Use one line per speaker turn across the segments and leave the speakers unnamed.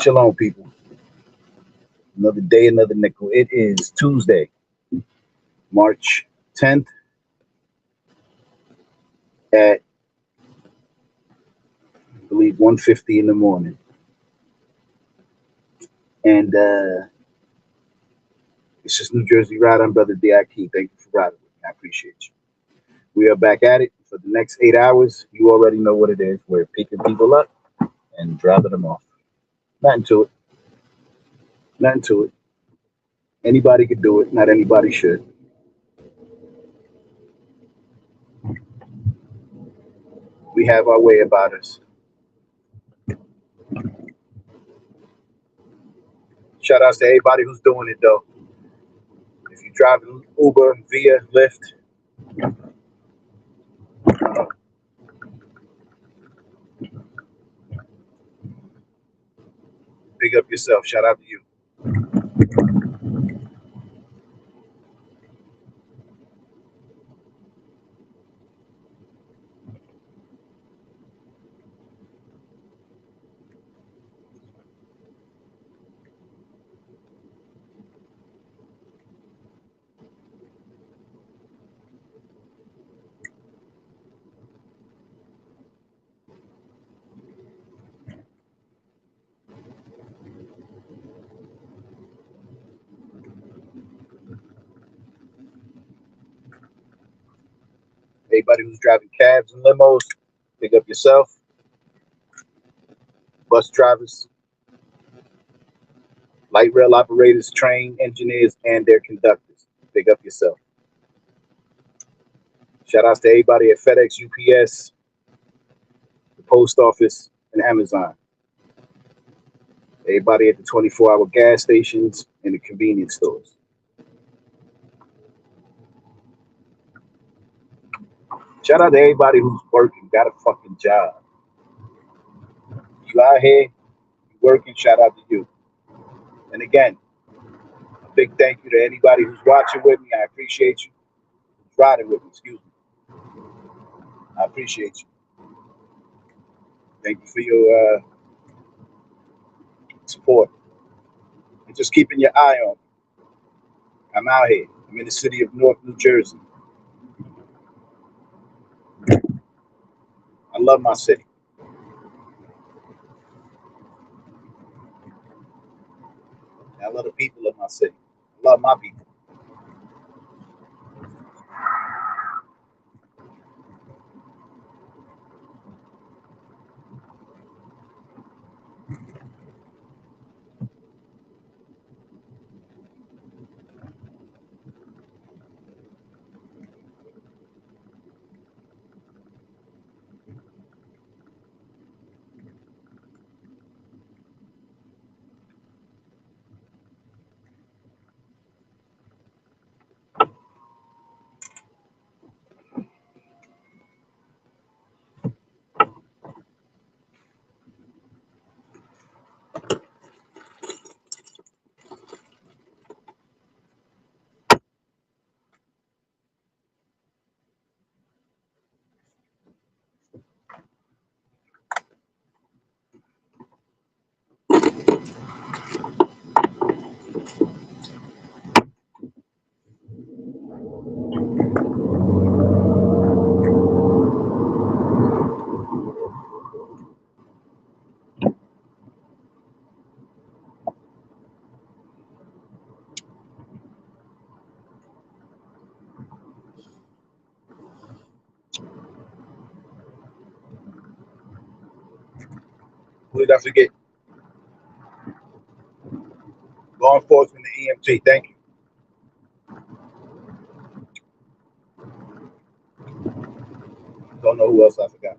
Shalom, people. Another day, another nickel. It is Tuesday, March 10th at, I believe, 1:50 in the morning. And it's just New Jersey Ride. I'm Brother D.I.K. Thank you for riding with me. I appreciate you. We are back at it for the next 8 hours. You already know what it is. We're picking people up and driving them off. Nothing to it. Nothing to it. Anybody could do it. Not anybody should. We have our way about us. Shout outs to everybody who's doing it, though. If you're driving Uber, Via, Lyft, big up yourself. Shout out to you. Everybody who's driving cabs and limos, pick up yourself. Bus drivers, light rail operators, train engineers, and their conductors, pick up yourself. Shout outs to everybody at FedEx, UPS, the post office, and Amazon. Everybody at the 24-hour gas stations and the convenience stores. Shout out to everybody who's working, got a fucking job. You out here, you working, shout out to you. And again, a big thank you to anybody who's watching with me. I appreciate you. Who's riding with me, excuse me. I appreciate you. Thank you for your support. And just keeping your eye on me. I'm out here. I'm in the city of Newark, New Jersey. I love my city. I love the people of my city. I love my people. Who did I forget? Law enforcement and EMT. Thank you. Don't know who else I forgot.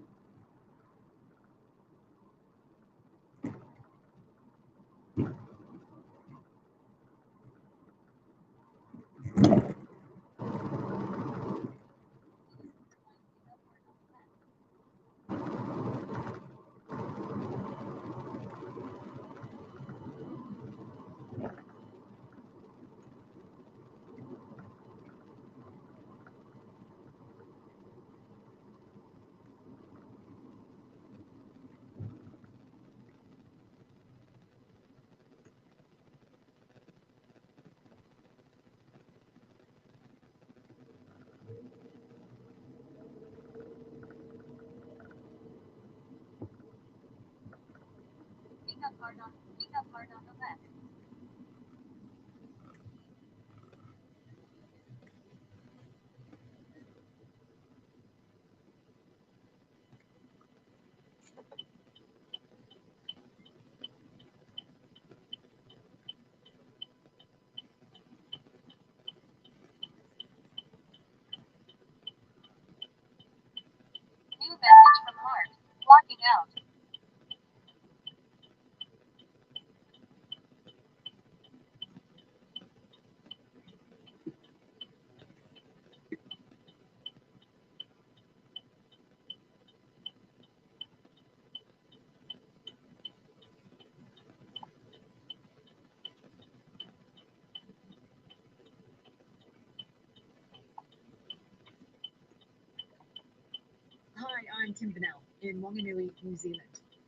Hi, I'm Kim Bennell in Wanganui, New Zealand.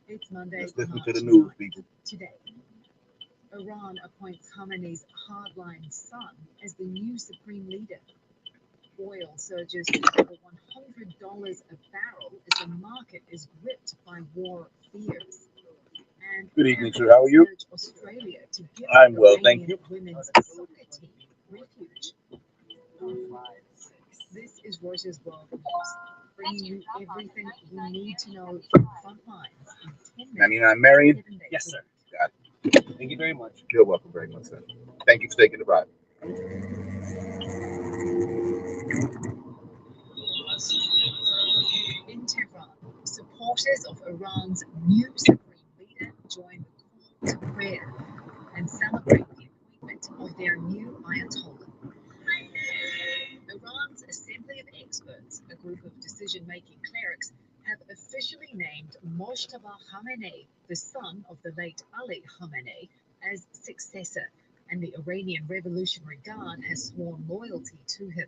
It's Monday,
Let's listen
March
to the news,
9th.
people.
Today, Iran appoints Khamenei's hardline son as the new supreme leader. Oil surges to over $100 a barrel as the market is gripped by war fears. And
Good evening, sir. How are you?
urge Australia to give
I'm
the
well, thank
Iranian
you.
women's soccer team refuge. This is Reuters World News, bringing you everything you need to know from the front lines in 10 minutes.
99 Marion?
7 days
Yes,
a
sir.
week.
Got it.
Thank you very much.
You're welcome very much, sir. Thank you for taking the ride.
In Tehran, supporters of Iran's new supreme leader join the call to prayer and celebrate the appointment of their new Ayatollah. Iran's Assembly of Experts, a group of decision-making clerics, have officially named Mojtaba Khamenei, the son of the late Ali Khamenei, as successor, and the Iranian Revolutionary Guard has sworn loyalty to him.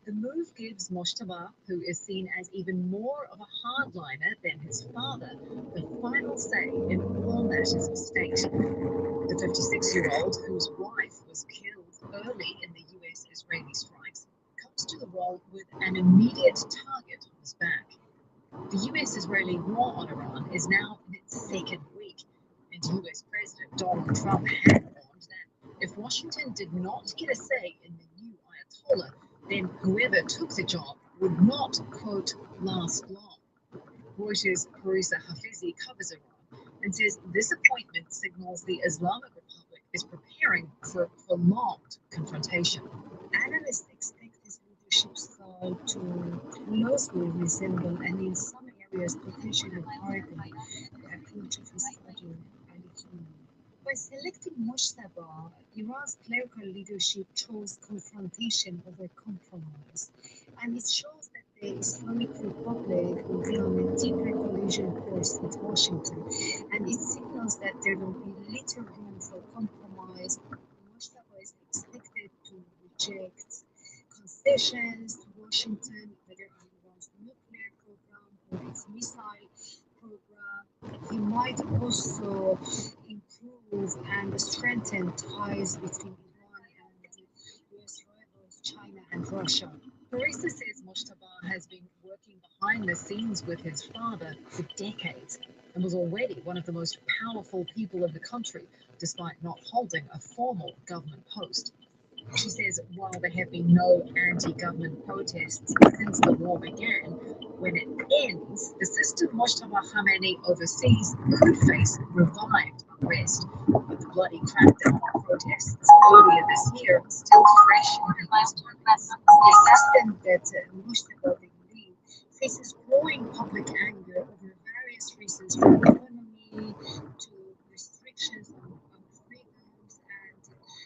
The move gives Mojtaba, who is seen as even more of a hardliner than his father, the final say in all matters of state. The 56-year-old, whose wife was killed early in the US-Israeli strikes, comes to the role with an immediate target on his back. The US-Israeli war on Iran is now in its second week, and US President Donald Trump had warned that if Washington did not get a say in the new Ayatollah, then whoever took the job would not, quote, last long. Reuters' Parisa Hafizi covers Iran and says this appointment signals the Islamic Republic is preparing for a prolonged confrontation. Analysts expect his leadership style to closely resemble and in some areas potentially rival the approach of his father, Ali Khamenei. By selecting Mojtaba, Iran's clerical leadership chose confrontation over compromise, and it shows that the Islamic Republic will be on a deeper collision course with Washington, and it signals that there will be little room for compromise. Mojtaba is expected to reject concessions to Washington, whether on Iran's nuclear program or its missile program. He might also improve and strengthen ties between Iran and US rivals China and Russia. Parisa says Mojtaba has been working behind the scenes with his father for decades and was already one of the most powerful people of the country, despite not holding a formal government post. She says while there have been no anti-government protests since the war began, when it ends, the system Mojtaba Khamenei oversees could face revived unrest, with the bloody crackdown on protests earlier this year still fresh in people's minds. The system that Mojtaba will lead faces growing public anger over various reasons, from economy to restrictions on freedoms, and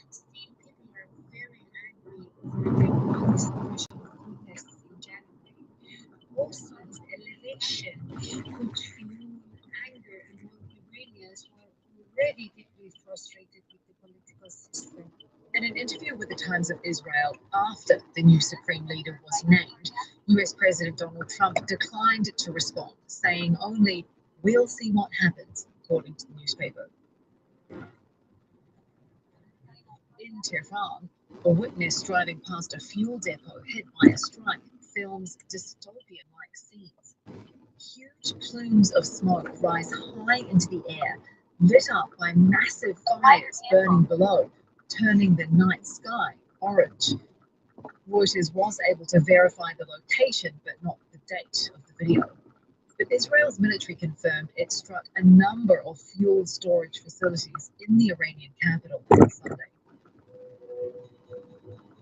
still people are very angry over the non-disclosure of protests in January. Also, the elevation could fuel anger among Iranians who are already deeply frustrated with the political system. In an interview with the Times of Israel after the new supreme leader was named, US President Donald Trump declined to respond, saying only, "We'll see what happens," according to the newspaper. In Tehran, a witness driving past a fuel depot hit by a strike films dystopian-like scenes. Huge plumes of smoke rise high into the air, lit up by massive fires burning below, turning the night sky orange. Reuters was able to verify the location, but not the date of the video. But Israel's military confirmed it struck a number of fuel storage facilities in the Iranian capital on Sunday.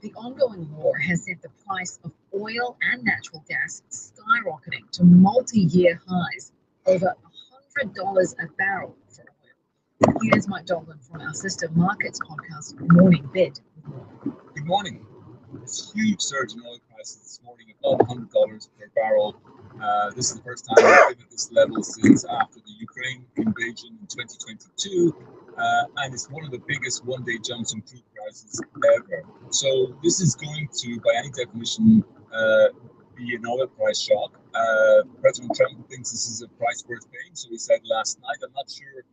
The ongoing war has sent the price of oil and natural gas skyrocketing to multi-year highs, over $100 a barrel for oil. Here's Mike Dolan from our sister markets podcast, Morning Bid.
Good morning. This huge surge in oil prices this morning, above $100 per barrel. This is the first time we've been at this level since after the Ukraine invasion in 2022, and it's one of the biggest one-day jumps in crude prices ever. So this is going to, by any definition, be an oil price shock. President Trump thinks this is a price worth paying, so he said last night. I'm not sure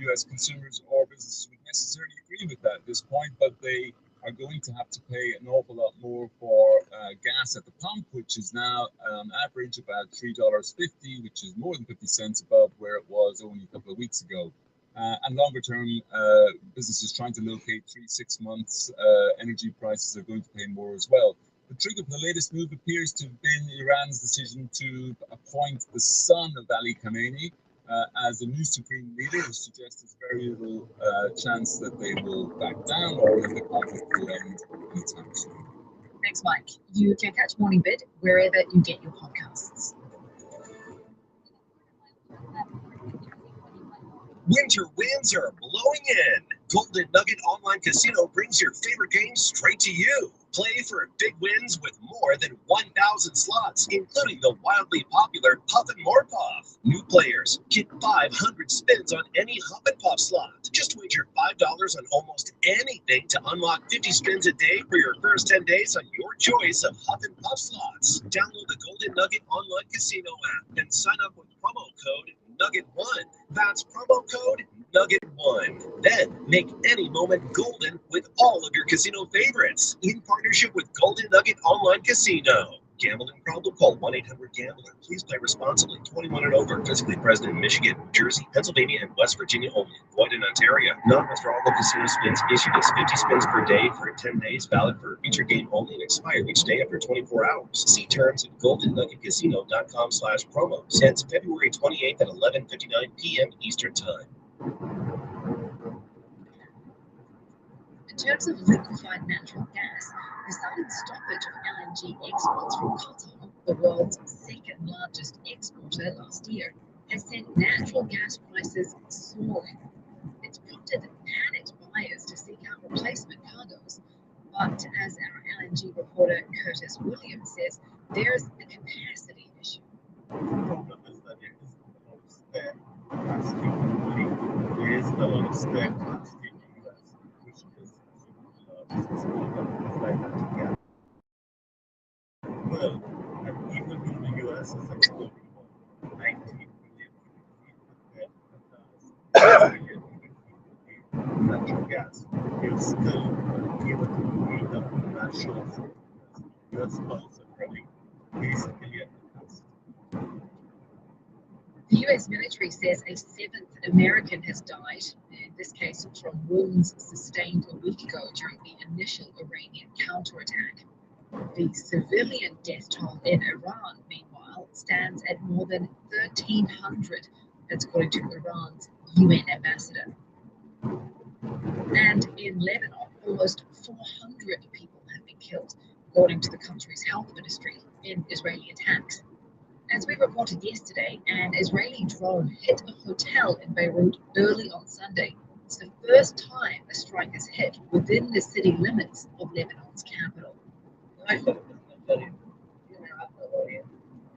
U.S. consumers or businesses would necessarily agree with that at this point, but they are going to have to pay an awful lot more for gas at the pump, which is now on average about $3.50, which is more than 50 cents above where it was only a couple of weeks ago. And longer term, businesses trying to locate 3-6 months energy prices are going to pay more as well. The trigger for the latest move appears to have been Iran's decision to appoint the son of Ali Khamenei as a new supreme leader, who suggests there's very little chance that they will back down or that the conflict will end anytime soon.
Thanks, Mike. You can catch Morning Bid wherever you get your podcasts.
Winter winds are blowing in. Golden Nugget Online Casino brings your favorite games straight to you. Play for big wins with more than 1,000 slots, including the wildly popular Puff and More Puff. New players get 500 spins on any Huff and Puff slot. Just wager $5 on almost anything to unlock 50 spins a day for your first 10 days on your choice of Huff and Puff slots. Download the Golden Nugget Online Casino app and sign up with promo code Nugget1. That's promo code Nugget1. Then make any moment golden with all of your casino favorites in partnership with Golden Nugget Online Casino. Gambling problem? Call 1-800-GAMBLER. Please play responsibly. 21 and over. Physically present in Michigan, New Jersey, Pennsylvania, and West Virginia only. Void in Ontario. Non-withdrawable casino spins issued as 50 spins per day for 10 days. Valid for a feature game only and expire each day after 24 hours. See terms at goldennuggetcasino.com/promo. Ends February 28th at 11:59 p.m. Eastern Time.
In terms of liquefied natural gas, the sudden stoppage of LNG exports from Qatar, the world's second largest exporter last year, has sent natural gas prices soaring. It's prompted panicked buyers to seek out replacement cargoes. But as our LNG reporter Curtis Williams says, there's a capacity issue.
The problem is that there is a lot of spare capacity globally. There is a lot of spare capacity in the US, which is like natural gas. Well, and even in the US is exporting about 19 million natural gas. You're still able to meet up with that shortfall. The US plants are running basically at capacity.
The US military says a seventh American has died, in this case from wounds sustained a week ago during the initial Iranian counterattack. The civilian death toll in Iran, meanwhile, stands at more than 1,300, that's according to Iran's UN ambassador. And in Lebanon, almost 400 people have been killed, according to the country's health ministry, in Israeli attacks. As we reported yesterday, an Israeli drone hit a hotel in Beirut early on Sunday. It's the first time a strike has hit within the city limits of Lebanon's capital.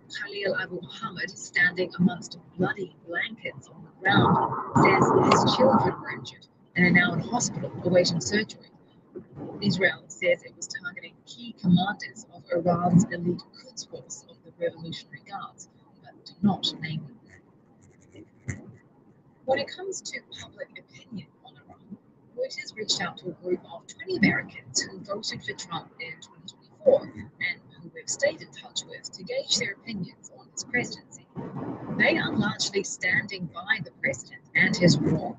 Khalil Abu Muhammad, standing amongst bloody blankets on the ground, says his children were injured and are now in hospital awaiting surgery. Israel says it was targeting key commanders of Iran's elite Quds Force of the Revolutionary Guards, but did not name them. When it comes to public opinion on Iran, Reuters reached out to a group of 20 Americans who voted for Trump in 2024 and who we've stayed in touch with to gauge their opinions on his presidency. They are largely standing by the president and his war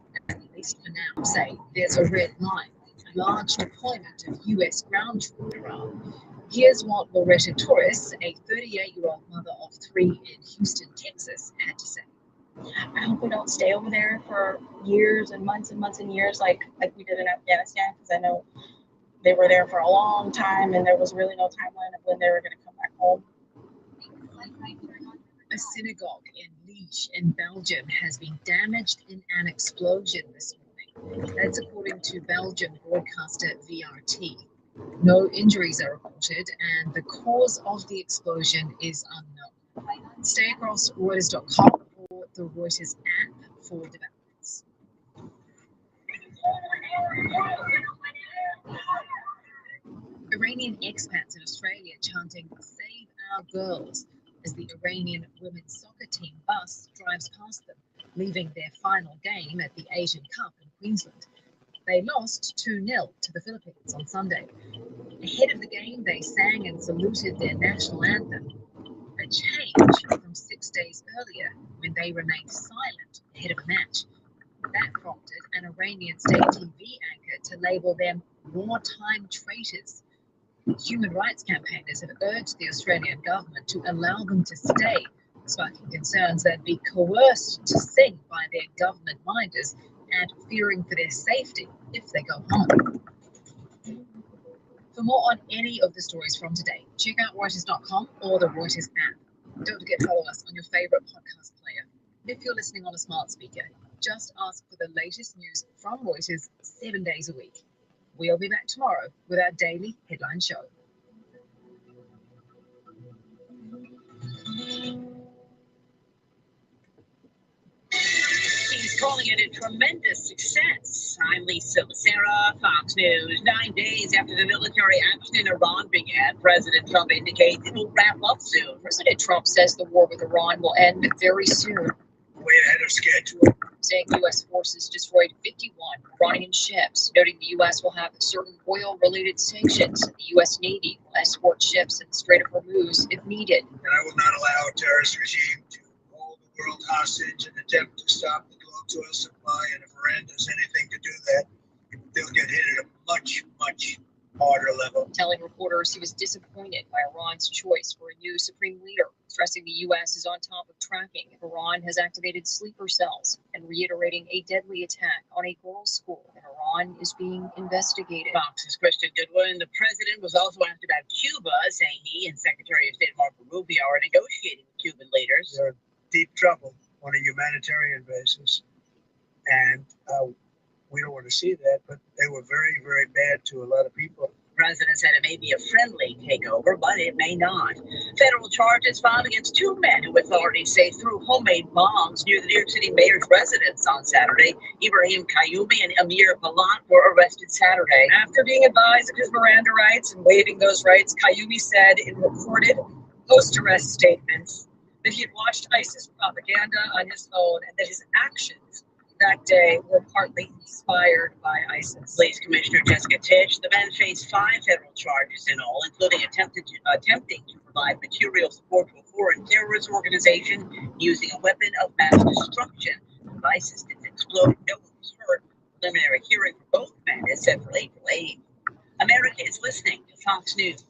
least for now, say there's a red line, large deployment of US ground troops around. Here's what Loretta Torres, a 38-year-old mother of 3 in Houston, Texas, had to say.
I hope we don't stay over there for years and months and years like we did in Afghanistan, because I know they were there for a long time and there was really no timeline of when they were going to come back home.
A synagogue in Liege in Belgium has been damaged in an explosion this morning. That's according to Belgian broadcaster VRT. No injuries are reported and the cause of the explosion is unknown. Stay across Reuters.com or the Reuters app for developments. Iranian expats in Australia chanting "Save our girls" as the Iranian women's soccer team bus drives past them, leaving their final game at the Asian Cup in Queensland. They lost 2-0 to the Philippines on Sunday. Ahead of the game, they sang and saluted their national anthem, a change from 6 days earlier when they remained silent ahead of a match. That prompted an Iranian state TV anchor to label them wartime traitors. Human rights campaigners have urged the Australian government to allow them to stay, sparking concerns they'd be coerced to sing by their government minders and fearing for their safety if they go home. For more on any of the stories from today, check out Reuters.com or the Reuters app. Don't forget to follow us on your favorite podcast player. If you're listening on a smart speaker, just ask for the latest news from Reuters 7 days a week. We'll be back tomorrow with our daily headline show.
He's calling it a tremendous success. I'm Lisa Becerra, Fox News. 9 days after the military action in Iran began, President Trump indicates it will wrap up soon.
President Trump says the war with Iran will end very soon.
Way ahead of schedule.
Saying U.S. forces destroyed 51 Iranian ships, noting the U.S. will have certain oil-related sanctions. The U.S. Navy will escort ships in the Strait of Hormuz if needed.
And I will not allow a terrorist regime to hold the world hostage and attempt to stop the globe's oil supply. And if Iran does anything to do that, they'll get hit at a much, much harder level.
Telling reporters he was disappointed by Iran's choice for a new supreme leader, stressing the U.S. is on top of tracking if Iran has activated sleeper cells, and reiterating a deadly attack on a girls' school in Iran is being investigated.
Fox's Christian Goodwin. The president was also asked about Cuba, saying he and Secretary of State Marco Rubio are negotiating with Cuban leaders.
They're in deep trouble on a humanitarian basis. And we don't want to see that, but they were very, very bad to a lot of people.
The president said it may be a friendly takeover, but it may not. Federal charges filed against 2 men who authorities say threw homemade bombs near the New York City mayor's residence on Saturday. Ibrahim Qayyumi and Amir Balant were arrested Saturday.
After being advised of his Miranda rights and waiving those rights, Qayyumi said in recorded post-arrest statements that he had watched ISIS propaganda on his phone and that his actions that day were partly inspired by ISIS.
Police Commissioner Jessica Tisch. The men face 5 federal charges in all, including attempting to provide material support to a foreign terrorist organization using a weapon of mass destruction. The ISIS didn't explode. No one was hurt. Preliminary hearing for both men is set for April 8th. America is listening to Fox News.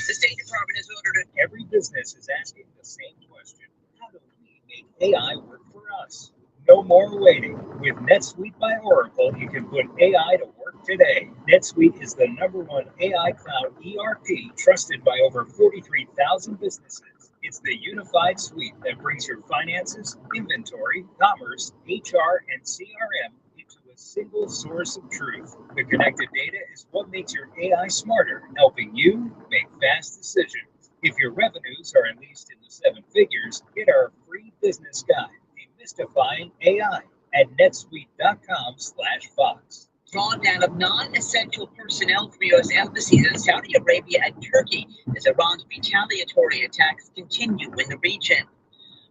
The State Department has ordered
Every business is asking the same question. How do we make AI work for us? No more waiting. With NetSuite by Oracle, you can put AI to work today. NetSuite is the #1 AI cloud ERP trusted by over 43,000 businesses. It's the unified suite that brings your finances, inventory, commerce, HR, and CRM into a single source of truth. The connected data is what makes your AI smarter, helping you make fast decisions. If your revenues are at least in the 7 figures, get our free business guide, Demystifying AI, at netsuite.com/Fox.
drawdown of non-essential personnel from U.S. embassies in Saudi Arabia and Turkey as Iran's retaliatory attacks continue in the region.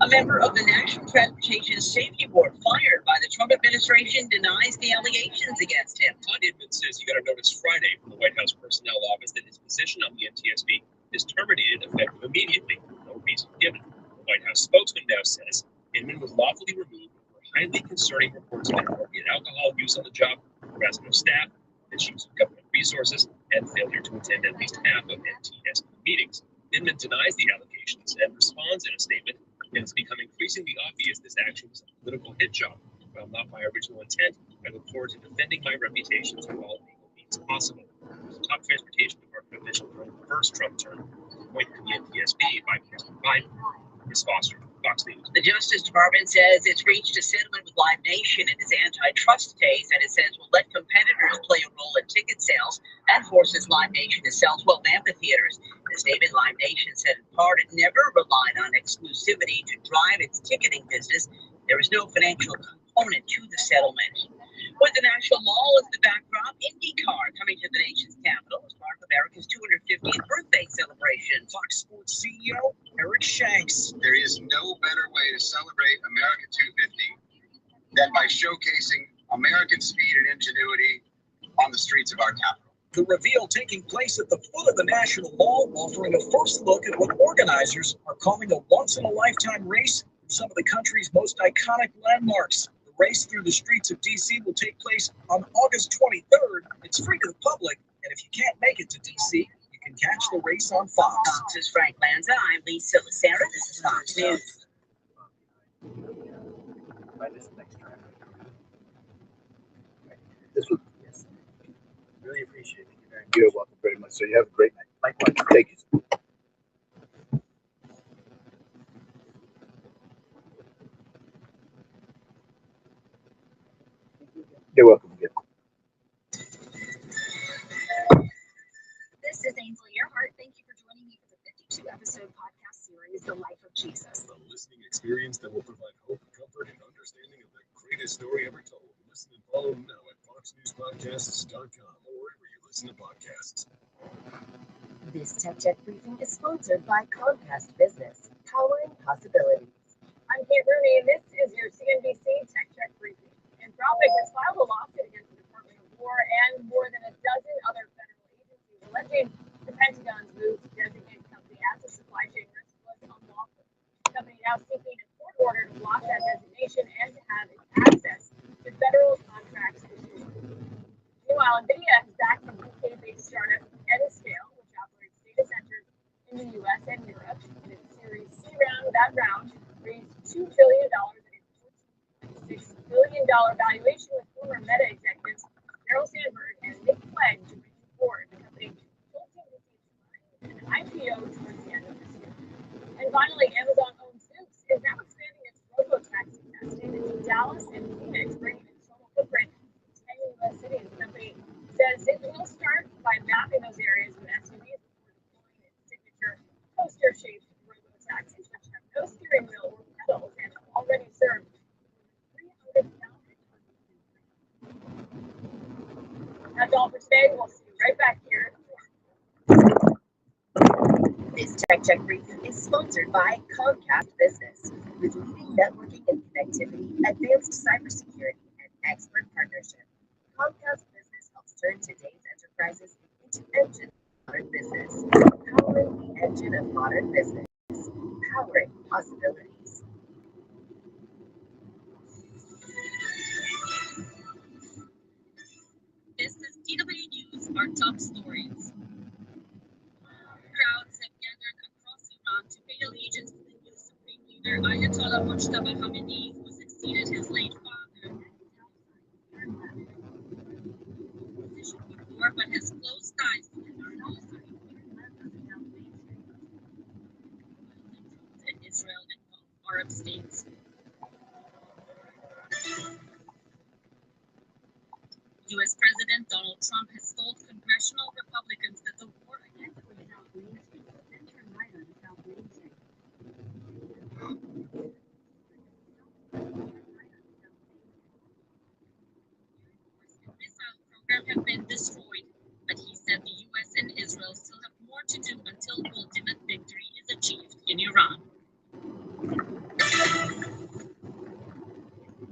A member of the National Transportation Safety Board fired by the Trump administration denies the allegations against him.
Todd Inman says he got a notice Friday from the White House Personnel Office that his position on the NTSB is terminated effective immediately. No reason given. The White House spokesman now says Inman was lawfully removed for highly concerning reports of inappropriate alcohol use on the job, harassment of staff, misuse of government resources, and failure to attend at least half of NTSB meetings. Inman denies the allegations and responds in a statement, "It has become increasingly obvious this action was a political hit job. While not my original intent, I look forward to defending my reputation through all legal means possible." The top transportation department official during the first Trump term, appointed to the NTSB by President Biden. Ms. Foster, Fox News.
The Justice Department says it's reached a settlement with Live Nation in its antitrust case, and it says will let competitors play a role in ticket sales and forces Live Nation to sell 12 amphitheaters. The statement, Live Nation said in part it never relied on exclusivity to drive its ticketing business. There is no financial component to the settlement. With the national mall as the backdrop, IndyCar coming to the nation's capital as part of America's 250th birthday celebration.
Fox Sports CEO Eric Shanks. There is no better way to celebrate America 250 than by showcasing American speed and ingenuity on the streets of our capital. The reveal taking place at the foot of the National Mall, offering a first look at what organizers are calling a once-in-a-lifetime race through some of the country's most iconic landmarks. The race through the streets of D.C. will take place on August 23rd. It's free to the public, and if you can't make it to D.C., you can catch the race on Fox.
Fox's Frank Lanza. I'm Lisa Lucera. This is Fox News.
By this next track. This one? Yes. Really appreciate it. You're welcome very much. So you have a great night. Likewise. Thank you. You're welcome again.
This is Ainsley Earhart. Thank you for joining me for the 52-episode podcast series, The Life of Jesus.
A listening experience that will provide hope, comfort, and understanding of the greatest story ever told. Listen and follow now at foxnewspodcasts.com or wherever you listen to podcasts.
This Tech Check briefing is sponsored by Comcast Business, powering possibilities. I'm Kate Rooney, and this is your CNBC Tech Check briefing. Anthropic has filed a lawsuit against the Department of War and more than a dozen other federal agencies, alleging the Pentagon's move to designate the company as a supply chain risk was unlawful. The company now seeking a court order to block that designation and to have its access to federal contracts issued. Meanwhile, NVIDIA has backed the UK-based startup Etascale, which operates data centers in the U.S. and Europe. In its Series C round, that round raised $2 billion $6 billion valuation with former Meta executives Sheryl Sandberg and Nick Clegg to bring forward. The company hoping to see an IPO towards the end of this year. And finally, Amazon-owned Zoox is now expanding its robo-taxi testing into Dallas and Phoenix, bringing its total footprint to 10 U.S. cities. The company says it will start by mapping those areas with SUVs before deploying its signature coaster-shaped robo-taxis, which have no steering wheel or pedals and have already served. That's all for today. We'll see you right back here. This Tech Check briefing is sponsored by Comcast Business, with leading networking and connectivity, advanced cybersecurity, and expert partnership. Comcast Business helps turn today's enterprises into engines of modern business, powering the engine of modern business, powering possibilities.
This is DW News, our top stories. Crowds have gathered across Iran to pay allegiance to the new supreme leader Ayatollah Mojtaba Khamenei, who succeeded his late father. Position before, but has close ties to Iran and Israel and Gulf Arab states. U.S. President Donald Trump has told congressional Republicans that the war against South Main Street will then turn right on South Main Street. The missile program have been destroyed, but he said the U.S. and Israel still have more to do until ultimate victory is achieved in Iran.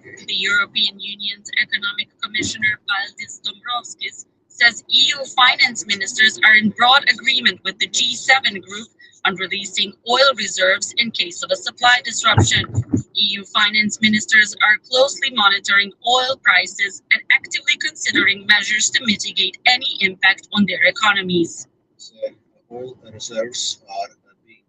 The European Union's Economic Commissioner Valdis Dombrovskis says EU finance ministers are in broad agreement with the G7 group on releasing oil reserves in case of a supply disruption. EU finance ministers are closely monitoring oil prices and actively considering measures to mitigate any impact on their economies.
So oil reserves are being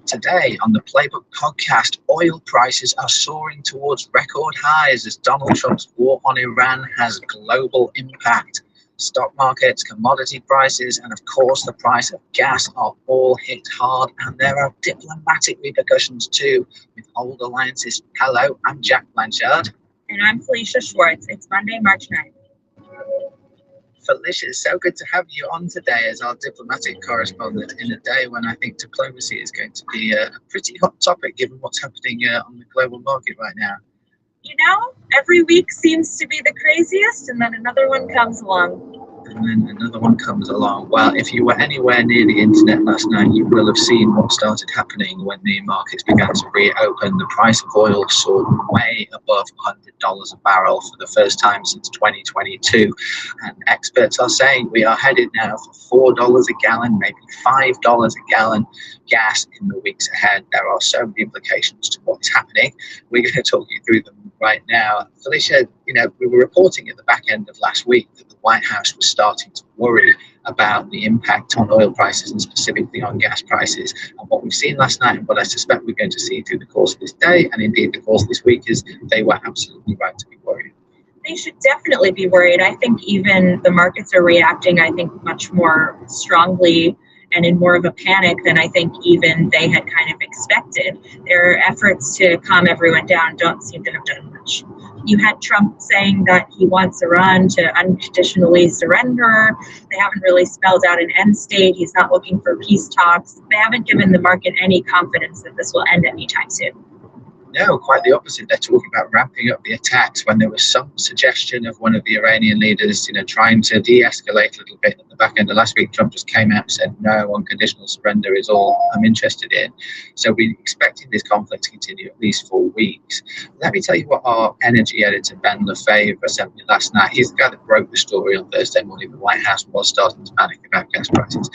Today on the Playbook podcast, oil prices are soaring towards record highs as Donald Trump's war on Iran has global impact. Stock markets, commodity prices, and of course the price of gas are all hit hard, and there are diplomatic repercussions too with old alliances. Hello, I'm Jack Blanchard.
And I'm Felicia Schwartz. It's Monday, March 9th.
Felicia, it's so good to have you on today as our diplomatic correspondent in a day when I think diplomacy is going to be a pretty hot topic given what's happening on the global market right now.
You know, every week seems to be the craziest, and then another one comes along.
And then another one comes along. Well, if you were anywhere near the internet last night, you will have seen what started happening when the markets began to reopen. The price of oil soared way above $100 a barrel for the first time since 2022. And experts are saying we are headed now for $4 a gallon, maybe $5 a gallon gas in the weeks ahead. There are so many implications to what is happening. We're going to talk you through them right now. Felicia, you know, we were reporting at the back end of last week that the White House was starting to worry about the impact on oil prices and specifically on gas prices. And what we've seen last night and what I suspect we're going to see through the course of this day and indeed the course of this week is they were absolutely right to be worried.
They should definitely be worried. I think even the markets are reacting, I think, much more strongly and in more of a panic than I think even they had kind of expected. Their efforts to calm everyone down don't seem to have done much. You had Trump saying that he wants Iran to unconditionally surrender. They haven't really spelled out an end state. He's not looking for peace talks. They haven't given the market any confidence that this will end anytime soon.
No, quite the opposite. They're talking about ramping up the attacks when there was some suggestion of one of the Iranian leaders, trying to de-escalate a little bit at the back end of last week. Trump just came out and said, no, unconditional surrender is all I'm interested in. So we're expecting this conflict to continue at least for weeks. Let me tell you what our energy editor, Ben Lefebvre, sent me last night. He's the guy that broke the story on Thursday morning. The White House was starting to panic about gas prices.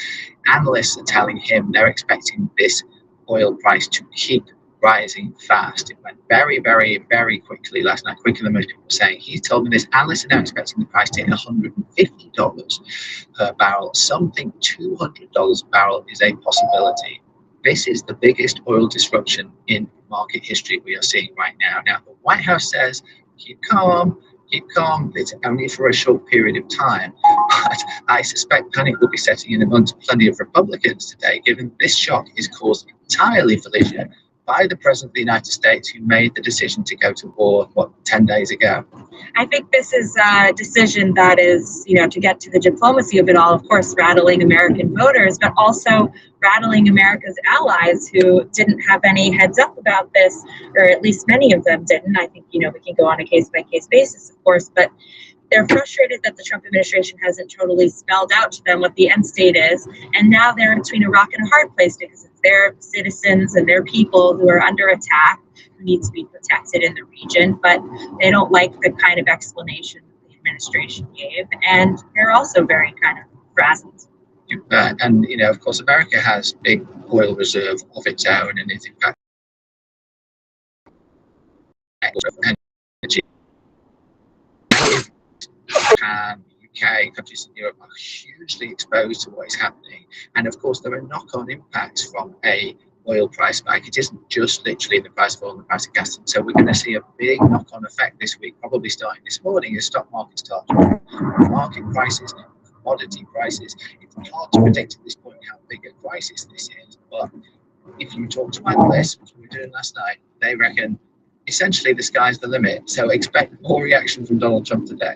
Analysts are telling him they're expecting this oil price to keep rising fast. It went very, very, very quickly last night, quicker than most people were saying. He told me this. Analysts are now expecting the price to hit $150 per barrel. Some think $200 a barrel is a possibility. This is the biggest oil disruption in market history we are seeing right now. Now, the White House says, keep calm. It's only for a short period of time. But I suspect panic will be setting in amongst plenty of Republicans today, given this shock is caused entirely, Felicia, by the President of the United States, who made the decision to go to war, 10 days ago.
I think this is a decision that is, to get to the diplomacy of it all, of course, rattling American voters, but also rattling America's allies who didn't have any heads up about this, or at least many of them didn't. I think, we can go on a case-by-case basis, of course, but they're frustrated that the Trump administration hasn't totally spelled out to them what the end state is. And now they're between a rock and a hard place because it's their citizens and their people who are under attack, who need to be protected in the region. But they don't like the kind of explanation that the administration gave. And they're also very kind of frazzled.
And, of course, America has big oil reserve of its own, and it's in fact energy. Japan, UK, countries in Europe are hugely exposed to what is happening. And of course, there are knock-on impacts from a oil price spike. It isn't just literally the price of oil and the price of gas. And so we're going to see a big knock-on effect this week, probably starting this morning as stock markets start to move. Market prices, commodity prices. It's hard to predict at this point how big a crisis this is. But if you talk to analysts, which we were doing last night, they reckon essentially the sky's the limit. So expect more reaction from Donald Trump today.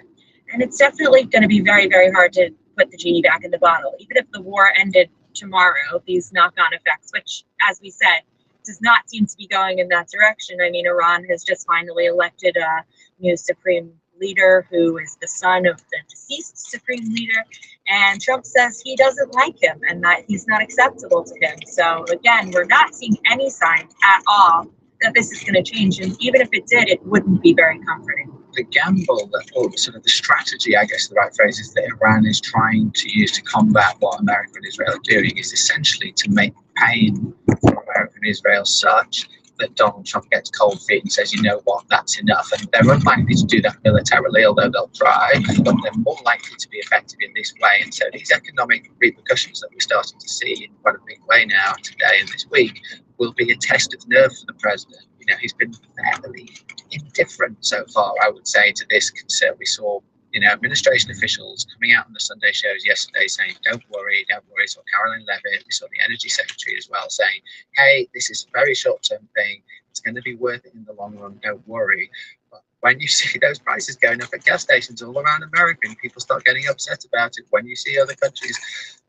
And it's definitely going to be very, very hard to put the genie back in the bottle. Even if the war ended tomorrow, these knock-on effects, which, as we said, does not seem to be going in that direction. I mean, Iran has just finally elected a new supreme leader who is the son of the deceased supreme leader. And Trump says he doesn't like him and that he's not acceptable to him. So, again, we're not seeing any signs at all that this is going to change. And even if it did, it wouldn't be very comforting.
The gamble, or sort of the strategy, I guess the right phrase is, that Iran is trying to use to combat what America and Israel are doing is essentially to make pain for America and Israel such that Donald Trump gets cold feet and says, you know what, that's enough. And they're unlikely to do that militarily, although they'll try, but they're more likely to be effective in this way. And so these economic repercussions that we're starting to see in quite a big way now today and this week will be a test of nerve for the president. You know, he's been fairly indifferent so far, I would say, to this concern. We saw, you know, administration officials coming out on the Sunday shows yesterday saying, don't worry. We saw Caroline Levitt, we saw the energy secretary as well saying, hey, this is a very short-term thing. It's going to be worth it in the long run. Don't worry. But when you see those prices going up at gas stations all around America and people start getting upset about it, when you see other countries'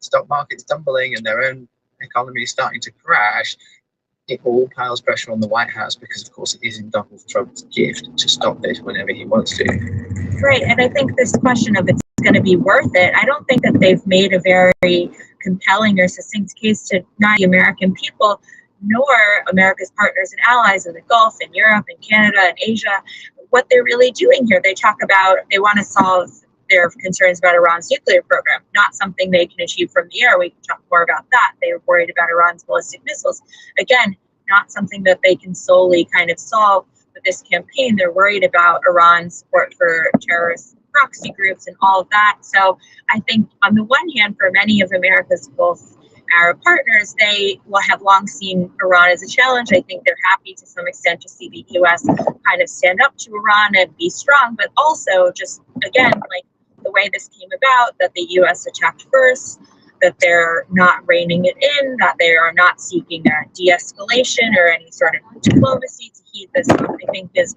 stock markets tumbling and their own economy is starting to crash, it all piles pressure on the White House because, of course, it is in Donald Trump's gift to stop this whenever he wants to.
Right, and I think this question of it's going to be worth it, I don't think that they've made a very compelling or succinct case to not the American people, nor America's partners and allies in the Gulf and Europe and Canada and Asia, what they're really doing here. They talk about they want to solve their concerns about Iran's nuclear program, not something they can achieve from the air. We can talk more about that. They were worried about Iran's ballistic missiles. Again, not something that they can solely kind of solve with this campaign. They're worried about Iran's support for terrorist proxy groups and all of that. So I think on the one hand, for many of America's Gulf Arab partners, they will have long seen Iran as a challenge. I think they're happy to some extent to see the U.S. kind of stand up to Iran and be strong, but also just, again, like the way this came about, that the U.S. attacked first, that they're not reining it in, that they are not seeking a de-escalation or any sort of diplomacy to heat this up, I think is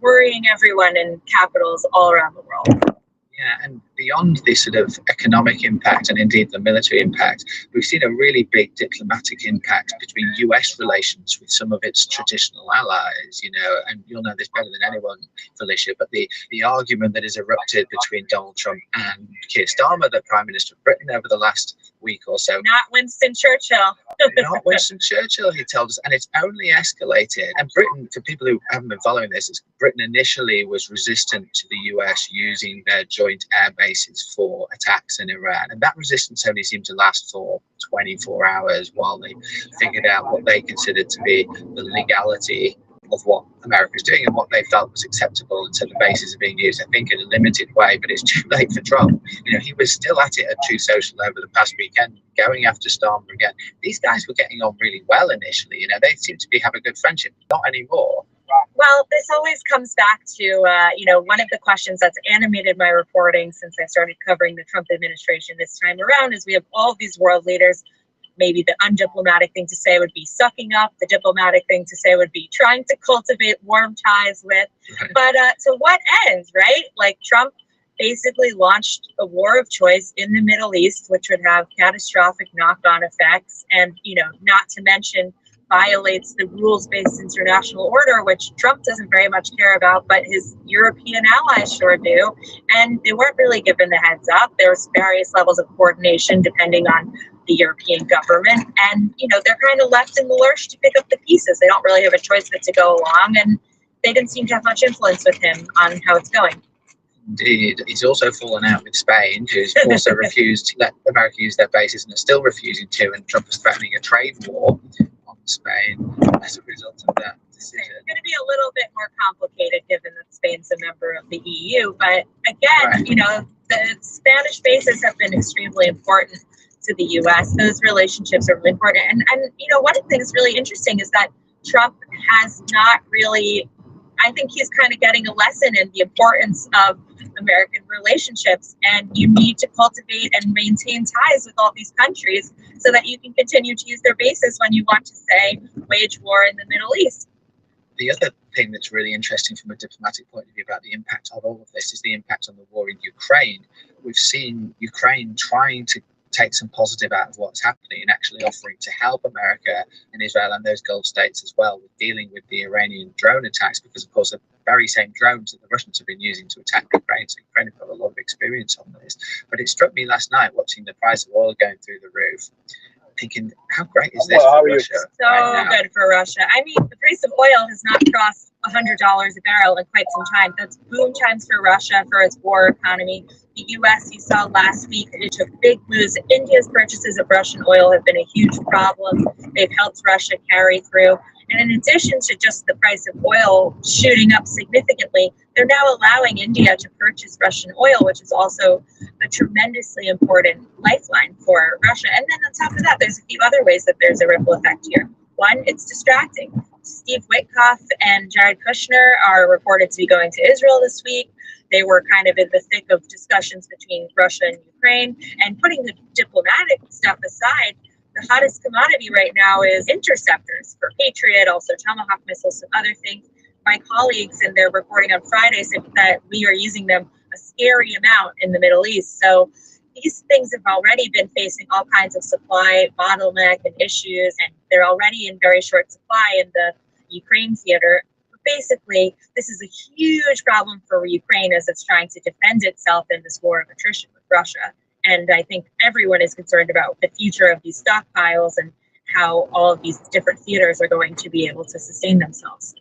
worrying everyone in capitals all around the world.
Yeah, and beyond the sort of economic impact and indeed the military impact, we've seen a really big diplomatic impact between US relations with some of its traditional allies, you know, and you'll know this better than anyone, Felicia, but the argument that has erupted between Donald Trump and Keir Starmer, the Prime Minister of Britain, over the last week or so.
Not Winston Churchill.
Not Winston Churchill, he told us, and it's only escalated. And Britain, for people who haven't been following this, Britain initially was resistant to the US using their joint air bases for attacks in Iran. And that resistance only seemed to last for 24 hours while they figured out what they considered to be the legality of what America is doing and what they felt was acceptable. And so the bases are being used, I think, in a limited way, but it's too late for Trump. You know, he was still at it at Truth Social over the past weekend, going after Starmer again. These guys were getting on really well initially. You know, they seem to have a good friendship. Not anymore.
Well, this always comes back to, you know, one of the questions that's animated my reporting since I started covering the Trump administration this time around is we have all these world leaders. Maybe the undiplomatic thing to say would be sucking up. The diplomatic thing to say would be trying to cultivate warm ties with. But to what end, right? Like Trump basically launched a war of choice in the Middle East, which would have catastrophic knock-on effects. And, you know, not to mention violates the rules-based international order, which Trump doesn't very much care about, but his European allies sure do. And they weren't really given the heads up. There's various levels of coordination depending on the European government. And, you know, they're kind of left in the lurch to pick up the pieces. They don't really have a choice but to go along. And they didn't seem to have much influence with him on how it's going.
Indeed. He's also fallen out with Spain, who's also refused to let America use their bases and are still refusing to. And Trump is threatening a trade war on Spain as a result of that. decision.
It's going to be a little bit more complicated given that Spain's a member of the EU. But again, you know, the Spanish bases have been extremely important to the U.S. Those relationships are really important. And you know, one of the things really interesting is that Trump has not really, I think he's kind of getting a lesson in the importance of American relationships, and you need to cultivate and maintain ties with all these countries so that you can continue to use their bases when you want to, say, wage war in the Middle East.
The other thing that's really interesting from a diplomatic point of view about the impact of all of this is the impact on the war in Ukraine. We've seen Ukraine trying to take some positive out of what's happening and actually offering to help America and Israel and those Gulf states as well with dealing with the Iranian drone attacks, because of course the very same drones that the Russians have been using to attack Ukraine. So Ukraine have got a lot of experience on this. But it struck me last night watching the price of oil going through the roof, thinking, how great is this for Russia?
So good for Russia. I mean, the price of oil has not crossed $100 a barrel in quite some time. That's boom times for Russia, for its war economy. The U.S., you saw last week, it took big moves. India's purchases of Russian oil have been a huge problem. They've helped Russia carry through. And in addition to just the price of oil shooting up significantly, they're now allowing India to purchase Russian oil, which is also a tremendously important lifeline for Russia. And then on top of that, there's a few other ways that there's a ripple effect here. One, it's distracting. Steve Witkoff and Jared Kushner are reported to be going to Israel this week. They were kind of in the thick of discussions between Russia and Ukraine. And putting the diplomatic stuff aside, the hottest commodity right now is interceptors for Patriot, also Tomahawk missiles and other things. My colleagues in their reporting on Friday said that we are using them a scary amount in the Middle East. So these things have already been facing all kinds of supply bottleneck and issues, and they're already in very short supply in the Ukraine theater. Basically, this is a huge problem for Ukraine as it's trying to defend itself in this war of attrition with Russia. And I think everyone is concerned about the future of these stockpiles and how all of these different theaters are going to be able to sustain themselves.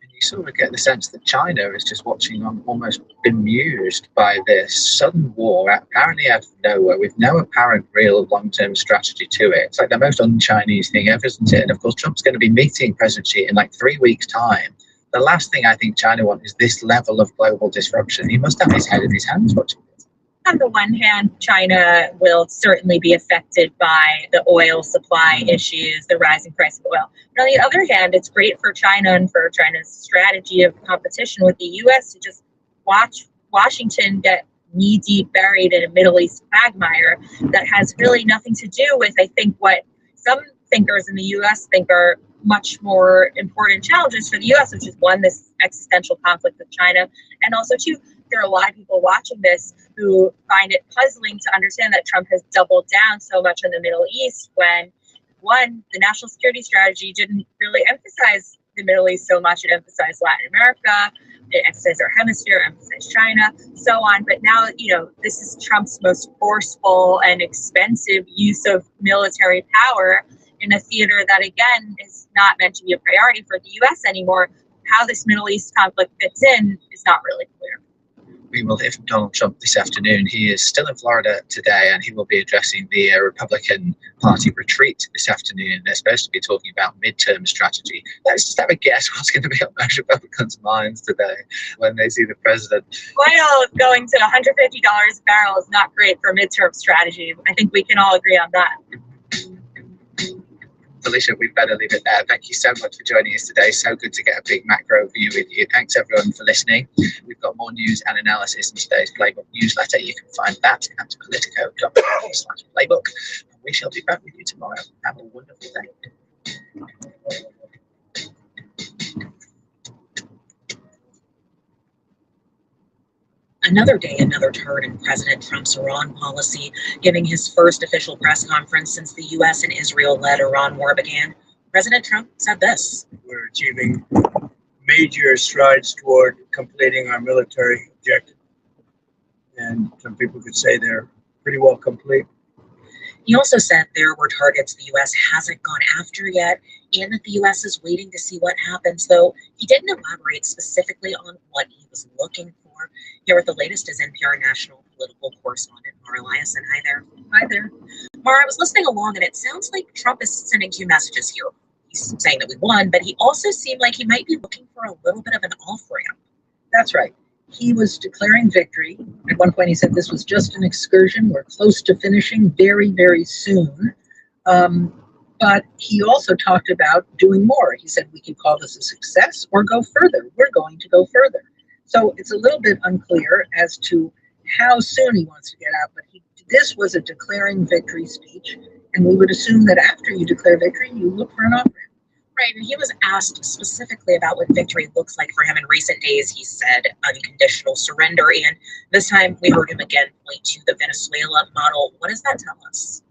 And you sort of get the sense that China is just watching on, almost bemused by this sudden war, apparently out of nowhere, with no apparent real long-term strategy to it. It's like the most un-Chinese thing ever, isn't it? And of course, Trump's going to be meeting President Xi in like 3 weeks' time. The last thing I think China wants is this level of global disruption. He must have his head in his hands watching this.
On the one hand, China will certainly be affected by the oil supply issues, the rising price of oil. But on the other hand, it's great for China and for China's strategy of competition with the U.S. to just watch Washington get knee-deep buried in a Middle East quagmire that has really nothing to do with, I think, what some thinkers in the U.S. think are much more important challenges for the U.S., which is one, this existential conflict with China, and also two, there are a lot of people watching this who find it puzzling to understand that Trump has doubled down so much in the Middle East when, one, the national security strategy didn't really emphasize the Middle East so much. It emphasized Latin America, it emphasized our hemisphere, emphasized China, so on. But now, you know, this is Trump's most forceful and expensive use of military power in a theater that, again, is not meant to be a priority for the U.S. anymore. How this Middle East conflict fits in is not really clear.
We will hear from Donald Trump this afternoon. He is still in Florida today, and he will be addressing the Republican Party retreat this afternoon. They're supposed to be talking about midterm strategy. Let's just have a guess what's going to be on most Republicans' minds today when they see the president.
Oil going to $150 a barrel is not great for midterm strategy. I think we can all agree on that.
Felicia, we'd better leave it there. Thank you so much for joining us today. So good to get a big macro view with you. Thanks everyone for listening. We've got more news and analysis in today's Playbook newsletter. You can find that at politico.com/playbook. We shall be back with you tomorrow. Have a wonderful day.
Another day, another turn in President Trump's Iran policy, giving his first official press conference since the U.S. and Israel-led Iran war began. President Trump said this.
We're achieving major strides toward completing our military objective. And some people could say they're pretty well complete.
He also said there were targets the U.S. hasn't gone after yet, and that the U.S. is waiting to see what happens, though he didn't elaborate specifically on what he was looking for. Here with the latest is NPR national political correspondent Mara Liasson. Hi there.
Hi there.
Mara, I was listening along, and it sounds like Trump is sending two messages here. he's saying that we won, but he also seemed like he might be looking for a little bit of an off-ramp.
That's right. He was declaring victory. At one point, he said this was just an excursion. We're close to finishing very, very soon. But he also talked about doing more. He said we could call this a success or go further. We're going to go further. So it's a little bit unclear as to how soon he wants to get out. But this was a declaring victory speech. And we would assume that after you declare victory, you look for an off-ramp.
Right, and he was asked specifically about what victory looks like for him in recent days. He said unconditional surrender, and this time we heard him again point to the Venezuela model. What does that tell us?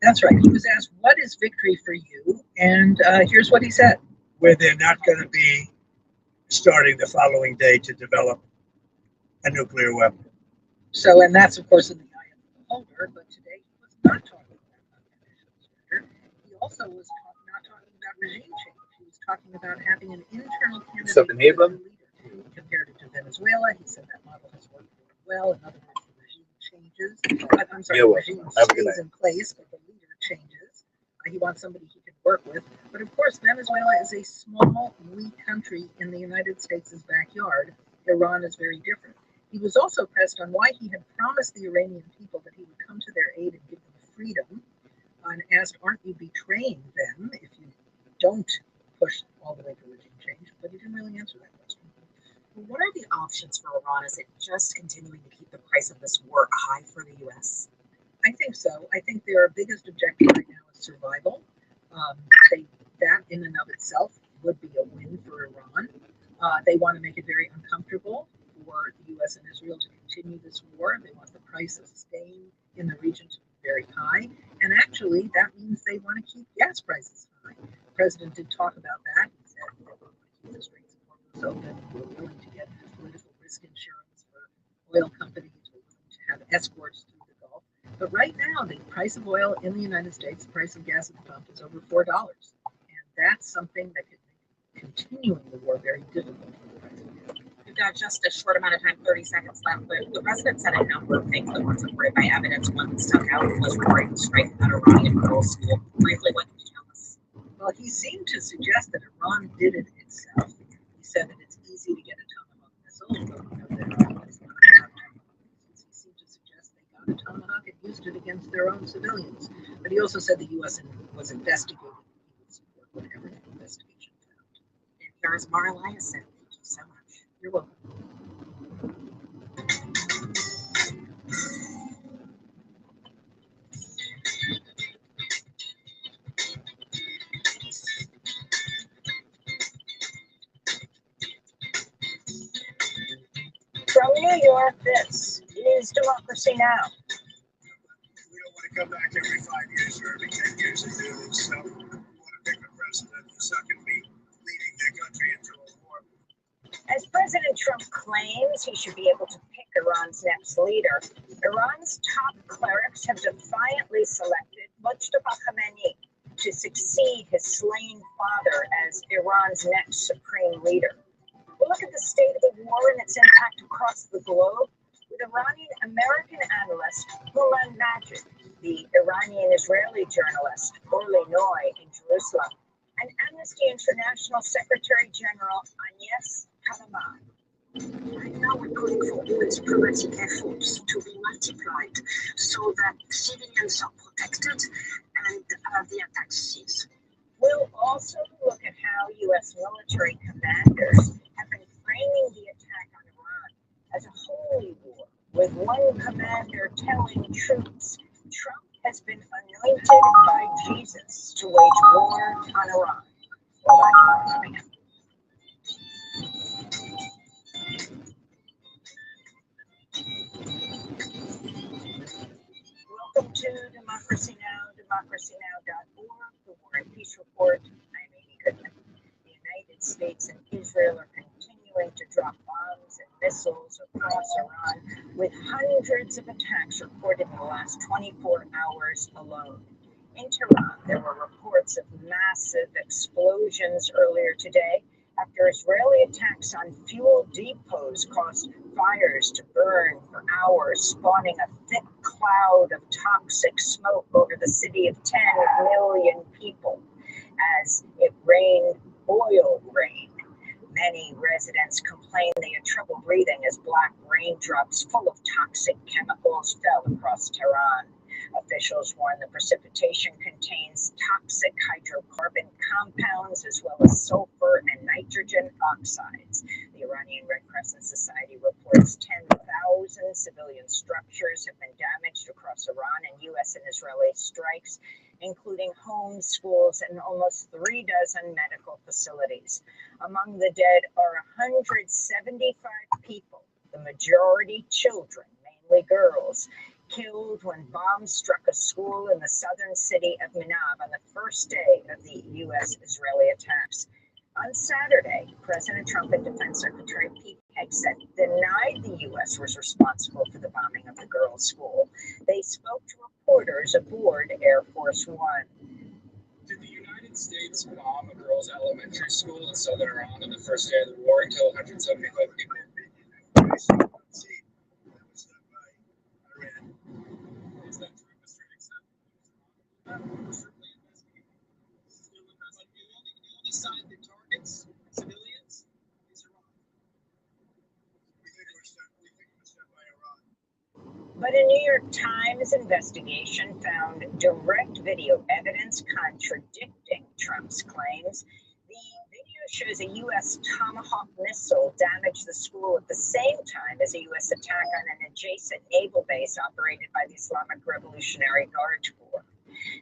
That's right. He was asked, what is victory for you? And here's what he said.
Where they're not going to be starting the following day to develop a nuclear weapon.
So, and that's, of course, in the eye of the beholder, but today he was not talking about unconditional surrender. He also was not talking about regime change. He was talking about having an internal candidate
Something here, brother?
compared it to Venezuela. He said that model has worked very well. In other words, the regime changes. I'm sorry, the regime stays in place, but the leader changes. He wants somebody he can work with. But of course, Venezuela is a small, weak country in the United States' backyard. Iran is very different. He was also pressed on why he had promised the Iranian people that he would come to their aid and give them freedom, and asked, aren't you betraying them if you don't push all the way to regime change? But he didn't really answer that question.
What are the options for Iran? Is it just continuing to keep the price of this war high for the U.S.?
I think so. I think their biggest objective right now is survival. That in and of itself would be a win for Iran. They want to make it very uncomfortable for the U.S. and Israel to continue this war. They want the price of staying in the region to be very high. And actually, that means they want to keep gas prices high. The president did talk about that. He said that we want to keep the Straits of Hormuz open. We're willing to get political risk insurance for oil companies. We're willing to have escorts through the Gulf. But right now, the price of oil in the United States, the price of gas at the pump is over $4. And that's something that could make continuing the war very difficult for the president.
We've got just a short amount of time, 30 seconds left, but the president said a number of things that were supported by evidence. One that stuck out was regarding the strike at Iranian girls' school. Briefly, what can you tell us?
Well, he seemed to suggest that Iran did it itself. He said that it's easy to get a Tomahawk missile, but we know that Iran is not a Tomahawk. He seemed to suggest they got a Tomahawk and used it against their own civilians. But he also said the U.S. was investigating. He would support whatever the investigation found.
And here's Mara Eliason. Thank you so much.
You're welcome.
From New York, this is Democracy Now!
We don't want to come back every 5 years or every 10 years and do this. So we want to pick a president who's not going to be leading their country into a war.
As President Trump claims he should be able to pick Iran's next leader, Iran's top clerics have defiantly selected Mojtaba Khamenei to succeed his slain father as Iran's next supreme leader. We'll look at the state of the war and its impact across the globe with Iranian-American analyst Houman Majid, the Iranian-Israeli journalist Orly Noy in Jerusalem, and Amnesty International Secretary General Agnes Kalaman.
Right now, we're calling for all diplomatic efforts to be multiplied so that civilians are protected and the attacks cease.
We'll also look at how U.S. military commanders have been framing the attack on Iran as a holy war, with one commander telling troops Trump has been anointed by Jesus to wage war on Iran. Well, that's coming up. Welcome to Democracy Now!, democracynow.org, the War and Peace Report. I'm Amy Goodman. The United States and Israel are continuing to drop bombs and missiles across Iran, with hundreds of attacks reported in the last 24 hours alone. In Tehran, there were reports of massive explosions earlier today after Israeli attacks on fuel depots caused fires to burn for hours, spawning a thick cloud of toxic smoke over the city of 10 million people. as it rained oil rain. Many residents complained they had trouble breathing as black raindrops full of toxic chemicals fell across Tehran. Officials warn the precipitation contains toxic hydrocarbon compounds as well as sulfur and nitrogen oxides. The Iranian Red Crescent Society reports 10,000 civilian structures have been damaged across Iran in U.S. and Israeli strikes, including homes, schools, and almost 36 medical facilities. Among the dead are 175 people, the majority children, mainly girls, killed when bombs struck a school in the southern city of Minab on the first day of the U.S.-Israeli attacks. On Saturday, President Trump and Defense Secretary Pete Hegseth denied the U.S. was responsible for the bombing of the girls' school. They spoke to reporters aboard Air Force One.
Did the United States bomb a girls' elementary school in southern Iran on the first day of the war and kill 175 people? Is that true, Mr. Nixon? We're certainly investigating. But the only side that targets civilians is Iran.
We think it was done by Iran.
But a New York Times investigation found direct video evidence contradicting Trump's claims. The video shows a U.S. Tomahawk missile damaged the school at the same time as a U.S. attack on an adjacent naval base operated by the Islamic Revolutionary Guard Corps.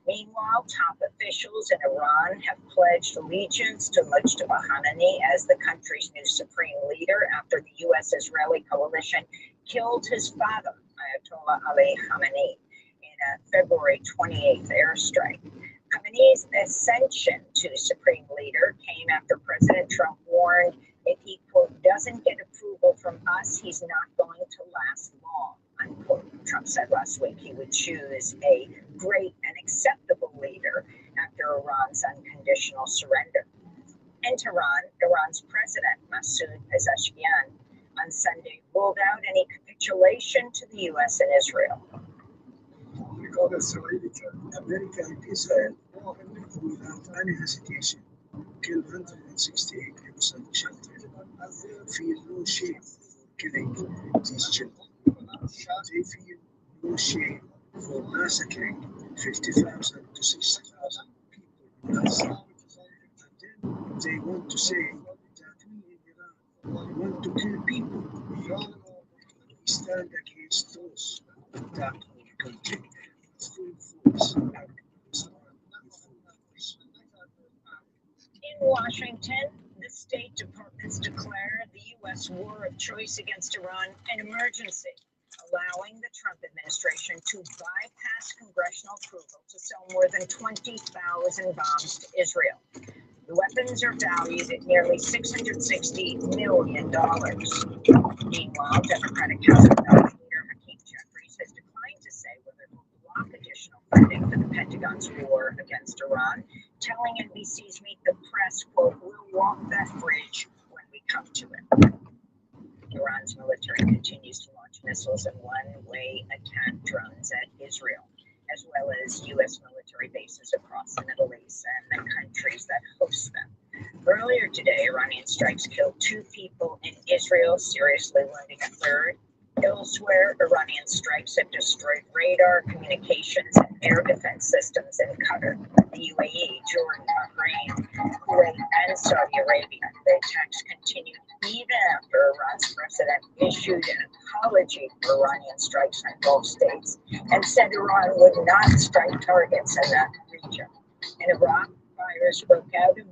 Meanwhile, top officials in Iran have pledged allegiance to Mojtaba Khamenei as the country's new supreme leader after the U.S.-Israeli coalition killed his father, Ayatollah Ali Khamenei, in a February 28th airstrike. Khamenei's ascension to supreme leader came after President Trump warned if he, quote, doesn't get approval from us, he's not going to last long, unquote. Trump said last week he would choose a great and acceptable leader after Iran's unconditional surrender. In Tehran, Iran's president, Masoud Pezeshkian, on Sunday ruled out any capitulation to the U.S. and Israel.
Because Israel, America and Israel, without any hesitation, killed 168 innocent children. Feel no shame for killing these children. They feel no shame for massacring 50,000 to 60,000 people in Gaza. And then they want to say that we in Iran want to kill people. We stand against those who attack our country with full force.
In Washington, the State Department's declared the U.S. war of choice against Iran an emergency, allowing the Trump administration to bypass congressional approval to sell more than 20,000 bombs to Israel. The weapons are valued at nearly $660 million. Meanwhile, Democratic House Minority Leader Hakeem Jeffries has declined to say whether he'll block additional funding for the Pentagon's war against Iran, telling NBC's Meet the Press, quote, we'll walk that bridge when we come to it. Iran's military continues to launch missiles and one-way attack drones at Israel, as well as U.S. military bases across the Middle East and the countries that host them. Earlier today, Iranian strikes killed 2 people in Israel, seriously wounding a third. Elsewhere, Iranian strikes have destroyed radar, communications, and air defense systems in Qatar, the UAE, Jordan, Bahrain, Kuwait, and Saudi Arabia. The attacks continued even after Iran's president issued an apology for Iranian strikes on Gulf states and said Iran would not strike targets in that region. In Iraq, fires broke out in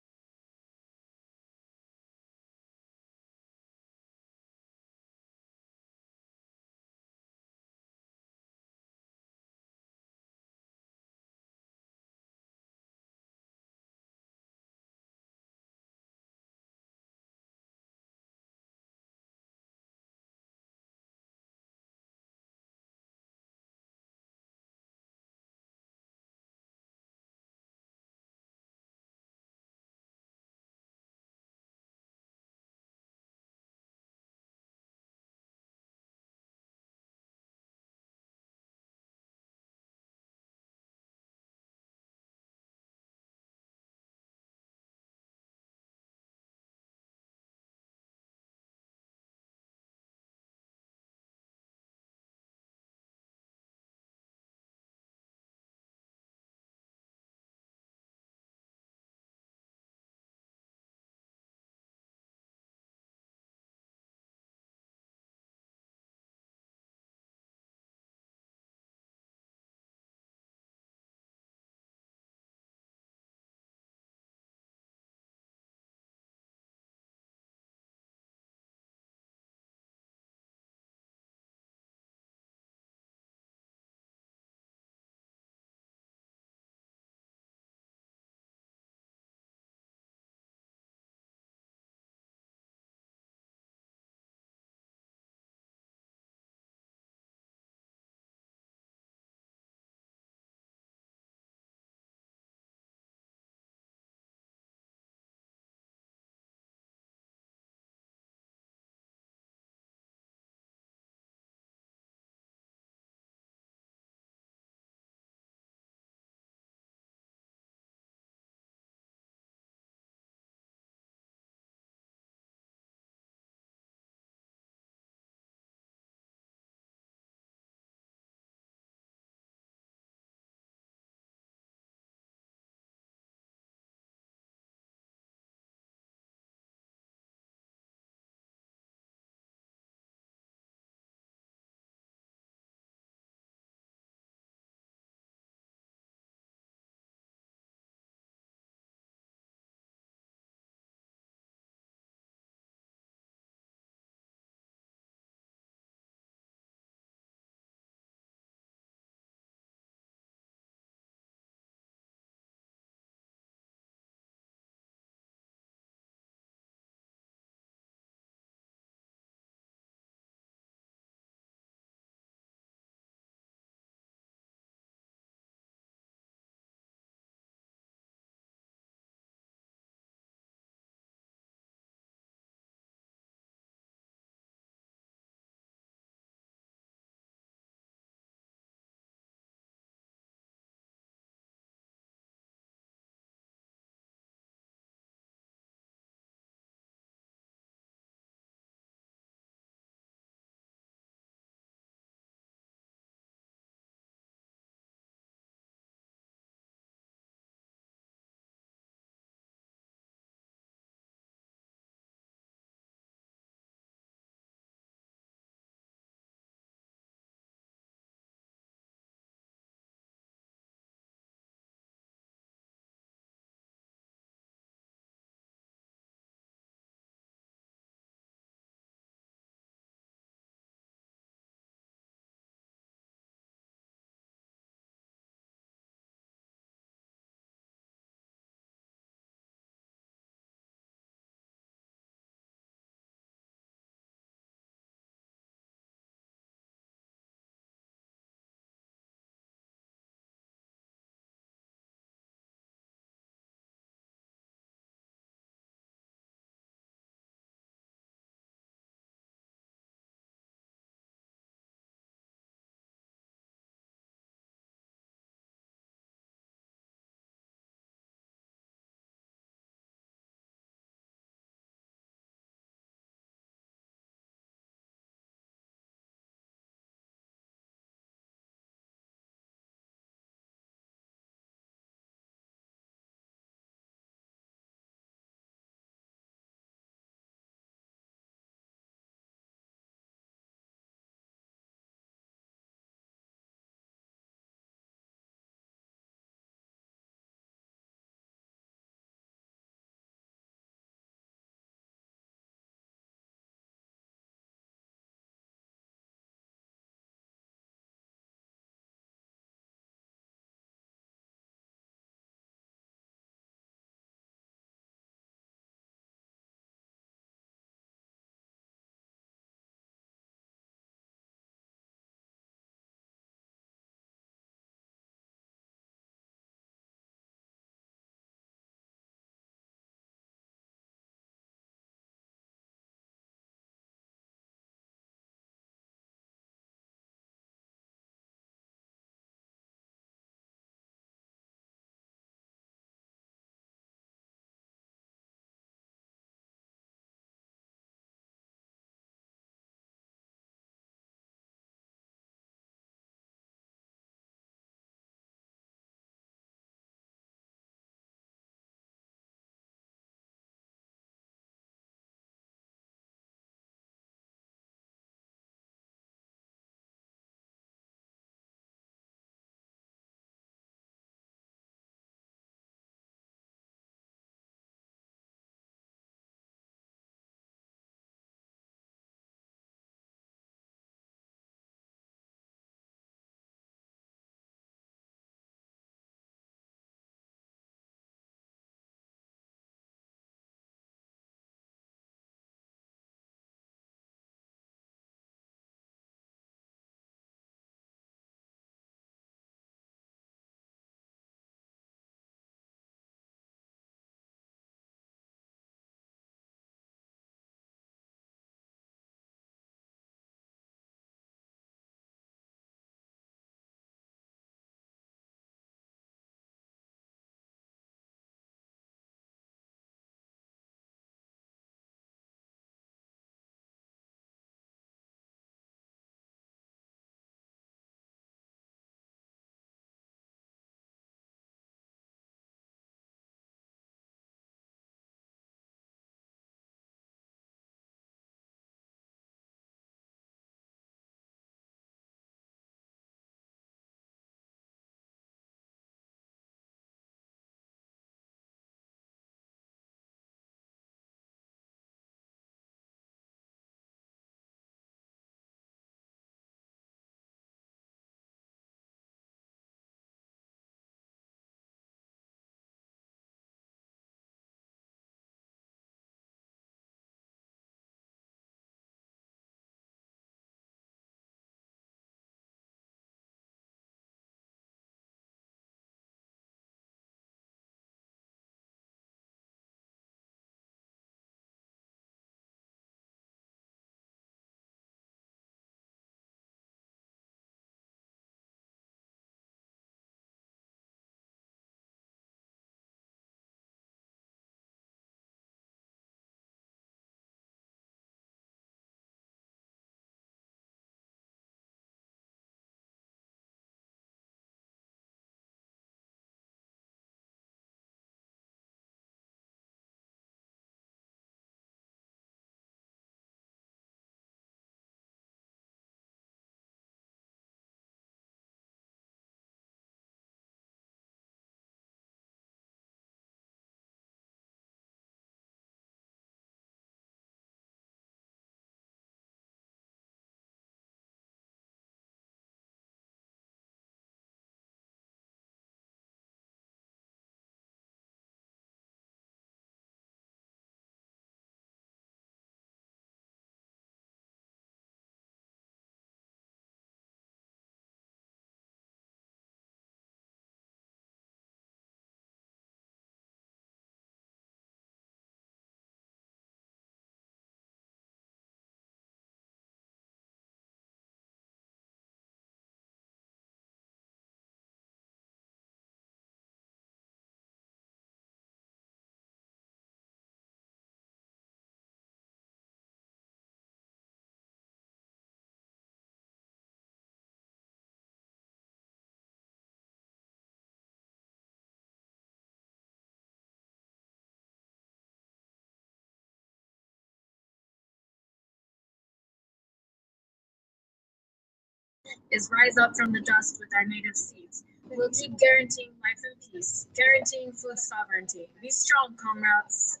is rise up from the dust with our native seeds. We will keep guaranteeing life and peace, guaranteeing food sovereignty. Be strong, comrades.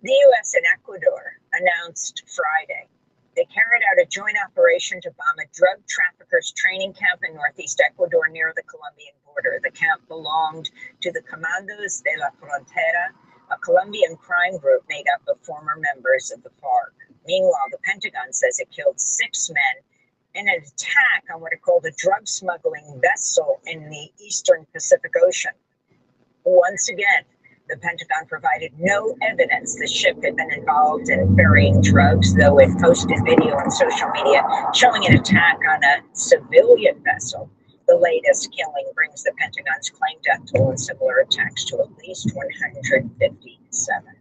The U.S. and Ecuador announced Friday they carried out a joint operation to bomb a drug traffickers training camp in northeast Ecuador near the Colombian border. The camp belonged to the Comandos de la Frontera, a Colombian crime group made up of former members of the FARC. Meanwhile, the Pentagon says it killed 6 men in an attack on what it called a drug smuggling vessel in the eastern Pacific Ocean. Once again, the Pentagon provided no evidence the ship had been involved in ferrying drugs, though it posted video on social media showing an attack on a civilian vessel. The latest killing brings the Pentagon's claimed death toll in similar attacks to at least 157.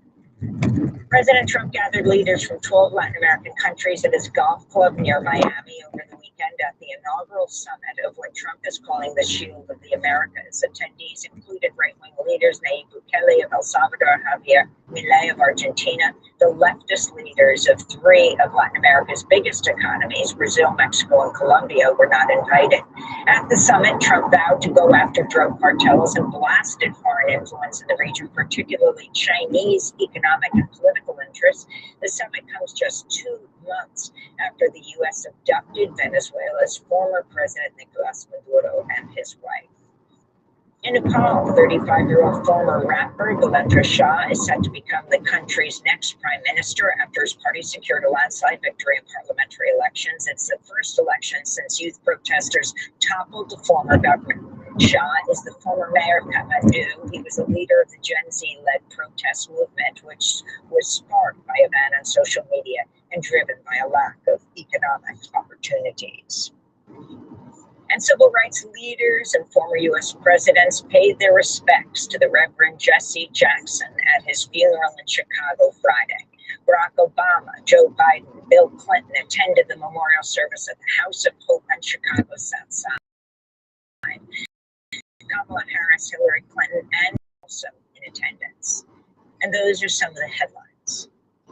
President Trump gathered leaders from 12 Latin American countries at his golf club near Miami over the weekend at the inaugural summit of what Trump is calling the Shield of the Americas. Attendees included right-wing leaders Nayib Bukele of El Salvador, Javier Milei of Argentina. The leftist leaders of 3 of Latin America's biggest economies, Brazil, Mexico, and Colombia, were not invited. At the summit, Trump vowed to go after drug cartels and blasted foreign influence in the region, particularly Chinese economic and political interests. The summit comes just 2 months after the U.S. abducted Venezuela's former president Nicolas Maduro and his wife. In Nepal, 35-year-old former rapper Gulendra Shah is set to become the country's next prime minister after his party secured a landslide victory in parliamentary elections. It's the first election since youth protesters toppled the former government. Shah is the former mayor of Kathmandu. He was a leader of the Gen Z-led protest movement, which was sparked by a ban on social media and driven by a lack of economic opportunities. And civil rights leaders and former U.S. presidents paid their respects to the Reverend Jesse Jackson at his funeral in Chicago Friday. Barack Obama, Joe Biden, Bill Clinton attended the memorial service at the House of Hope on Chicago's South Side. Kamala Harris, Hillary Clinton, and also in attendance. And those are some of the headlines.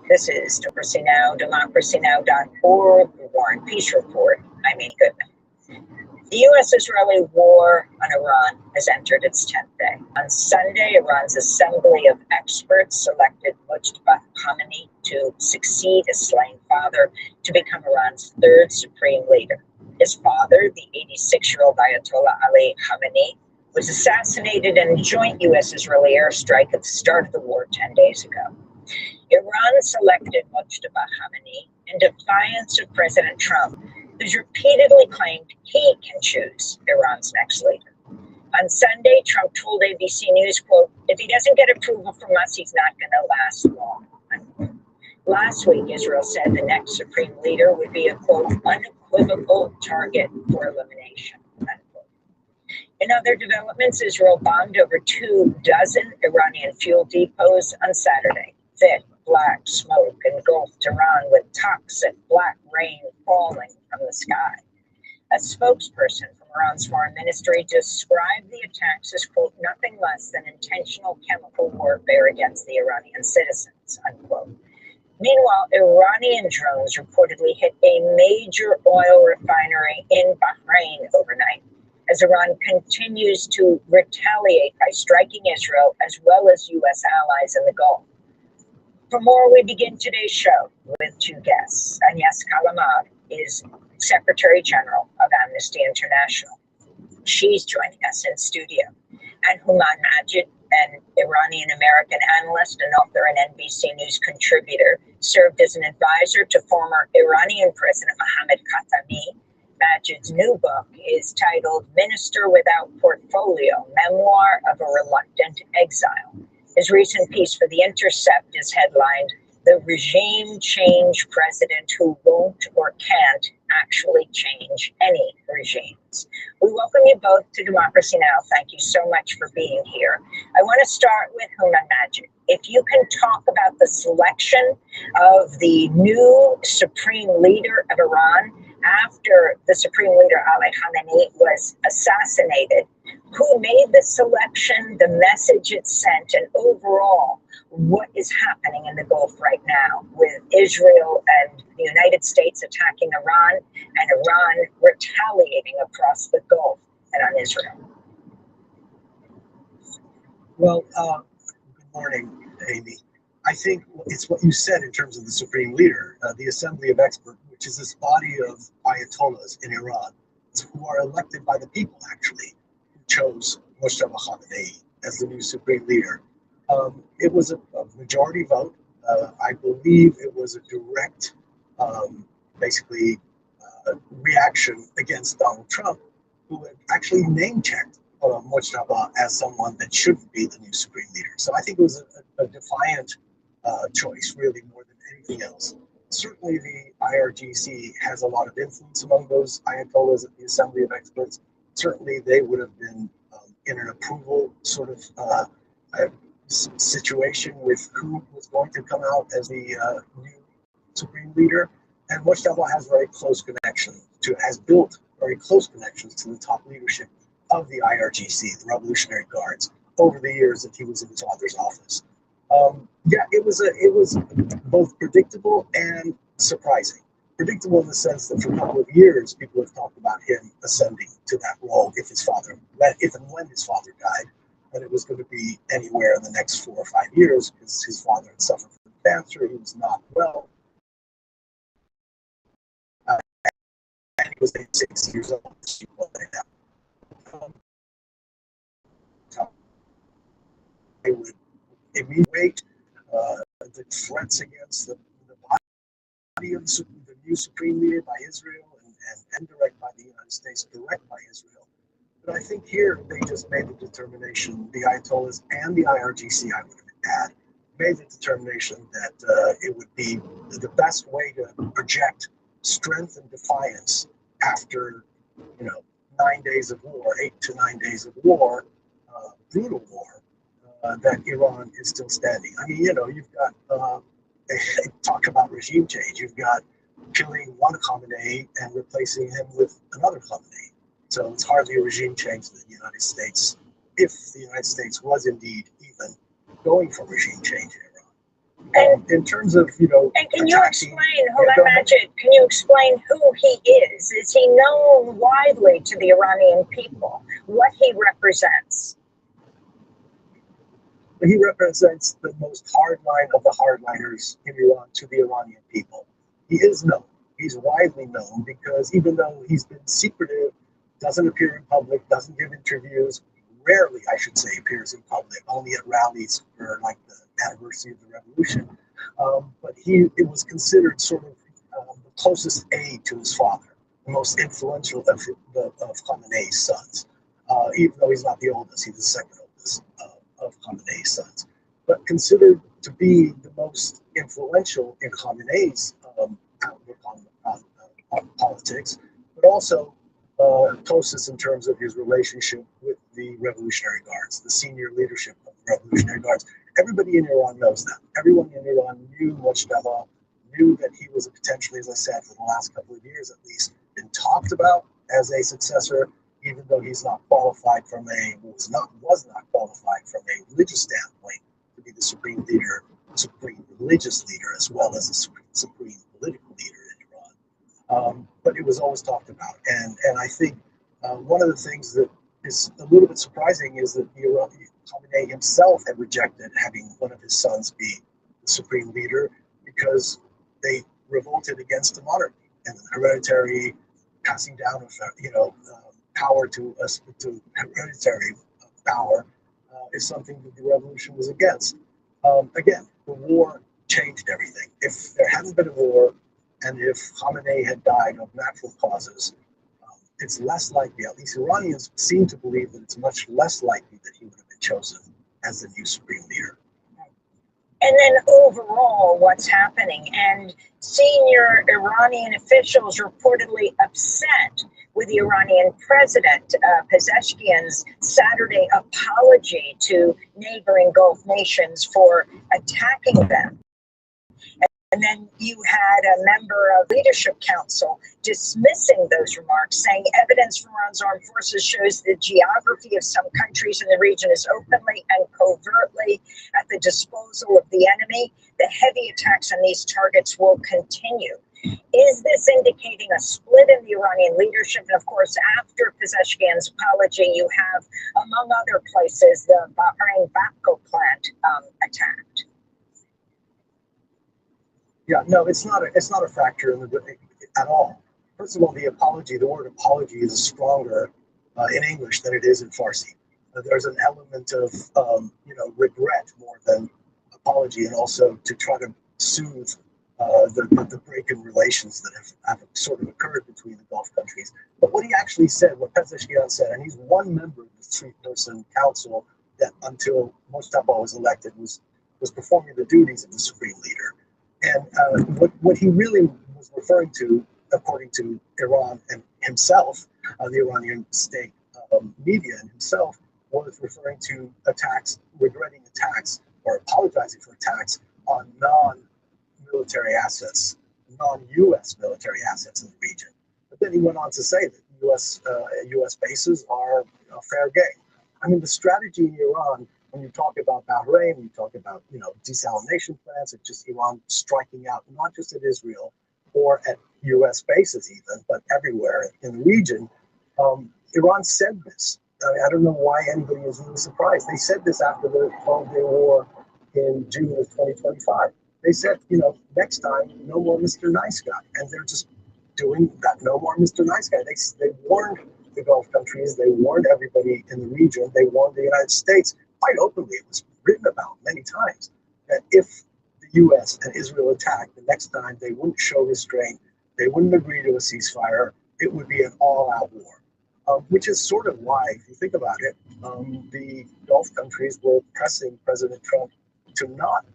This is Democracy Now!, democracynow.org, the War and Peace Report. I'm Amy Goodman. The U.S.-Israeli war on Iran has entered its 10th day. On Sunday, Iran's Assembly of Experts selected Mojtaba Khamenei to succeed his slain father to become Iran's 3rd supreme leader. His father, the 86-year-old Ayatollah Ali Khamenei, was assassinated in a joint U.S.-Israeli airstrike at the start of the war 10 days ago. Iran selected Mojtaba Khamenei in defiance of President Trump, who's repeatedly claimed he can choose Iran's next leader. On Sunday, Trump told ABC News, quote, "If he doesn't get approval from us, he's not going to last long." Unquote. Last week, Israel said the next supreme leader would be a, quote, unequivocal target for elimination. Unquote. In other developments, Israel bombed over 24 Iranian fuel depots on Saturday. Thick black smoke engulfed Iran with toxic black rain falling from the sky. A spokesperson from Iran's foreign ministry described the attacks as, quote, nothing less than intentional chemical warfare against the Iranian citizens, unquote. Meanwhile, Iranian drones reportedly hit a major oil refinery in Bahrain overnight, as Iran continues to retaliate by striking Israel as well as U.S. allies in the Gulf. For more, we begin today's show with 2 guests. Agnes Callamard is Secretary General of Amnesty International. She's joining us in studio. And Houman Majid, an Iranian-American analyst and author and NBC News contributor, served as an advisor to former Iranian President Mohammad Khatami. Majid's new book is titled Minister Without Portfolio, Memoir of a Reluctant Exile. His recent piece for The Intercept is headlined, The Regime Change President Who Won't or Can't Actually Change Any Regimes. We welcome you both to Democracy Now! Thank you so much for being here. I want to start with Houman Majid. If you can talk about the selection of the new supreme leader of Iran after the supreme leader Ali Khamenei was assassinated who made the selection, the message it sent, and overall what is happening in the Gulf right now with Israel and the United States attacking Iran and Iran retaliating across the Gulf and on Israel?
Well, good morning, Amy. I think it's what you said in terms of the supreme leader, the Assembly of Experts, which is this body of Ayatollahs in Iran who are elected by the people, actually, who chose Mojtaba Khamenei as the new supreme leader. It was a majority vote. I believe it was a direct, basically, reaction against Donald Trump, who had actually name-checked Mojtaba as someone that shouldn't be the new supreme leader. So I think it was a defiant choice, really, more than anything else. Certainly, the IRGC has a lot of influence among those Ayatollahs at the Assembly of Experts. Certainly, they would have been in an approval sort of situation with who was going to come out as the new supreme leader. And Mojtaba has has built very close connections to the top leadership of the IRGC, the Revolutionary Guards, over the years that he was in his father's office. It was both predictable and surprising. Predictable in the sense that for a couple of years, people have talked about him ascending to that role if and when his father died, and it was going to be anywhere in the next 4 or 5 years because his father had suffered from cancer, he was not well, and he was 6 years old. They would evaluate the threats against the body of the new supreme leader by Israel and direct by the United States, direct by Israel. But I think here they just made the determination, the Ayatollahs and the IRGC, I would add, made the determination that it would be the best way to project strength and defiance after, 9 days of war, 8 to 9 days of war, brutal war, that Iran is still standing. I mean, you've got, talk about regime change, you've got killing one Khamenei and replacing him with another Khamenei. So it's hardly a regime change in the United States, if the United States was indeed even going for regime change in Iran. In terms of,
And can you explain, can you explain who he is? Is he known widely to the Iranian people, what he represents?
He represents the most hardline of the hardliners in Iran to the Iranian people. He is known. He's widely known because even though he's been secretive, doesn't appear in public, doesn't give interviews, rarely, I should say, appears in public, only at rallies for like the anniversary of the revolution. But it was considered sort of the closest aide to his father, the most influential of Khamenei's sons. Even though he's not the oldest, he's the second oldest of Khamenei's sons. But considered to be the most influential in Khamenei's outlook on politics, but also closest in terms of his relationship with the Revolutionary Guards, the senior leadership of the Revolutionary Guards. Everybody in Iran knows that. Everyone in Iran knew Mojtaba, knew that he was potentially, as I said, for the last couple of years at least, been talked about as a successor, even though he's not qualified was not qualified from a religious standpoint to be the supreme leader, supreme religious leader, as well as the supreme political leader in Iran. But it was always talked about. And I think one of the things that is a little bit surprising is that Khamenei himself had rejected having one of his sons be the supreme leader because they revolted against the monarchy and the hereditary passing down of power to hereditary power is something that the revolution was against. Again, the war changed everything. If there hadn't been a war, and if Khamenei had died of natural causes, it's less likely, at least Iranians seem to believe that it's much less likely that he would have been chosen as the new supreme leader.
And then overall, what's happening? And senior Iranian officials reportedly upset with the Iranian president, Pezeshkian's Saturday apology to neighboring Gulf nations for attacking them. And then you had a member of Leadership Council dismissing those remarks, saying evidence from Iran's armed forces shows the geography of some countries in the region is openly and covertly at the disposal of the enemy. The heavy attacks on these targets will continue. Is this indicating a split in the Iranian leadership? And of course, after Pezeshkian's apology, you have, among other places, the Bahrain Bapco plant attacked.
Yeah, no, it's not a factor in at all. First of all, the word apology is stronger in English than it is in Farsi. There's an element of regret more than apology, and also to try to soothe the break in relations that have sort of occurred between the Gulf countries. But what he actually said, what Pezeshkian said, and he's one member of the three-person council that until Mojtaba was elected was performing the duties of the supreme leader. And what he really was referring to, according to Iran and himself, the Iranian state media and himself, was referring to attacks, regretting attacks, or apologizing for attacks on non-military assets, non-U.S. military assets in the region. But then he went on to say that U.S. bases are fair game. I mean, the strategy in Iran, when you talk about Bahrain, you talk about desalination plants, it's just Iran striking out not just at Israel or at U.S. bases even, but everywhere in the region. Iran said this. I don't know why anybody is really surprised. They said this after the 12-day war in June of 2025. They said, next time, no more Mr. Nice Guy. And they're just doing that, no more Mr. Nice Guy. They warned the Gulf countries, they warned everybody in the region, they warned the United States quite openly. It was written about many times that if the U.S. and Israel attacked, the next time they wouldn't show restraint, they wouldn't agree to a ceasefire, it would be an all-out war. Which is sort of why, if you think about it, the Gulf countries were pressing President Trump to not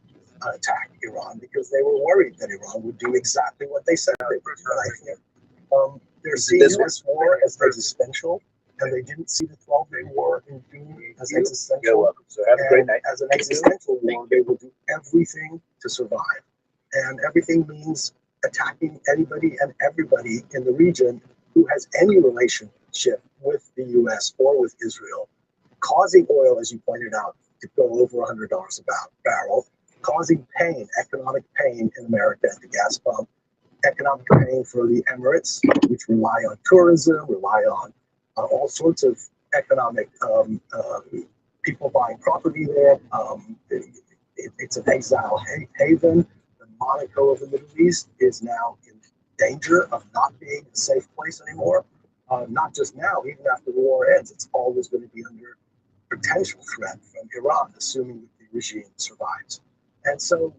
attack Iran because they were worried that Iran would do exactly what they said they would. They're seeing this war as existential, and they didn't see the 12-day war in June as existential.
So have a great night.
As an existential war, they will do everything to survive. And everything means attacking anybody and everybody in the region who has any relationship with the U.S. or with Israel, causing oil, as you pointed out, to go over $100 a barrel, causing pain, economic pain in America at the gas pump, economic pain for the Emirates, which rely on tourism, rely on all sorts of economic people buying property there. It's an exile haven. The Monaco of the Middle East is now in danger of not being a safe place anymore. Not just now, even after the war ends, it's always going to be under potential threat from Iran, assuming that the regime survives. And so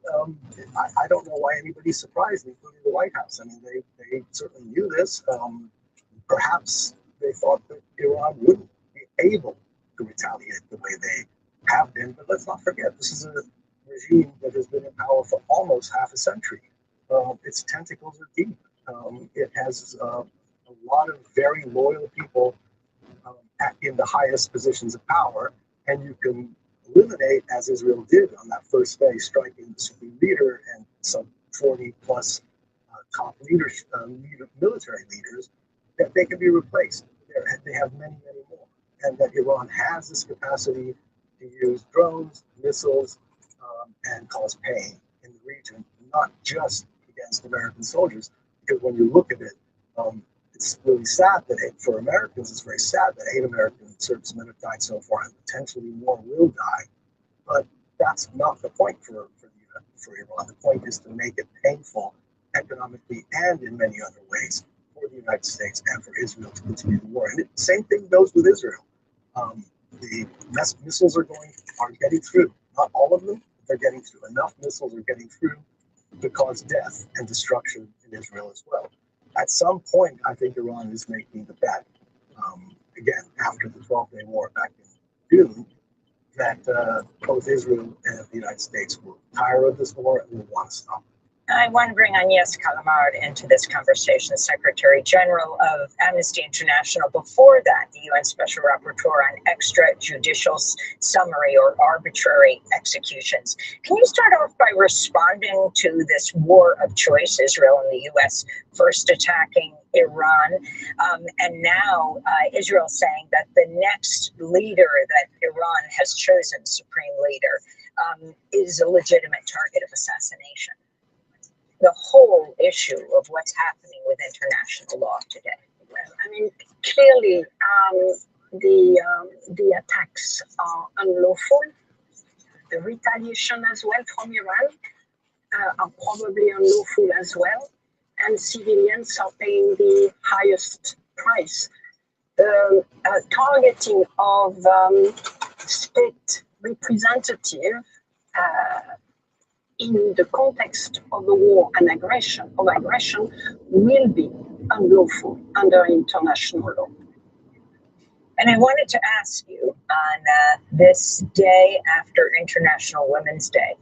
I don't know why anybody's surprised, including the White House. I mean, they certainly knew this. Perhaps they thought that Iran wouldn't be able to retaliate the way they have been. But let's not forget, this is a regime that has been in power for almost half a century. Its tentacles are deep. It has a lot of very loyal people in the highest positions of power, and you can eliminate, as Israel did on that first day, striking the supreme leader and some 40 plus top military leaders, that they can be replaced. They have many, many more. And that Iran has this capacity to use drones, missiles, and cause pain in the region, not just against American soldiers. Because when you look at it, it's really sad that for Americans, it's very sad that 8 American servicemen have died so far, and potentially more will die. But that's not the point for Iran. The point is to make it painful economically and in many other ways for the United States and for Israel to continue the war. And the same thing goes with Israel. The missiles are getting through. Not all of them, but they're getting through. Enough missiles are getting through to cause death and destruction in Israel as well. At some point, I think Iran is making the bet, again, after the 12-day war back in June, that both Israel and the United States will tire of this war and will want to stop it.
I want to bring Agnes Callamard into this conversation, Secretary General of Amnesty International. Before that, the UN Special Rapporteur on extrajudicial summary or arbitrary executions. Can you start off by responding to this war of choice, Israel and the US first attacking Iran, and now Israel saying that the next leader that Iran has chosen, supreme leader, is a legitimate target of assassination? The whole issue of what's happening with international law today.
Well, I mean, clearly, the attacks are unlawful. The retaliation as well from Iran are probably unlawful as well, and civilians are paying the highest price. The targeting of state representative in the context of the war and aggression will be unlawful under international law.
And I wanted to ask you on this day after International Women's Day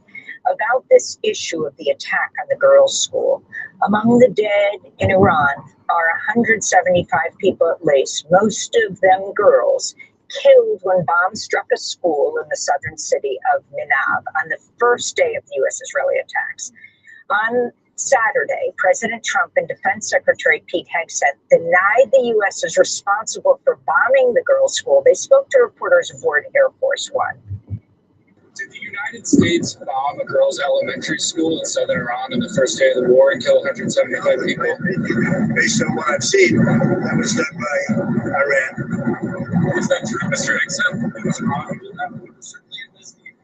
about this issue of the attack on the girls' school. Among the dead in Iran are 175 people at least, most of them girls, killed when bombs struck a school in the southern city of Ninab on the first day of the U.S.-Israeli attacks. On Saturday, President Trump and Defense Secretary Pete Hegseth denied the U.S. is responsible for bombing the girls' school. They spoke to reporters aboard Air Force One.
Did the United States bomb a girls' elementary school in southern Iran on the first day of the war and kill 175 people?
Based on what I've seen, that was done by Iran.
Is that true, Mr. Hegseth? It was wrong. We'll certainly investigate.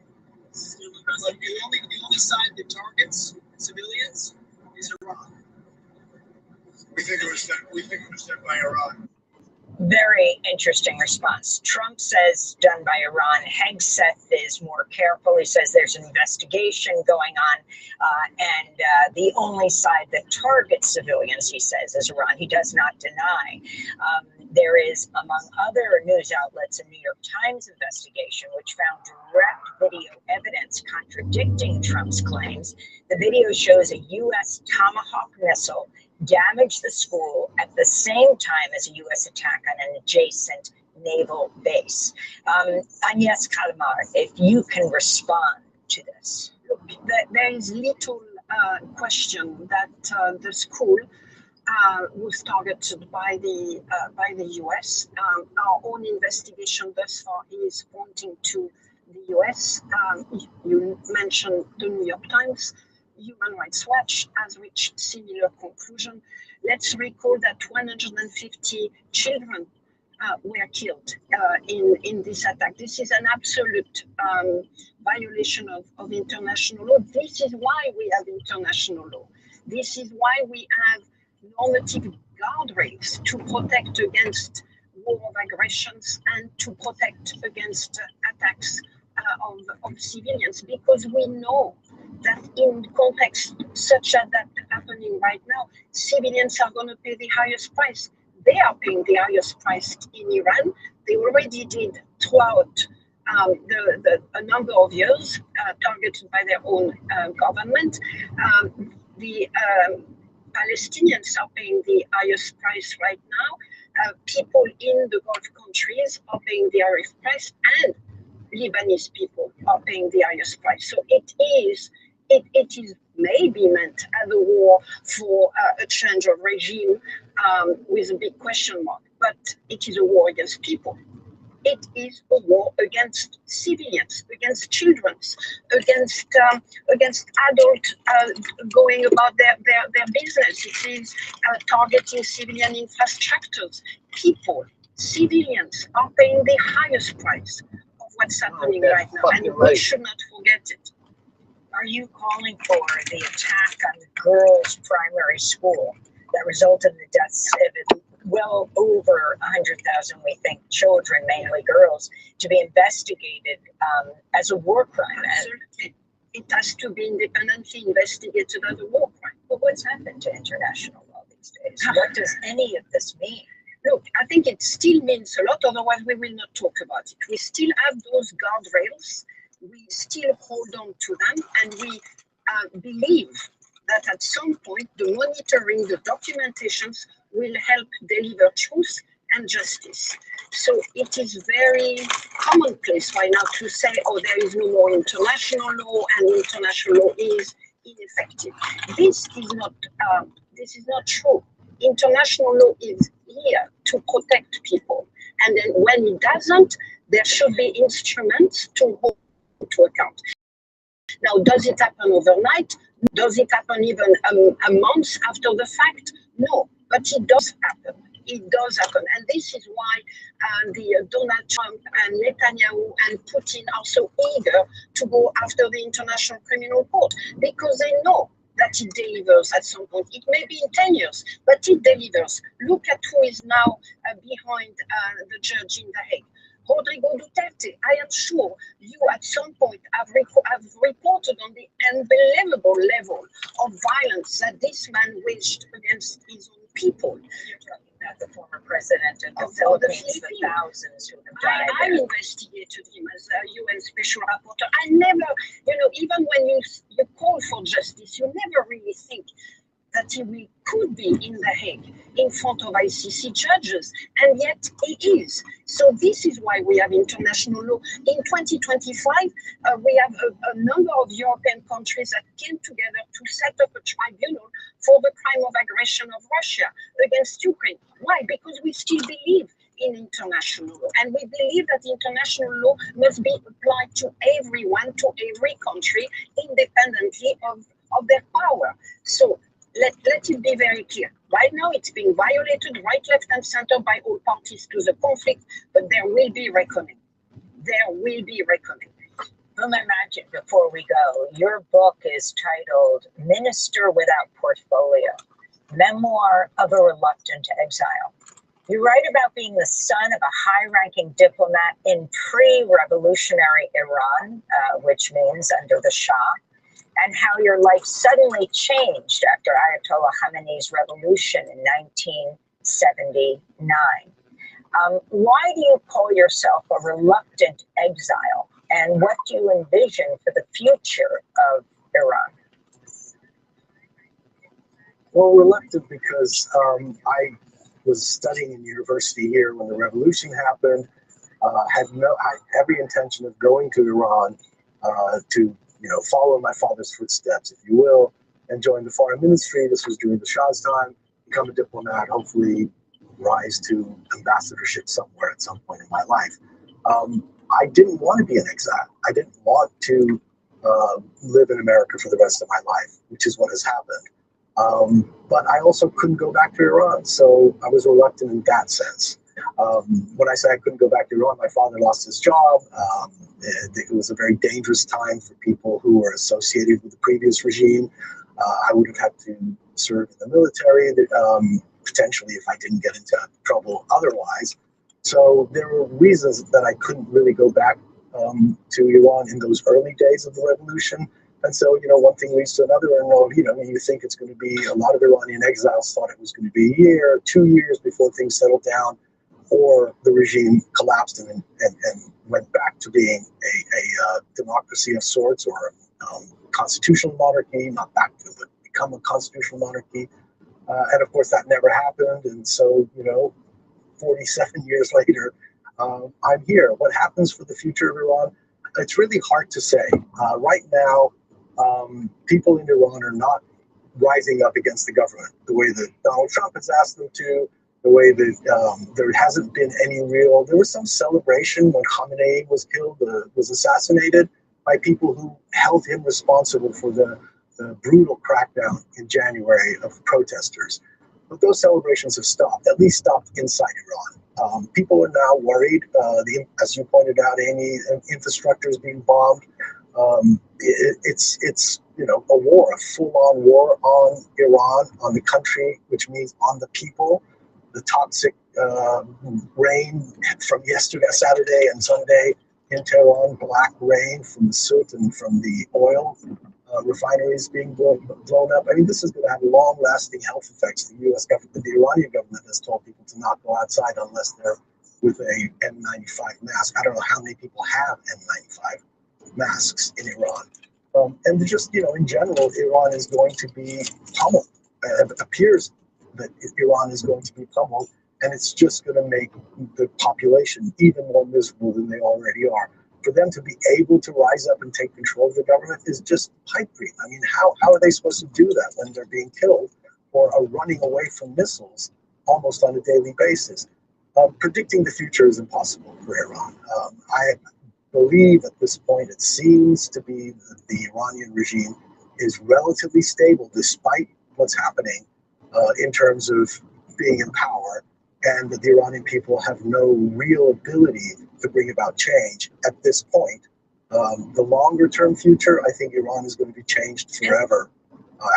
The only side that targets civilians is Iran.
We think it was done by Iran.
Very interesting response. Trump says done by Iran. Hegseth is more careful. He says there's an investigation going on, and the only side that targets civilians, he says, is Iran. He does not deny. There is, among other news outlets, a New York Times investigation which found direct video evidence contradicting Trump's claims. The video shows a U.S. Tomahawk missile damaged the school at the same time as a U.S. attack on an adjacent naval base. Agnes Callamard, if you can respond to this.
Look, there is little question that the school was targeted by the U.S. Our own investigation thus far is pointing to the U.S. You mentioned the New York Times. Human Rights Watch has reached similar conclusion. Let's recall that 150 children were killed in this attack. This is an absolute violation of international law. This is why we have international law. This is why we have normative guardrails to protect against war of aggressions and to protect against attacks of civilians, because we know that in context such as that happening right now, civilians are going to pay the highest price. They are paying the highest price in Iran. They already did throughout a number of years, targeted by their own government. The Palestinians are paying the highest price right now. People in the Gulf countries are paying the highest price, and Lebanese people are paying the highest price. So it is maybe meant as a war for a change of regime with a big question mark, but it is a war against people. It is a war against civilians, against children, against adults going about their business. It is targeting civilian infrastructures. People, civilians are paying the highest price of what's happening right now, and we should not forget it.
Are you calling for the attack on the girls' primary school that resulted in the deaths of well over 100,000, we think, children, mainly girls, to be investigated as a war crime?
Absolutely. It has to be independently investigated as a war crime.
But what's happened to international law these days? What does any of this mean?
Look, I think it still means a lot, otherwise we will not talk about it. We still have those guardrails. We still hold on to them, and we believe that at some point the monitoring, the documentations will help deliver truth and justice. So it is very commonplace right now to say, oh, there is no more international law and international law is ineffective. This is not true. International law is here to protect people. And then when it doesn't, there should be instruments to hold to account. Now, does it happen overnight? Does it happen even a month after the fact? No, but it does happen. It does happen. And this is why Donald Trump and Netanyahu and Putin are so eager to go after the International Criminal Court, because they know that it delivers at some point. It may be in 10 years, but it delivers. Look at who is now behind the judge in The Hague. Rodrigo Duterte. I am sure you at some point have reported on the unbelievable level of violence that this man waged against his own people.
You're talking about the former president of the Philippines, the thousands who have died.
I investigated him as a UN special rapporteur. I never, even when you call for justice, you never really think that he could be in The Hague in front of ICC judges, and yet he is. So this is why we have international law. In 2025, we have a number of European countries that came together to set up a tribunal for the crime of aggression of Russia against Ukraine. Why? Because we still believe in international law, and we believe that international law must be applied to everyone, to every country, independently of their power. So let it be very clear. Right now, it's being violated right, left, and center by all parties to the conflict, but there will be reckoning. There will be reckoning.
Huma Majid, before we go, your book is titled Minister Without Portfolio, Memoir of a Reluctant Exile. You write about being the son of a high-ranking diplomat in pre-revolutionary Iran, which means under the Shah, and how your life suddenly changed after Ayatollah Khamenei's revolution in 1979. Why do you call yourself a reluctant exile, and what do you envision for the future of Iran?
Well, reluctant because I was studying in university here when the revolution happened. Had every intention of going to Iran to follow my father's footsteps, if you will, and join the foreign ministry. This was during the Shah's time. Become a diplomat, hopefully rise to ambassadorship somewhere at some point in my life. I didn't want to be an exile. I didn't want to live in America for the rest of my life, which is what has happened. But I also couldn't go back to Iran, so I was reluctant in that sense. When I say I couldn't go back to Iran, my father lost his job. It was a very dangerous time for people who were associated with the previous regime. I would have had to serve in the military, potentially if I didn't get into trouble otherwise. So there were reasons that I couldn't really go back to Iran in those early days of the revolution. And so, one thing leads to another, and you think it's going to be, a lot of Iranian exiles thought it was going to be a year, 2 years before things settled down, or the regime collapsed and went back to being a democracy of sorts, or constitutional monarchy, not back to, but become a constitutional monarchy. And of course, that never happened. And so, 47 years later, I'm here. What happens for the future of Iran? It's really hard to say. Right now, people in Iran are not rising up against the government the way that Donald Trump has asked them to, the way that there hasn't been any real, there was some celebration when Khamenei was killed, was assassinated by people who held him responsible for the brutal crackdown in January of protesters. But those celebrations have stopped, at least stopped inside Iran. People are now worried. As you pointed out, Amy, infrastructure is being bombed. It's a war, a full-on war on Iran, on the country, which means on the people. The toxic rain from yesterday, Saturday and Sunday in Tehran, black rain from the soot and from the oil refineries being blown up. I mean, this is going to have long-lasting health effects. The U.S. government, the Iranian government has told people to not go outside unless they're with a N95 mask. I don't know how many people have N95 masks in Iran, And just, in general, Iran is going to be pummeled. It appears that Iran is going to be pummeled, and it's just going to make the population even more miserable than they already are. For them to be able to rise up and take control of the government is just pipe dream. I mean, how are they supposed to do that when they're being killed or are running away from missiles almost on a daily basis? Predicting the future is impossible for Iran. I believe at this point it seems to be that the Iranian regime is relatively stable despite what's happening in terms of being in power, and that the Iranian people have no real ability to bring about change at this point. The longer term future, I think Iran is going to be changed forever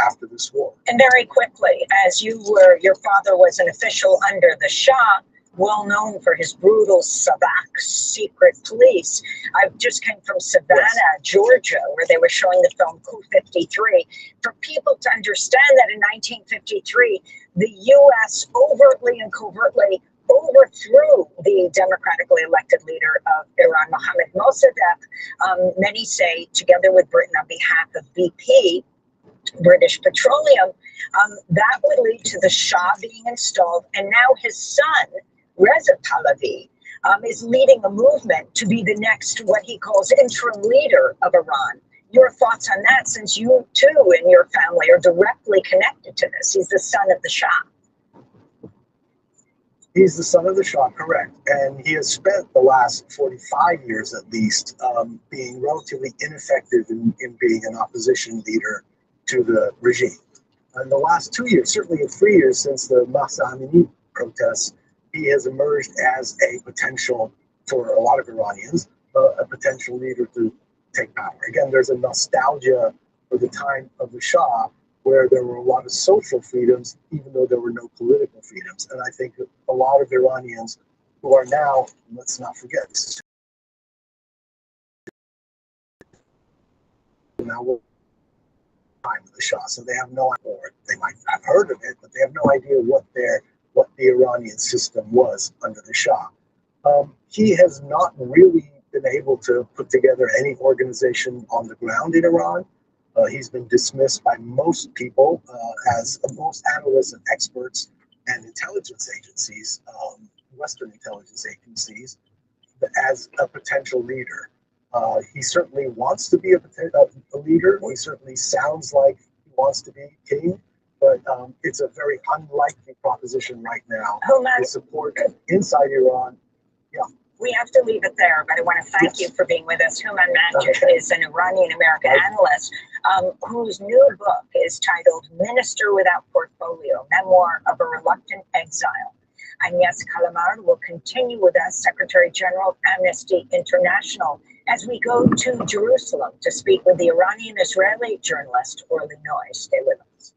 after this war.
And very quickly, as your father was an official under the Shah, well known for his brutal Savak secret police. I just came from Savannah, Georgia, where they were showing the film Coup 53. For people to understand that in 1953, the U.S. overtly and covertly overthrew the democratically elected leader of Iran, Mohammad Mossadegh, many say together with Britain on behalf of BP, British Petroleum, that would lead to the Shah being installed. And now his son, Reza Pahlavi, is leading a movement to be the next, what he calls, interim leader of Iran. Your thoughts on that, since you too and your family are directly connected to this? He's the son of the Shah.
He's the son of the Shah, correct. And he has spent the last 45 years at least being relatively ineffective in being an opposition leader to the regime. In the last 2 years, certainly in 3 years since the Mahsa Amini protests, he has emerged as a potential, for a lot of Iranians, a potential leader to take power. Again, there's a nostalgia for the time of the Shah, where there were a lot of social freedoms, even though there were no political freedoms. And I think a lot of Iranians who are now, let's not forget, now we're time of the Shah, so they have no idea, or they might have heard of it, but they have no idea what the Iranian system was under the Shah. He has not really been able to put together any organization on the ground in Iran. He's been dismissed by most people, as most analysts and experts and intelligence agencies, Western intelligence agencies, as a potential leader. He certainly wants to be a leader. He certainly sounds like he wants to be king, but it's a very unlikely proposition right now. The support inside Iran,
We have to leave it there, but I want to thank you for being with us. Houman Majid is an Iranian-American analyst whose new book is titled Minister Without Portfolio, Memoir of a Reluctant Exile. Agnes Kalamard will continue with us, Secretary General of Amnesty International, as we go to Jerusalem to speak with the Iranian-Israeli journalist Orly Noy. Stay with us.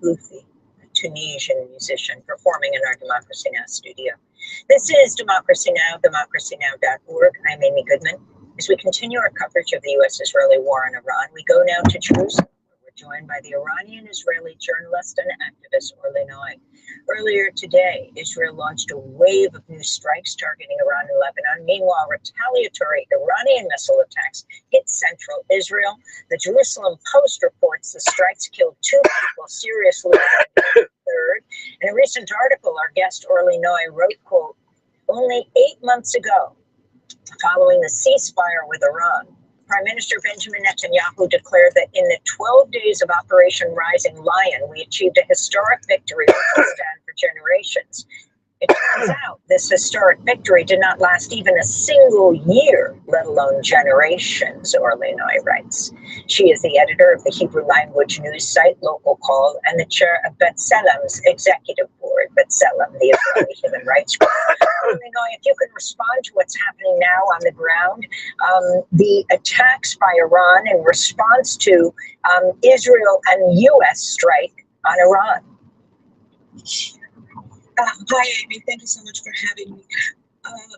Luthi, a Tunisian musician performing in our Democracy Now! Studio. This is Democracy Now!, democracynow.org. I'm Amy Goodman. As we continue our coverage of the U.S.-Israeli war in Iran, we go now to Jerusalem, where we're joined by the Iranian-Israeli journalist and activist Orly Noy. Earlier today, Israel launched a wave of new strikes targeting Iran and Lebanon. Meanwhile, retaliatory Iranian missile attacks hit central Israel. The Jerusalem Post reports the strikes killed 2 people, seriously wounded a third. In a recent article, our guest Orly Noy wrote, quote, "Only 8 months ago, following the ceasefire with Iran, Prime Minister Benjamin Netanyahu declared that in the 12 days of Operation Rising Lion, we achieved a historic victory which will stand for generations. It turns out this historic victory did not last even a single year, let alone generations," Orly Noy writes. She is the editor of the Hebrew language news site Local Call and the chair of B'Tselem's executive board, B'Tselem, the Israeli human rights group. Orly Noy, if you can respond to what's happening now on the ground, the attacks by Iran in response to Israel and U.S. strike on Iran.
Hi, Amy. Thank you so much for having me.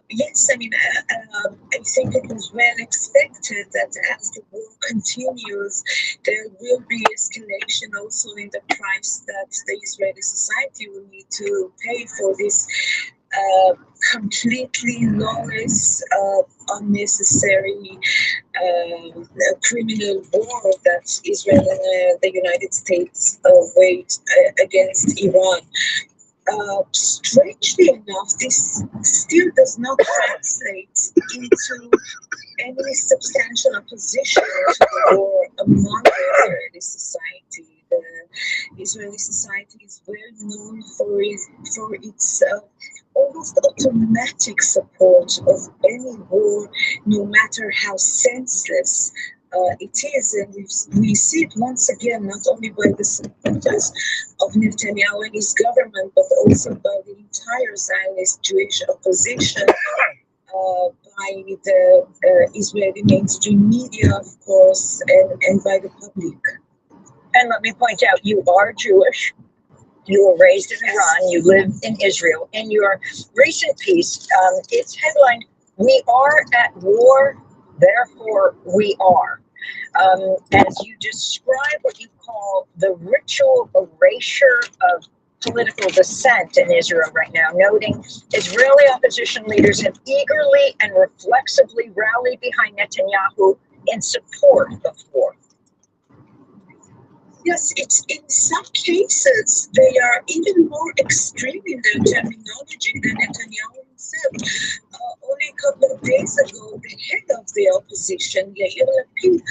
Yes, I mean, I think it was well expected that as the war continues, there will be escalation also in the price that the Israeli society will need to pay for this completely lawless, unnecessary criminal war that Israel and the United States wage against Iran. Strangely enough, this still does not translate into any substantial opposition to the war among the Israeli society. The Israeli society is well known for its almost automatic support of any war, no matter how senseless it is, and we see it once again, not only by the supporters of Netanyahu and his government, but also by the entire Zionist Jewish opposition, by the Israeli mainstream media, of course, and by the public.
And let me point out, you are Jewish. You were raised in Iran. You live in Israel. In your recent piece, it's headlined, "We are at war, therefore we are." As you describe what you call the ritual erasure of political dissent in Israel right now, noting Israeli opposition leaders have eagerly and reflexively rallied behind Netanyahu in support of war.
Yes, it's in some cases they are even more extreme in their terminology than Netanyahu himself. Only a couple of days ago, the head of the opposition, Yair Lapid,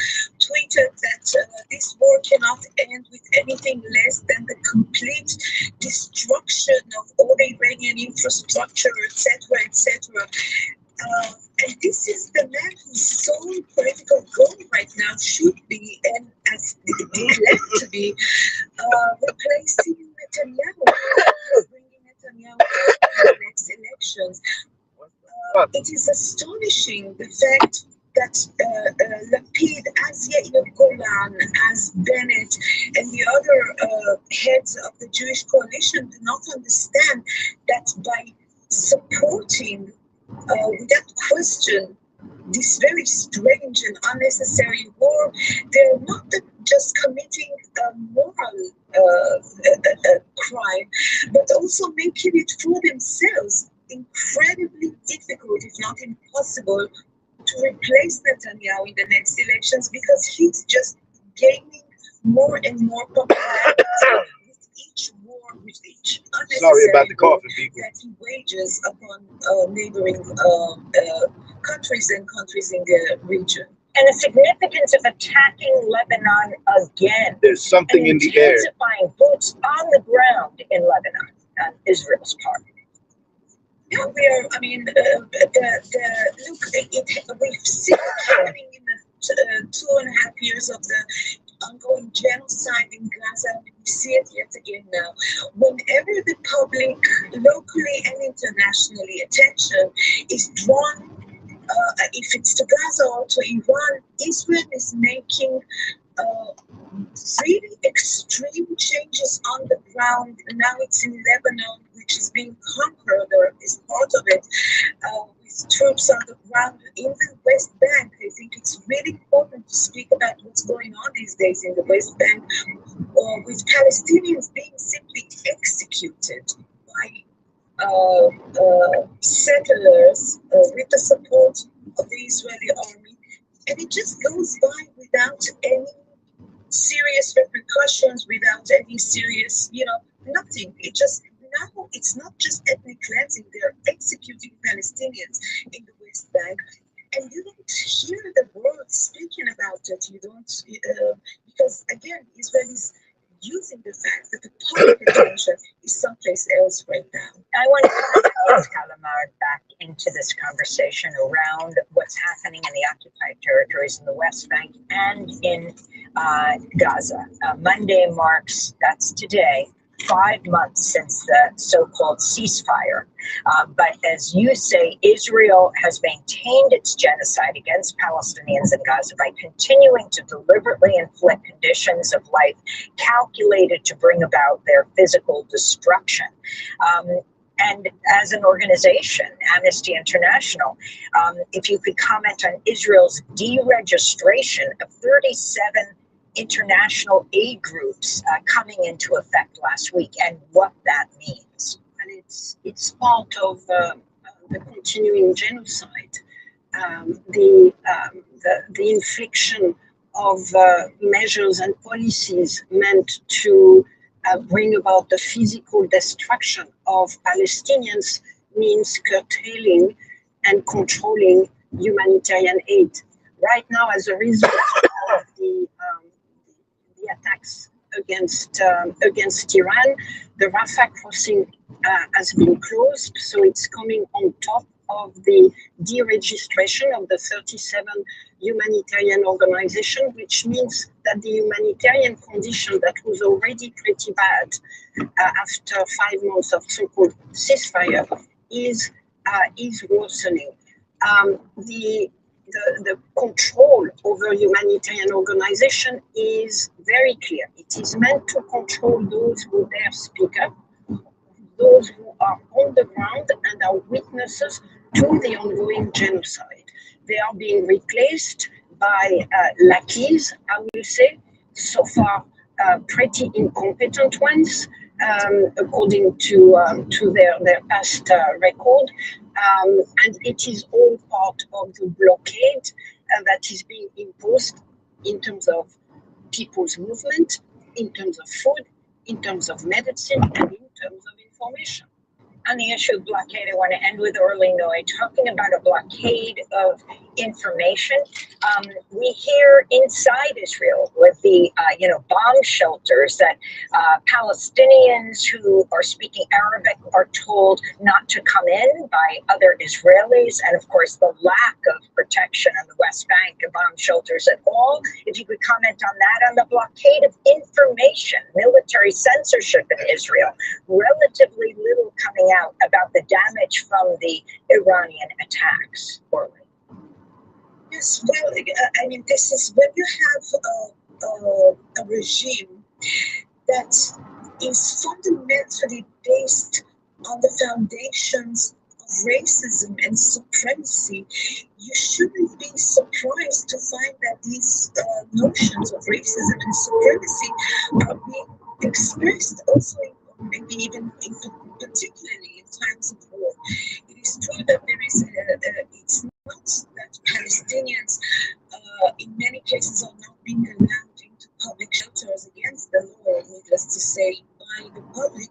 tweeted that this war cannot end with anything less than the complete destruction of all the Iranian infrastructure, etc., etc. And this is the man whose sole political goal right now should be, and as it is left to be, replacing Netanyahu, bringing Netanyahu in the next elections. It is astonishing the fact that Lapid, as Yair Golan, as Bennett, and the other heads of the Jewish coalition do not understand that by supporting without question this very strange and unnecessary war, they're not just committing a moral crime, but also making it for themselves incredibly difficult, if not impossible, to replace Netanyahu in the next elections, because he's just gaining more and more popularity with each war, with each unnecessary war that he wages upon neighboring countries and countries in the region.
And the significance of attacking Lebanon again.
There's something in the air.
Intensifying boots on the ground in Lebanon on Israel's part.
Yeah, we are. I mean, look, we've seen it happening in the 2.5 years of the ongoing genocide in Gaza. We see it yet again now. Whenever the public, locally and internationally, attention is drawn, if it's to Gaza or to Iran, Israel is making really extreme changes on the ground. Now it's in Lebanon, which is being conquered or is part of it, with troops on the ground in the West Bank. I think it's really important to speak about what's going on these days in the West Bank, with Palestinians being simply executed by settlers with the support of the Israeli army. And it just goes by without any serious repercussions, without any serious, nothing. It just, now it's not just ethnic cleansing, they're executing Palestinians in the West Bank. And you don't hear the world speaking about it. You don't, because again, Israel is using the fact that the public attention is someplace else right now.
I want to bring Ms. Calamard back into this conversation around what's happening in the occupied territories in the West Bank and in Gaza. Monday marks, that's today, 5 months since the so-called ceasefire. But as you say, Israel has maintained its genocide against Palestinians in Gaza by continuing to deliberately inflict conditions of life calculated to bring about their physical destruction. And as an organization, Amnesty International, if you could comment on Israel's deregistration of 37 international aid groups coming into effect last week and what that means.
And it's part of the continuing genocide, the infliction of measures and policies meant to bring about the physical destruction of Palestinians means curtailing and controlling humanitarian aid. Right now, as a result of the attacks against Iran, the Rafah crossing has been closed, so it's coming on top of the deregistration of the 37 humanitarian organizations, which means that the humanitarian condition that was already pretty bad after 5 months of so-called ceasefire is worsening. The control over humanitarian organization is very clear. It is meant to control those who dare speak up, those who are on the ground and are witnesses to the ongoing genocide. They are being replaced by lackeys, I will say, so far pretty incompetent ones, according to their past record. And it is all part of the blockade that is being imposed in terms of people's movement, in terms of food, in terms of medicine, and in terms of information.
On the issue of blockade, I want to end with Orly Noy talking about a blockade of information. We hear inside Israel with the bomb shelters that Palestinians who are speaking Arabic are told not to come in by other Israelis, and of course the lack of protection on the West Bank and bomb shelters at all. If you could comment on that, on the blockade of information, military censorship in Israel, relatively little coming out about the damage from the Iranian attacks. Orly.
Yes, well, I mean, this is when you have a regime that is fundamentally based on the foundations of racism and supremacy. You shouldn't be surprised to find that these notions of racism and supremacy are being expressed also, maybe even particularly in times of war. It is true that there is it's not that Palestinians in many cases are not being allowed into public shelters against the law, needless to say, by the public.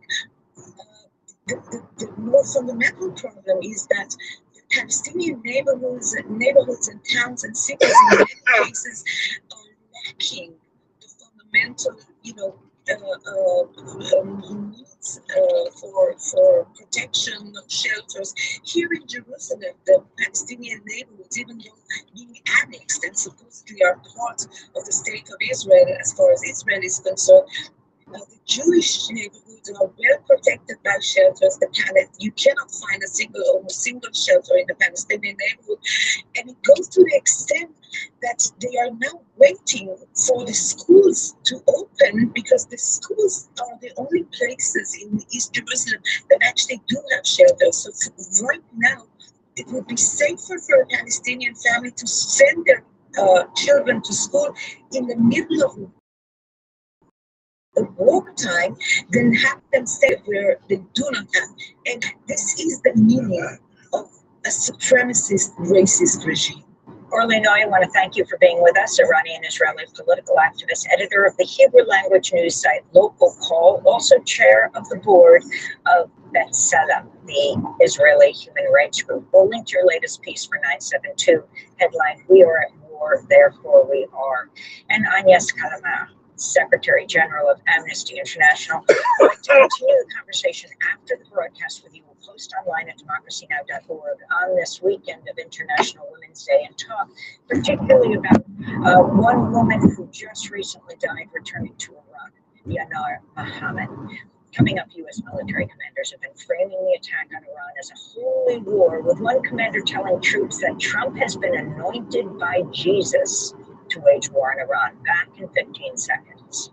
The more fundamental problem is that the Palestinian neighborhoods and towns and cities in many cases are lacking the fundamental, needs for protection of shelters. Here in Jerusalem, the Palestinian neighborhoods, even though being annexed and supposedly are part of the state of Israel, as far as Israel is concerned, the Jewish neighborhoods well protected by shelters. You cannot find almost single shelter in the Palestinian neighborhood. And it goes to the extent that they are now waiting for the schools to open, because the schools are the only places in East Jerusalem that actually do have shelters. So right now, it would be safer for a Palestinian family to send their children to school in the middle of the walk time than have them stay where they do not have. And this is the meaning of a supremacist, racist regime.
Orly Noy, I want to thank you for being with us, Iranian Israeli political activist, editor of the Hebrew language news site Local Call, also chair of the board of B'Tselem, the Israeli human rights group. We'll link to your latest piece for 972, headline, "We Are at War, Therefore We Are." And Agnes Kalama, Secretary General of Amnesty International. I'd like to continue the conversation after the broadcast with you. We'll post online at democracynow.org on this weekend of International Women's Day and talk particularly about one woman who just recently died returning to Iraq, Yanar Mohammed. Coming up, U.S. military commanders have been framing the attack on Iran as a holy war, with one commander telling troops that Trump has been anointed by Jesus to wage war in Iran. Back in 15 seconds.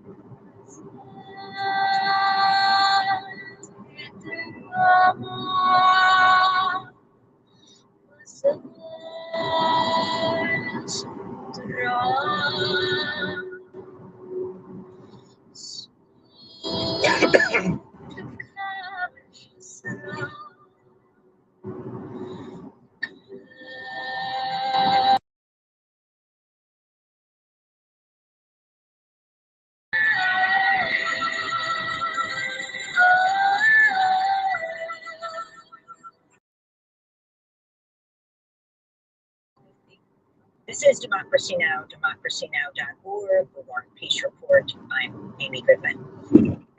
This is Democracy Now!, democracynow.org, the War and Peace Report. I'm Amy Goodman.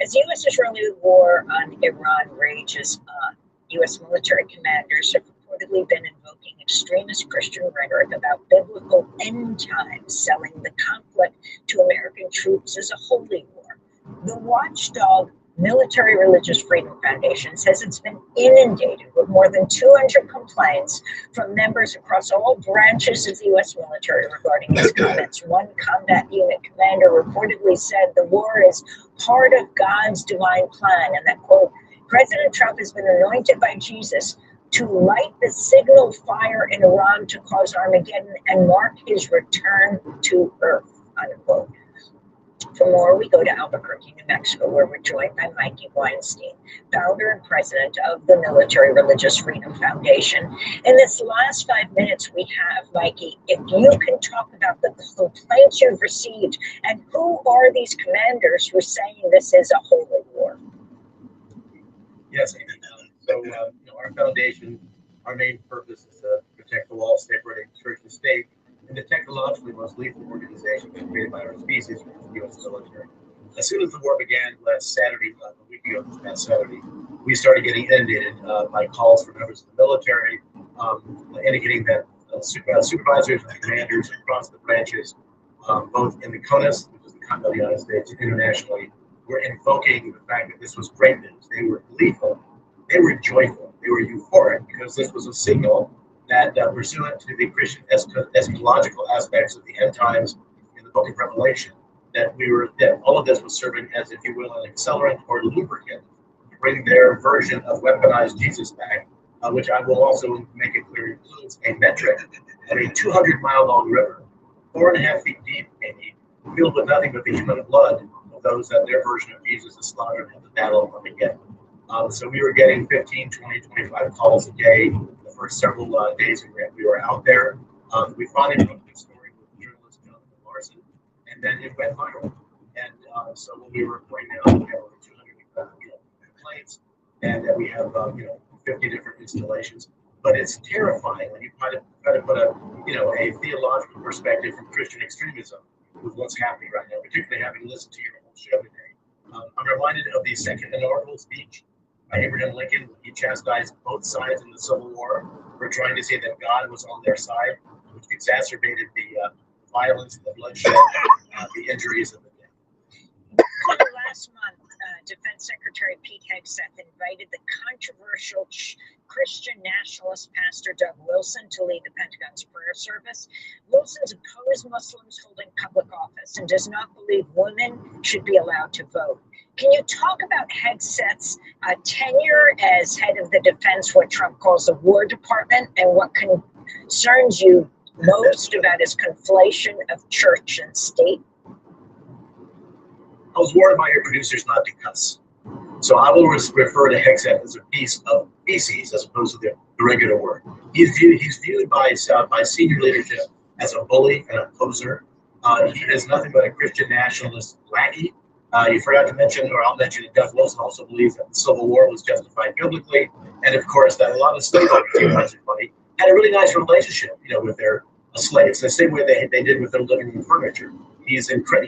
As U.S.-Israeli war on Iran rages on, U.S. military commanders have reportedly been invoking extremist Christian rhetoric about biblical end times, selling the conflict to American troops as a holy war. The watchdog Military Religious Freedom Foundation says it's been inundated with more than 200 complaints from members across all branches of the U.S. military regarding these comments. One combat unit commander reportedly said the war is part of God's divine plan, and that, quote, President Trump has been anointed by Jesus to light the signal fire in Iran to cause Armageddon and mark his return to earth, unquote. For more, we go to Albuquerque, New Mexico, where we're joined by Mikey Weinstein, founder and president of the Military Religious Freedom Foundation. In this last 5 minutes we have, Mikey, if you can talk about the complaints you've received and who are these commanders who are saying this is a holy war?
Yes, so our foundation, our main purpose is to protect the law, separating church and state, and the technologically most lethal organization created by our species, which is the U.S. military. As soon as the war began last Saturday, a week ago this past Saturday, we started getting inundated by calls from members of the military, indicating that supervisors and commanders across the branches, both in the CONUS, which is the Continental of the United States, and internationally, were invoking the fact that this was great news. They were gleeful, they were joyful, they were euphoric, because this was a signal that pursuant to the Christian eschatological aspects of the end times in the book of Revelation, that all of this was serving as, if you will, an accelerant or lubricant to bring their version of weaponized Jesus back, which I will also make it clear includes a metric of a 200-mile-long river, 4.5 feet deep, maybe, filled with nothing but the human blood of those that their version of Jesus is slaughtered at the Battle of Armageddon. So we were getting 15, 20, 25 calls a day the first several days we were out there. We finally broke the story with journalist Jonathan Larson, and then it went viral. And so when we were reporting now, we have over 200 complaints, and we have 50 different installations. But it's terrifying when you try to put a theological perspective from Christian extremism with what's happening right now, particularly having listened to your whole show today. I'm reminded of the second inaugural speech by Abraham Lincoln. He chastised both sides in the Civil War for trying to say that God was on their side, which exacerbated the violence, the bloodshed, the injuries, and the death.
So last month, Defense Secretary Pete Hegseth invited the controversial Christian nationalist Pastor Doug Wilson to lead the Pentagon's prayer service. Wilson's opposed Muslims holding public office and does not believe women should be allowed to vote. Can you talk about Hegseth's tenure as head of the defense, what Trump calls the War Department, and what concerns you most about his conflation of church and state?
I was warned by your producers not to cuss. So I will refer to Hegseth as a piece of feces as opposed to the regular word. He's viewed by senior leadership as a bully and a poser. He is nothing but a Christian nationalist lackey. You forgot to mention, or I'll mention that Doug Wilson also believes that the Civil War was justified biblically, and of course that a lot of slaveowners, everybody, had a really nice relationship, with their slaves, the same way they did with their living room furniture. He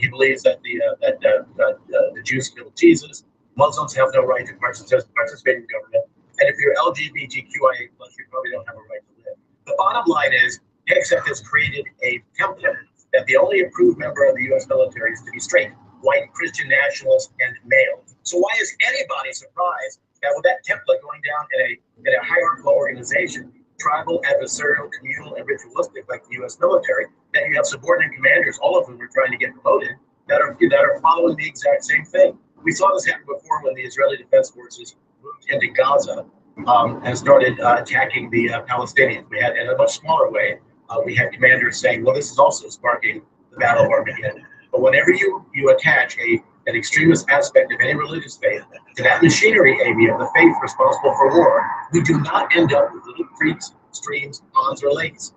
believes that the Jews killed Jesus. Muslims have no right to participate in government, and if you're LGBTQIA+, you probably don't have a right to live. The bottom line is, Hegseth has created a template that the only approved member of the U.S. military is to be straight, white, Christian nationalist, and male. So why is anybody surprised that with that template going down in a hierarchical organization, tribal, adversarial, communal, and ritualistic like the U.S. military, that you have subordinate commanders, all of whom are trying to get promoted, that are following the exact same thing? We saw this happen before when the Israeli Defense Forces moved into Gaza and started attacking the Palestinians. We had, in a much smaller way, we had commanders saying, well, this is also sparking the Battle of Armageddon. But whenever you attach an extremist aspect of any religious faith to that machinery, Amy, of the faith responsible for war, we do not end up with little creeks, streams, ponds, or lakes.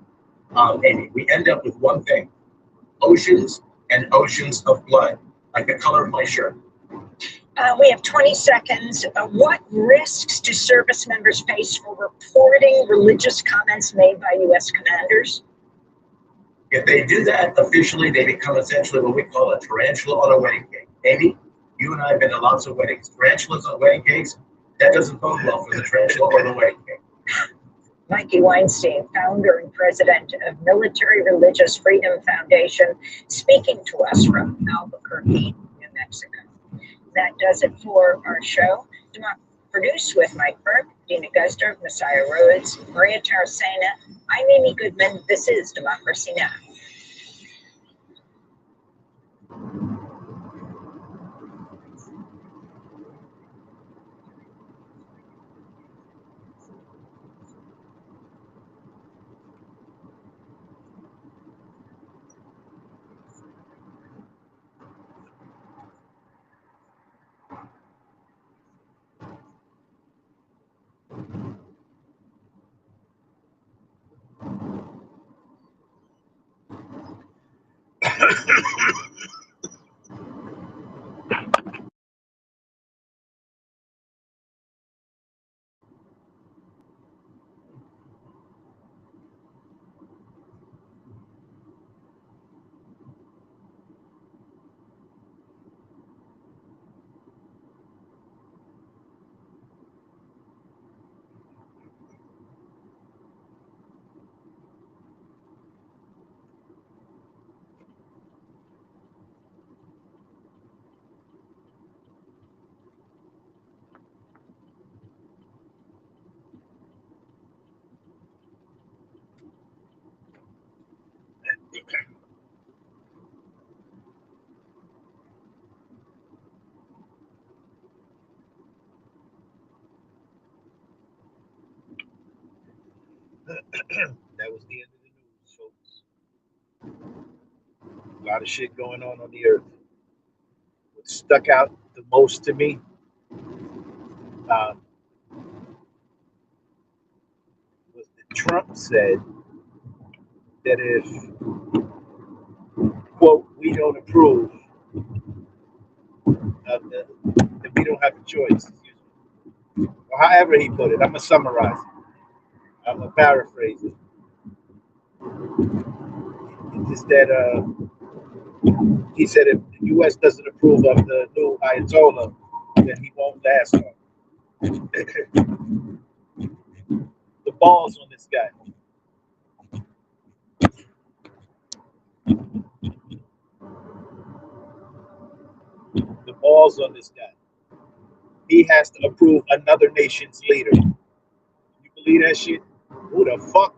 Amy, we end up with one thing: oceans and oceans of blood, like the color of my shirt.
We have 20 seconds. What risks do service members face for reporting religious comments made by U.S. commanders?
If they do that officially, they become essentially what we call a tarantula on a wedding cake. Amy, you and I have been to lots of weddings. Tarantulas on wedding cakes, that doesn't bode well for the tarantula or the wedding cake.
Mikey Weinstein, founder and president of Military Religious Freedom Foundation, speaking to us from Albuquerque, New Mexico. That does it for our show. Produced with Mike Burke, Dina Guster, Messiah Rhodes, Maria Taracena. I'm Amy Goodman. This is Democracy Now!
That was the end of the news, folks. A lot of shit going on the earth. What stuck out the most to me was that Trump said that if, quote, we don't approve, that we don't have a choice. Or however he put it, I'm going to summarize it. I'm going to paraphrase it. It's just that he said if the U.S. doesn't approve of the new Ayatollah, then he won't last long. The balls on this guy. The balls on this guy. he has to approve another nation's leader. You believe that shit? Who the fuck?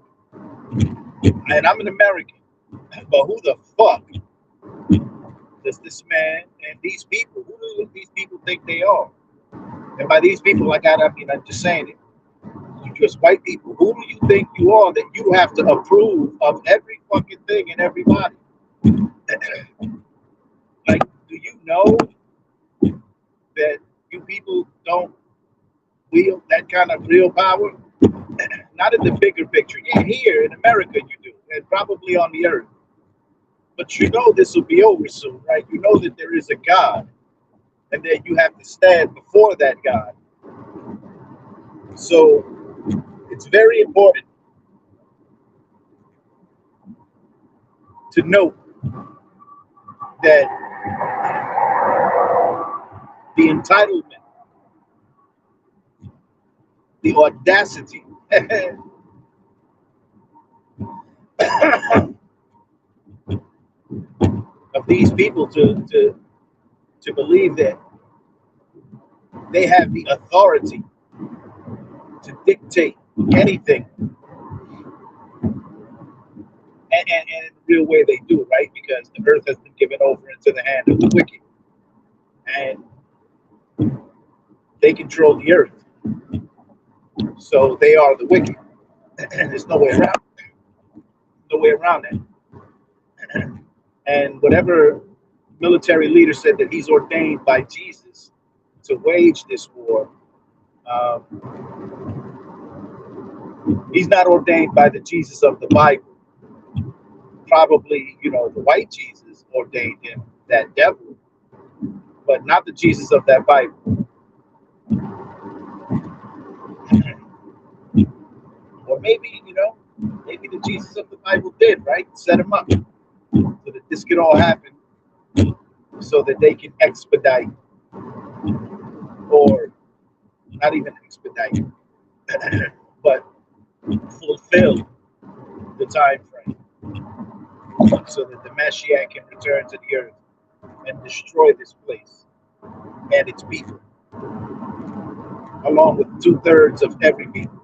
And I'm an American, but who the fuck does this man and these people, who do these people think they are? And by these people, I'm just saying it. You just white people. Who do you think you are that you have to approve of every fucking thing and everybody? Like, do you know that you people don't wield that kind of real power? Not in the bigger picture. Yeah, here in America you do, and probably on the earth. But you know this will be over soon, right? You know that there is a God, and that you have to stand before that God. So it's very important to note that the entitlement, the audacity of these people to believe that they have the authority to dictate anything. And in the real way they do, right? Because the earth has been given over into the hand of the wicked. And they control the earth. So they are the wicked. And there's no way around that. And whatever military leader said that he's ordained by Jesus to wage this war, he's not ordained by the Jesus of the Bible. Probably, the white Jesus ordained him, that devil, but not the Jesus of that Bible. Or maybe, maybe the Jesus of the Bible did, right? Set him up so that this could all happen, so that they can expedite, or not even expedite, but fulfill the time frame, so that the Mashiach can return to the earth and destroy this place and its people, along with 2/3 of every people.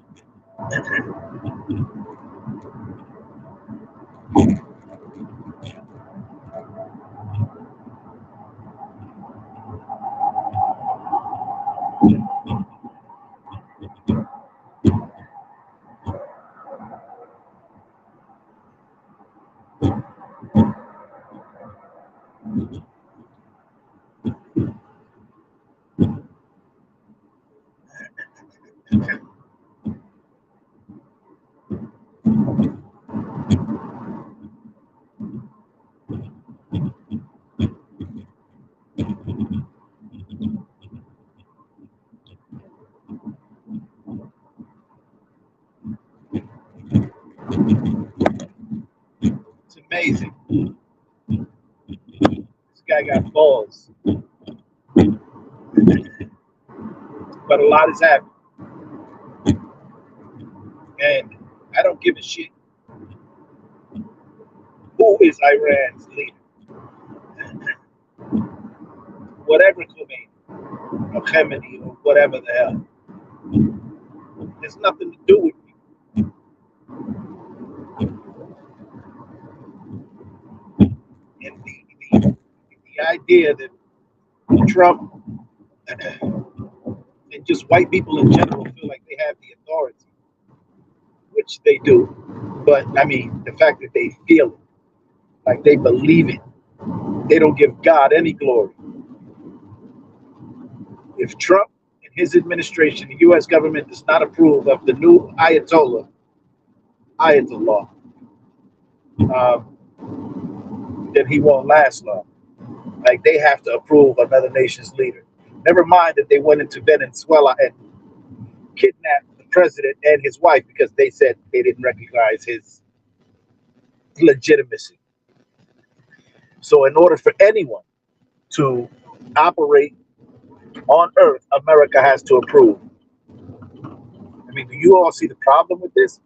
It's amazing. This guy got balls. But a lot has happened. And I don't give a shit who is Iran's leader. Whatever Khomeini or Khamenei or whatever the hell. There's nothing to do with me. And the idea that Trump and just white people in general feel like they have the authority, which they do. But the fact that they feel it, like they believe it, they don't give God any glory. If Trump and his administration, the U.S. government, does not approve of the new Ayatollah, then he won't last long. Like, they have to approve another nation's leader. Never mind that they went into Venezuela and kidnapped the president and his wife because they said they didn't recognize his legitimacy. So in order for anyone to operate on Earth, America has to approve. Do you all see the problem with this?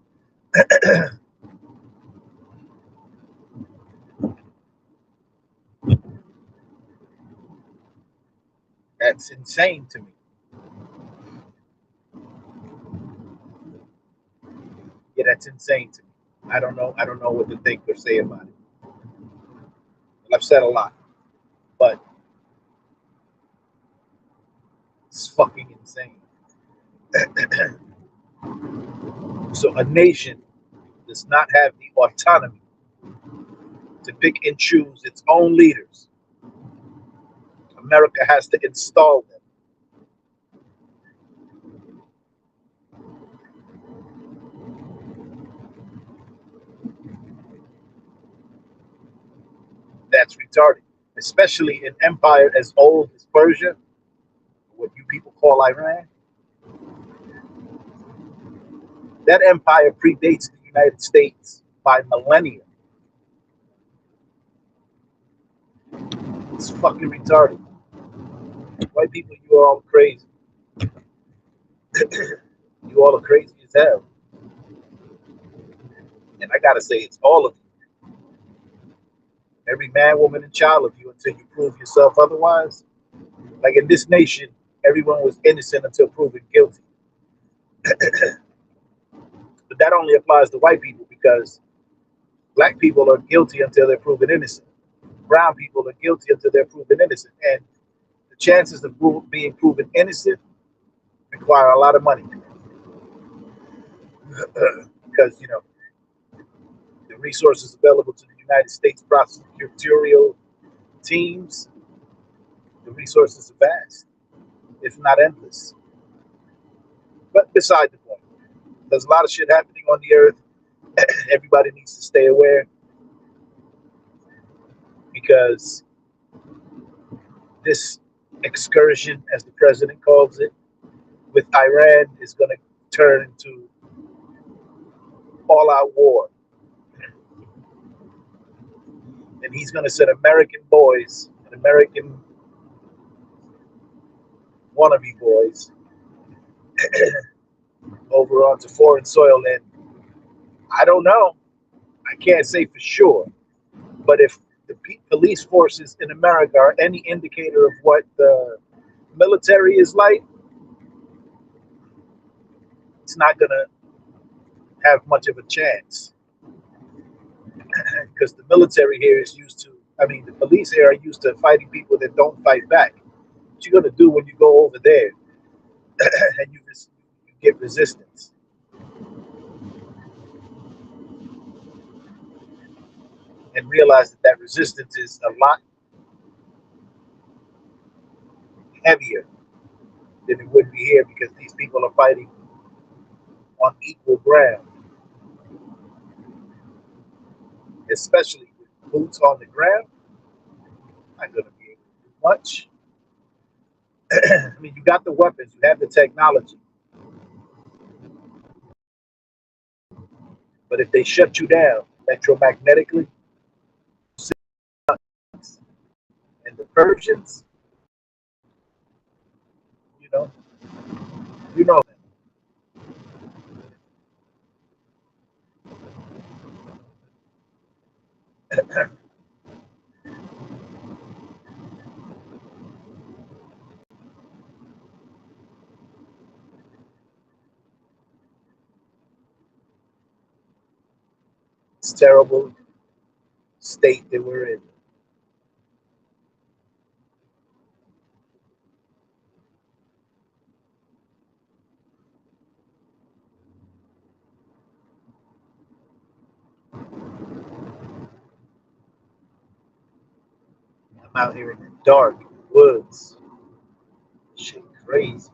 That's insane to me. Yeah, that's insane to me. I don't know. I don't know what to think or say about it. And I've said a lot, but it's fucking insane. So a nation does not have the autonomy to pick and choose its own leaders. America has to install them. That's retarded, especially an empire as old as Persia, what you people call Iran. That empire predates the United States by millennia. It's fucking retarded. White people, you are all crazy. You all are crazy as hell. And I gotta say, it's all of you. Every man, woman, and child of you until you prove yourself otherwise. Like in this nation, everyone was innocent until proven guilty. But that only applies to white people because black people are guilty until they're proven innocent. Brown people are guilty until they're proven innocent. And the chances of being proven innocent require a lot of money. Because, you know, the resources available to the United States prosecutorial teams, the resources are vast, if not endless. But beside the point, there's a lot of shit happening on the earth. Everybody needs to stay aware because this excursion, as the president calls it, with Iran is going to turn into all-out war. And he's going to send American boys and American wannabe boys over onto foreign soil. And I don't know. I can't say for sure. But if the police forces in America are any indicator of what the military is like, it's not going to have much of a chance. Because the military here is used to, I mean, the police here are used to fighting people that don't fight back. What you're going to do when you go over there and you get resistance? And realize that that resistance is a lot heavier than it would be here because these people are fighting on equal ground, especially with boots on the ground. Not going to be able to do much. I mean, you got the weapons, you have the technology, but if they shut you down electromagnetically, and the Persians, you know, you know them. It's terrible state that we're in. I'm out here in the dark woods. Shit crazy.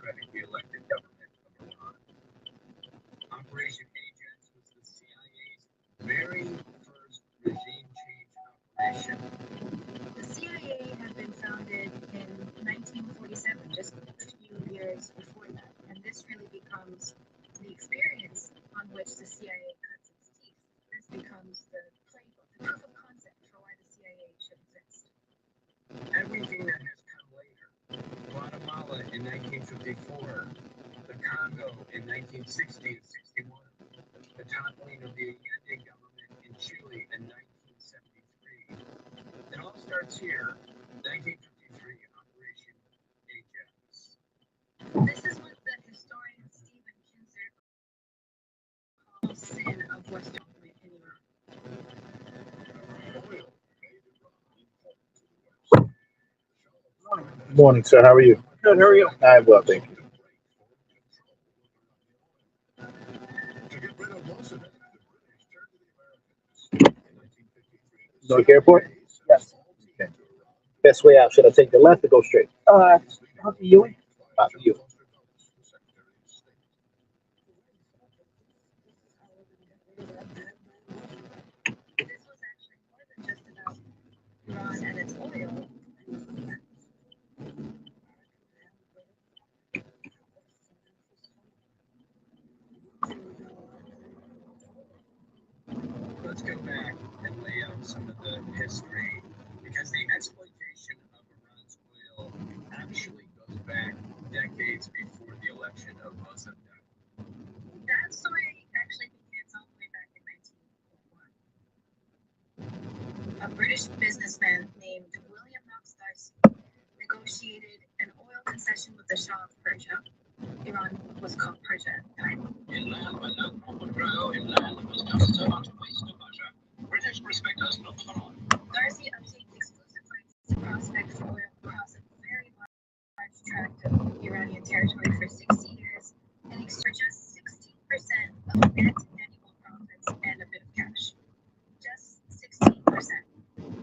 democratically elected government of Iran. Operation Ajax was the CIA's very first regime change operation.
The CIA had been founded in 1947, just a few years before that, and this really becomes the experience on which the CIA cuts its teeth. This becomes the playbook, the proof of concept for why the CIA should exist.
Everything that has come later, Guatemala in 1954, the Congo in 1960 and 61, the toppling of the Allende government in Chile in 1973. It all starts here, 1953, Operation Ajax.
This is what the
Morning, sir. How are you?
Good, how are you?
I'm well, thank you. Newark Airport?
Yes.
Okay. Best way out, should I take the left or go straight?
Up to you.
Up to you.
Iran and its oil.
Let's go back and lay out some of the history because the exploitation of Iran's oil actually goes back decades before the election of Mossadegh.
That story actually begins all the way back in 1901. A British businessman named William Knox Darcy negotiated an oil concession with the Shah of Persia. Iran was called Persia at the time.
British respect us no
Darcy obtained exclusive rights to prospect for oil across a very large tract of Iranian territory for 60 years in exchange for just 16% of net annual profits and a bit of cash. Just 16%,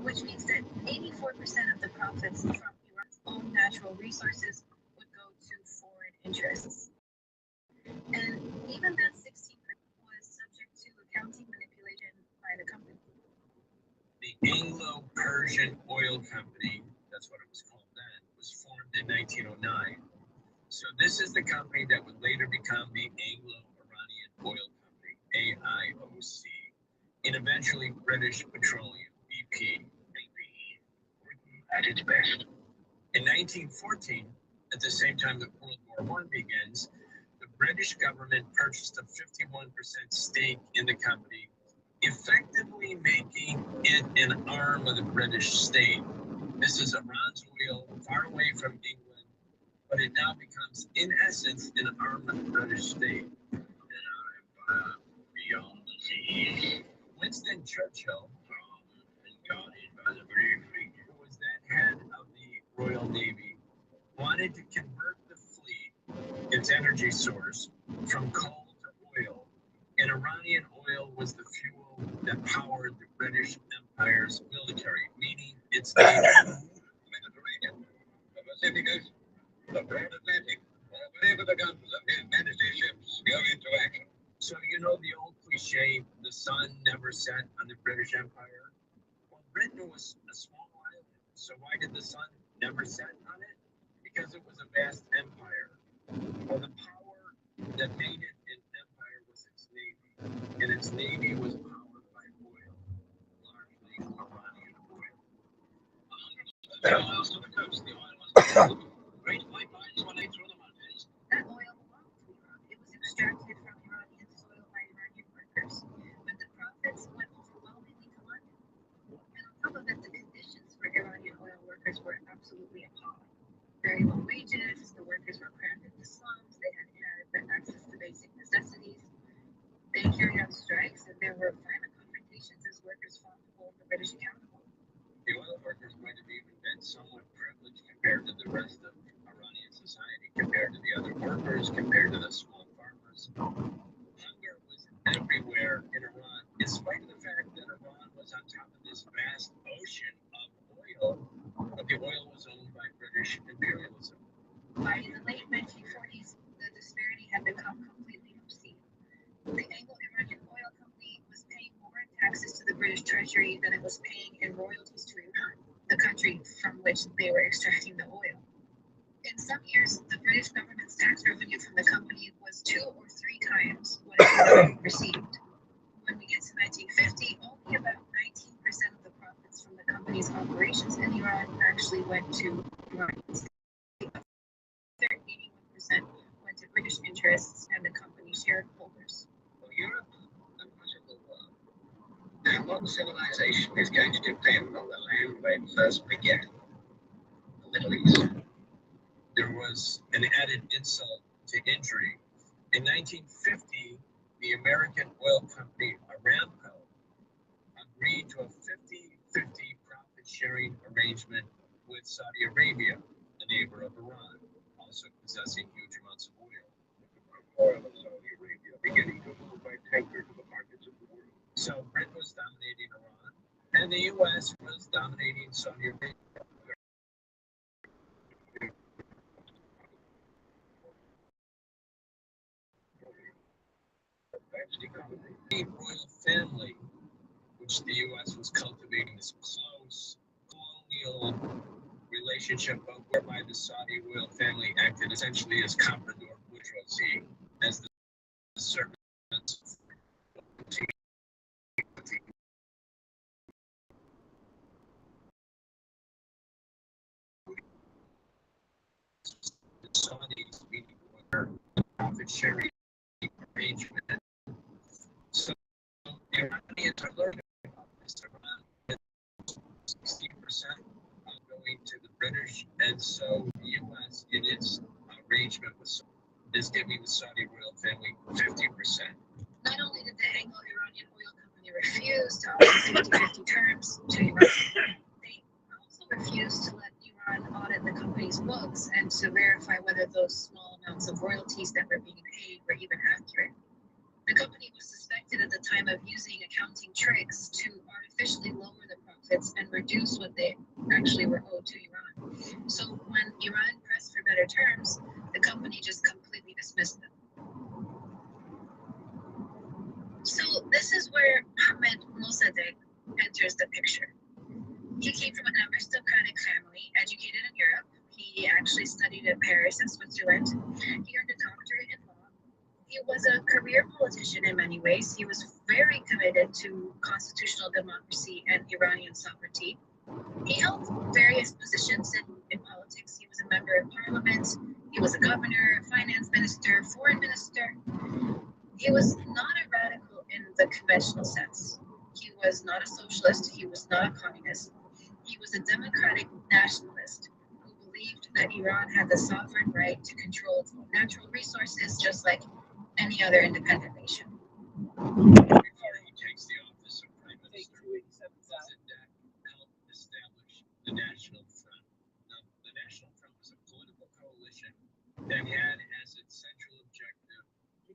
which means that 84% of the profits from Iran's own natural resources would go to foreign interests. And even that 16% was subject to accounting manipulation by the company.
The Anglo-Persian Oil Company, that's what it was called then, was formed in 1909. So this is the company that would later become the Anglo-Iranian Oil Company, AIOC, and eventually British Petroleum, BP, at its best. In 1914, at the same time that World War I begins, the British government purchased a 51% stake in the company, effectively making it an arm of the British state. This is Iran's oil, far away from England, but it now becomes, in essence, an arm of the British state. An empire beyond the seas. Winston Churchill, and guarded by the British fleet, who was then head of the Royal Navy, wanted to convert the fleet, its energy source, from coal to oil. And Iranian oil was the fuel that powered the British Empire's military, meaning its navy. Mediterranean, the Pacific Ocean, the Great Atlantic, wherever the guns of his Majesty's ships go into action. So you know the old cliche, the sun never set on the British Empire? Well, Britain was a small island, so why did the sun never set on it? Because it was a vast empire. Well, the power that made it an empire was its navy, and its navy was powered by oil, largely Iranian oil. 100 miles to the coast, the oil was great pipelines were laid through the mountains.
That oil belonged to Iran. It was extracted from Iranian soil by Iranian workers, but the profits went overwhelmingly to London. And on top of it, the conditions for Iranian oil workers were absolutely appalling. Very low wages, the workers were crammed into slums, they had inadequate access to basic necessities. They carried out strikes, and there were violent confrontations as workers fought to hold the British accountable.
The oil workers might have even been somewhat privileged compared to the rest of Iranian society, compared to the other workers, compared to the small farmers. Hunger was everywhere in Iran, in spite of the fact that Iran was on top of this vast ocean of oil, but the oil was owned by British imperialism.
By the late 1940s, the disparity had become completely obscene. The Anglo-Iranian Oil Company was paying more in taxes to the British Treasury than it was paying in royalties to Iran, the country from which they were extracting the oil. In some years, the British government's tax revenue from the company was 2 or 3 times what it received. When we get to 1950, only about 19% of the profits from the company's operations in Iran actually went to Iranians. 81% went to British interests and the company shareholders.
For Europe and much of the world, our modern civilization is going to depend on the land where it first began, the Middle East. There was an added insult to injury. In 1950, the American oil company Aramco agreed to a 50-50 profit-sharing arrangement with Saudi Arabia, a neighbor of Iran, also possessing huge amounts of oil.
Oil of Saudi Arabia beginning to move by tanker to the markets of the world.
So Britain was dominating Iran, and the U.S. was dominating Saudi Arabia. The royal family, which the U.S. was cultivating this close colonial relationship, whereby the Saudi royal family acted essentially as comprador bourgeoisie, as the servants. The Saudis were a profit sharing arrangement. So the Iranians are learning about this. Around 60% going to the British, and so the U.S. in its arrangement with is giving the Saudi royal family 50%. Not only did the Anglo-Iranian oil company refuse to offer 50-50 terms to Iran, they also refused to let Iran audit the company's books and to verify whether those small amounts of royalties that were being paid were even accurate. The company was suspected at the time of using accounting tricks to artificially lower the profits and reduce what they actually were owed to Iran. So when Iran pressed for better terms, the company just completely dismissed them. So this is where Ahmed Mossadegh enters the picture. He came from an aristocratic family, educated in Europe. He actually studied in Paris and Switzerland. He earned a doctorate in law. He was a career politician in many ways. He was very committed to constitutional democracy and Iranian sovereignty. He held various positions in politics. He was a member of parliament. He was a governor, finance minister, foreign minister. He was not a radical in the conventional sense. He was not a socialist. He was not a communist. He was a democratic nationalist who believed that Iran had the sovereign right to control its own natural resources, just like any other independent nation. Before he takes the office of Prime Minister, Mossadegh helped establish the National Front. Now, the National Front was a political coalition that had as its central objective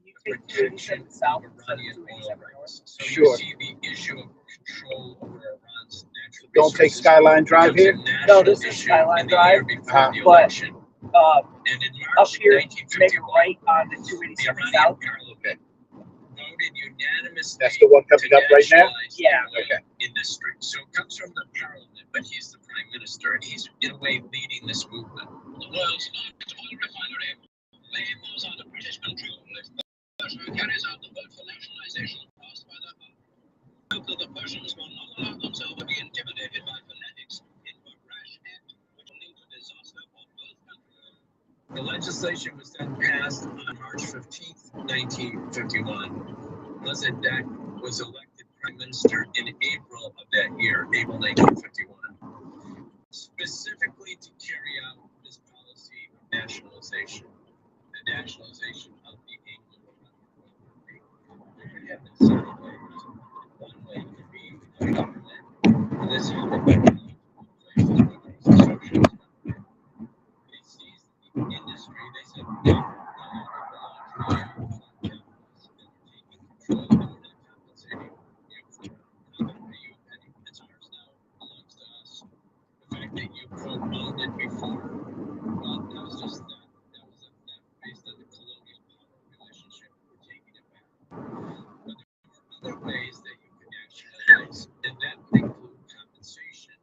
the protection of Iranian oil rights. So you see the issue of control over Iran's natural resources.
Don't take Skyline Drive here?
No, this is Skyline Drive. Before the election. And in March
Up here,
1951,
make a right on the 287 South.
Parliament voted unanimously.
That's the one coming up right now?
Yeah.
Okay.
Industry. So it comes from the Parliament, but he's the Prime Minister, and he's in a way leading this movement. The world's largest oil refinery falls under British control if the person who carries out the vote for nationalization passed by the House. Hope that the Persians will not allow themselves to be intimidated by fanatics in a rash act which will lead to disaster for both countries. The legislation was then passed on March 15th, 1951. Mossadegh was elected Prime Minister in April of that year, April 1951, specifically to carry out this policy of nationalization, the nationalization of the Anglo-Iranian one way to be a government, and this is industry, they said, no, it's ours now, belongs to us. The fact that you owned it before, well, that was just that. That was based on the colonial power relationship. We're taking it back. But there were other ways that you could nationalize, and that would include compensation.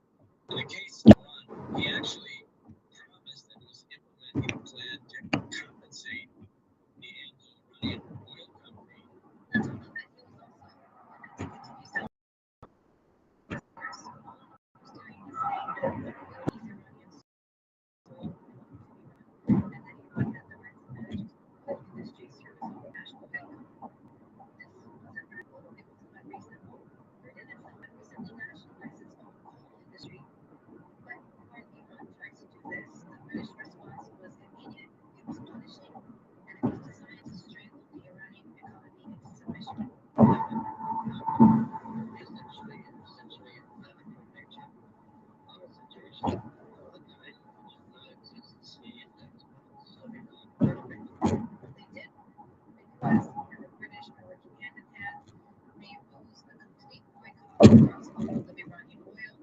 US and the British are working hand in hand, may impose a complete boycott across all of Iranian oil.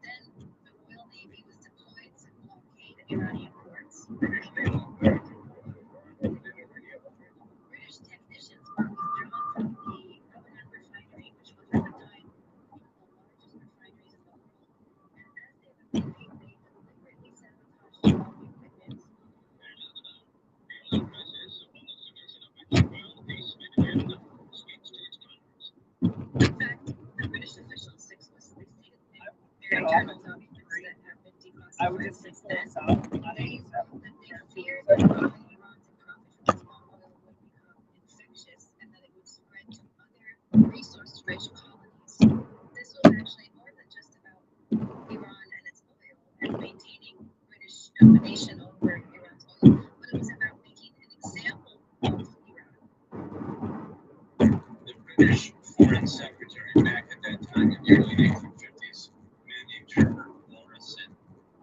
Then the Oil Navy was deployed to blockade Iranian ports. British technicians were withdrawn from the Rohan refinery, which was at the time one of the largest refineries in the world. And as they were leaving, they deliberately sabotaged all equipment. In fact, the British officials explicitly stated they very careful documents that have been declassified since then. They feared that Iran's profit from its oil would become infectious and that it would spread to other resource-rich colonies. This was actually more than just about Iran and its oil and maintaining British domination over Iran's oil, but it was about making an example of Iran.
The British Foreign Secretary back at that time in the early 1950s, a man named Herbert Morrison,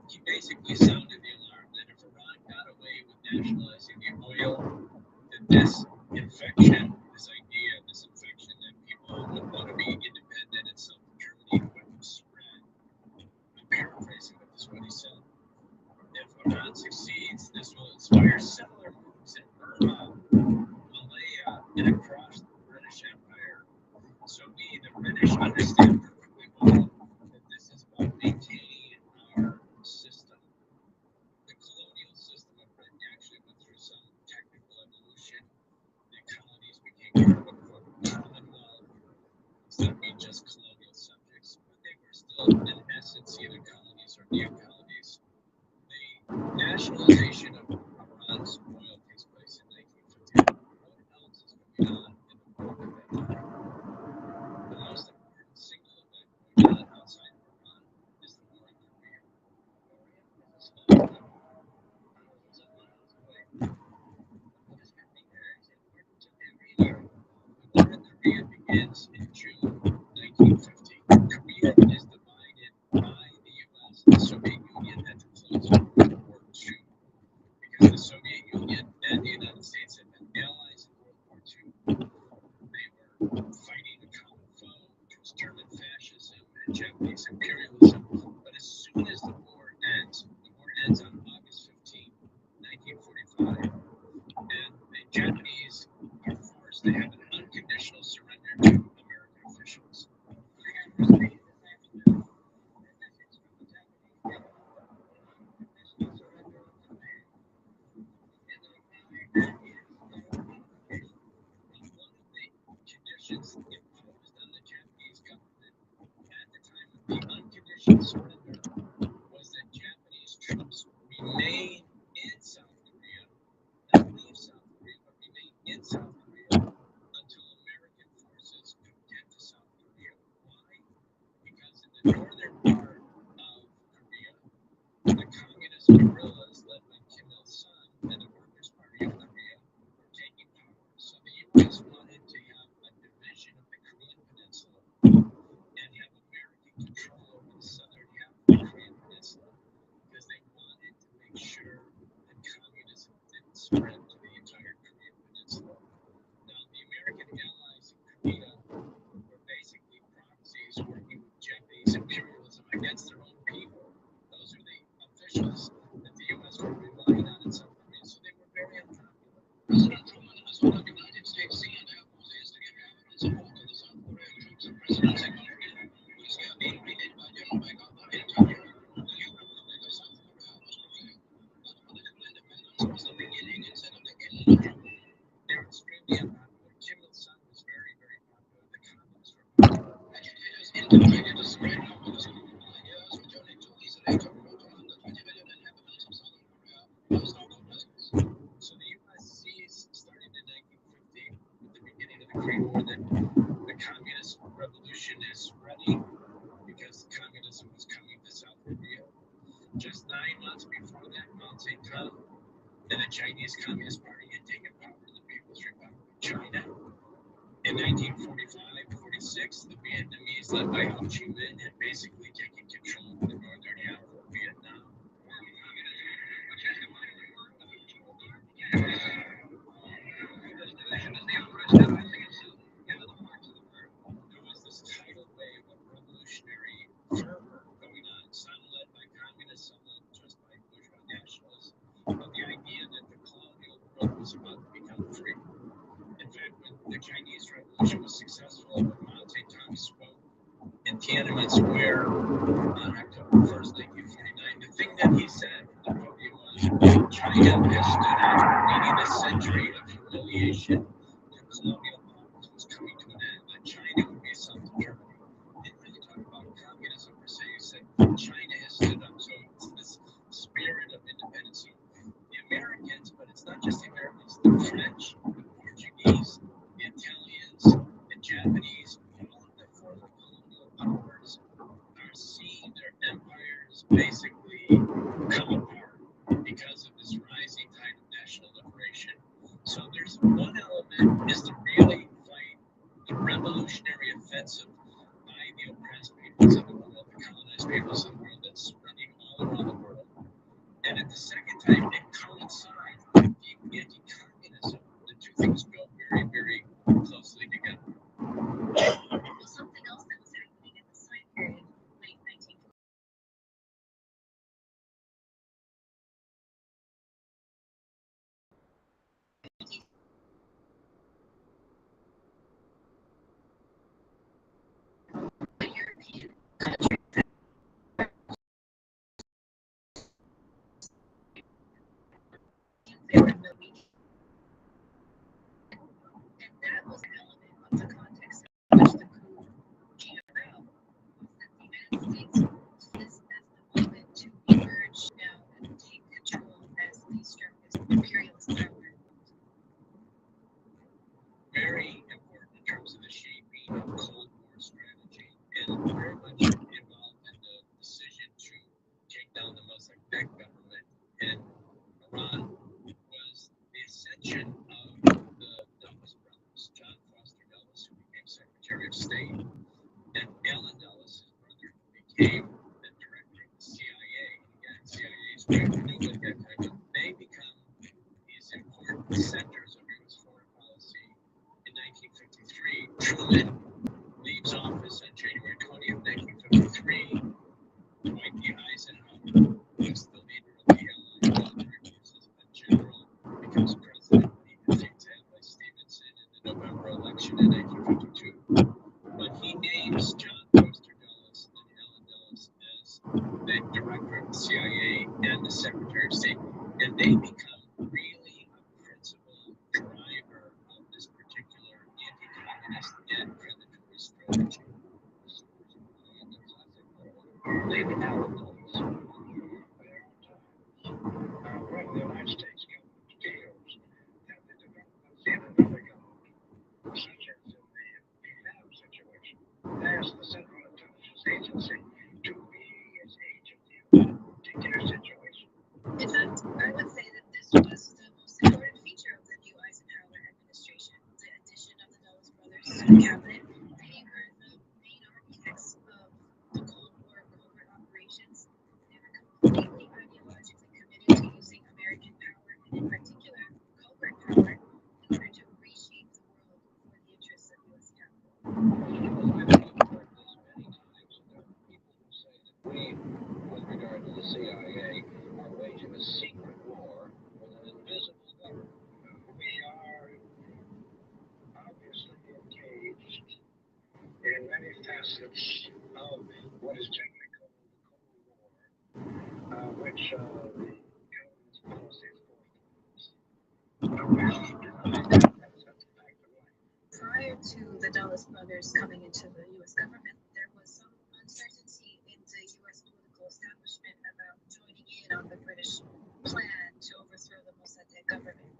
he basically sounded the alarm that if Iran got away with nationalizing the oil, that this infection, this idea, this infection that people would want to be independent and self-determining would spread. I'm paraphrasing, but this is what he said. If Iran succeeds, this will inspire similar moves in Burma, Malaya, and across the British Empire. So we, the British, understand perfectly well that this is about maintaining our system. The colonial system of Britain actually went through some technical evolution. The colonies became part of a commonwealth instead of being just colonial subjects, but they were still, in essence, either colonies or neo-colonies. The nationalization of Iran's oil takes place in 1950. What else is going on in the world at that time? The most important single event going on outside of Iran is the war in Korea. Korea is a small country, thousands of miles away. What is happening there is important to every American. The war in Korea begins in June 1950. Korea is divided by the U.S. and the Soviet Union at the close of World War II. Because the Soviet Union and the United States had been allies in World War II. They were fighting a common foe, which was German fascism and Japanese imperialism. But as soon as the war ends on August 15, 1945, and the Japanese are forced to have an unconditional surrender to American officials. Conditions imposed on the Japanese government at the time of the unconditional surrender was that Japanese troops remain in South Korea, not leave South Korea, but remain in South Korea until American forces could get to South Korea. Why? Because in the northern part of Korea, the communist guerrillas led by Kim Il-sung and the Workers' Party of Korea were taking power. So the U.S. wanted to have a division of the Korean Peninsula and have American control over the southern half of the Korean Peninsula because they wanted to make sure that communism didn't spread to the entire Korean Peninsula. Now, the American allies in Korea were basically proxies working with Japanese imperialism against their own people. Those are the officials that the U.S. were relying on in South Korea, so they were very unpopular. President Truman has ordered the United States C&F forces to give evidence support to the South Korean troops. The President Secretary, who is here being greeted by General MacArthur in Tokyo. The new Republic of South Korea must prevail. But political independence was the beginning instead of the end of the journey. They're extremely unpopular. Kim Il-sung was very, very popular. The communists were popular. Agitators intimidated the spread of political ideas, which only too easily took root among the 20 million inhabitants of Southern Korea lost all their presence. So the U.S. sees, starting in 1950, with the beginning of the Korean War, that the communist revolution is ready because communism was coming to South Korea. Just 9 months before that, Mao Zedong and the Chinese Communist Party had taken power in the People's Republic of China. In 1945-46, the Vietnamese, led by Ho Chi Minh, had basically taken control of the northern half of Vietnam. The
which was successful. Mao Zedong spoke in Tiananmen Square on October 1st, 1949. The thing that he said from the podium was China has stood out, meaning a century of humiliation and colonial powers was coming to an end, that China would be self-determined. Didn't really talk about communism per se. He said China has stood up. So it's this spirit of independence. So the Americans, but it's not just the Americans, the French, the Portuguese, the Italians, the Japanese, all of the former colonial powers are seeing their empires basically come apart because of this rising tide of national liberation. So there's one element is to really fight the revolutionary offensive by the oppressed peoples of the world, the colonized peoples of the world that's running all around the world. And at the second time, it coincides with the anti-communism. The two things go very, very closely together.
Something else that was happening in this time period, late 1940s. The European country there were no media. And that was an element of the context in which the coup came about. That the United States saw this as the moment to emerge now and take control as the strongest imperialist power.
Very important in terms of the shaping of Cold War strategy, and very much involved in the decision to take down the Mossadegh government in Iran was the ascension of the Dulles brothers, John Foster Dulles, who became Secretary of State, and Allen Dulles, his brother, who became the director of the CIA. Again, CIA is very new at that time, but they become these important centers of U.S. foreign policy. In 1953, Truman leaves office on January 20th, 1953. Dwight D. Eisenhower, who's the leader of the Allied military forces, a general, becomes president. He defeats Adlai Stevenson in the November election in 1952. But he names John Foster Dulles and Allen Dulles as the director of the CIA and the Secretary of State, and they become really a principal driver of this particular anti-communist and predatory strategy. David Allen Dulles.
When the United States government feels that the developments in another government, such as in the Vietnam situation, asks the Central Intelligence Agency to be its agent in that particular situation.
In fact, I would say that this was the most important feature of the new Eisenhower administration, the addition of the Dulles brothers to the cabinet. They were the main architects of the Cold War covert operations. They were completely ideologically committed to using American power, and in particular, covert power, in order to reshape the world for the interests of U.S. capital.
We, with regard to the CIA, are waging a secret war with an invisible government.
We are obviously engaged in many facets of what is generally called the Cold War, which the government's policies
Prior to the Dulles brothers coming into the U.S. government, there was some uncertainty in the U.S. political establishment about joining in on the British plan to overthrow the Mossadegh government.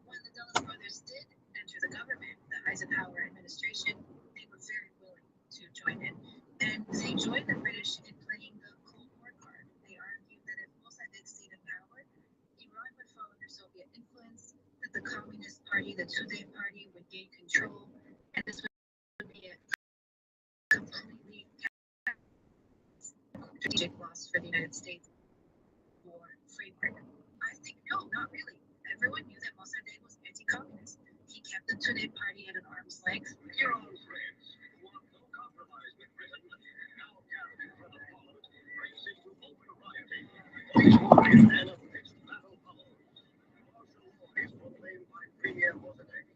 When the Dulles brothers did enter the government, the Eisenhower administration, they were very willing to join in. And they joined the British in playing the Cold War card. They argued that if Mossadegh stayed in power, Iran would fall under Soviet influence, that the Communist Party, the Tudeh Party, would gain control, and this would be a completely strategic loss for the United States war framework. I think no, not really. Everyone knew that Mossadegh was anti-communist. He kept the Tudeh Party at an arm's length.
Your own friends want no compromise with Britain. Now gathered in front of Parliament, racing to open a rioting. And a fixed battle followed. Martial law is proclaimed by Premier Mossadegh.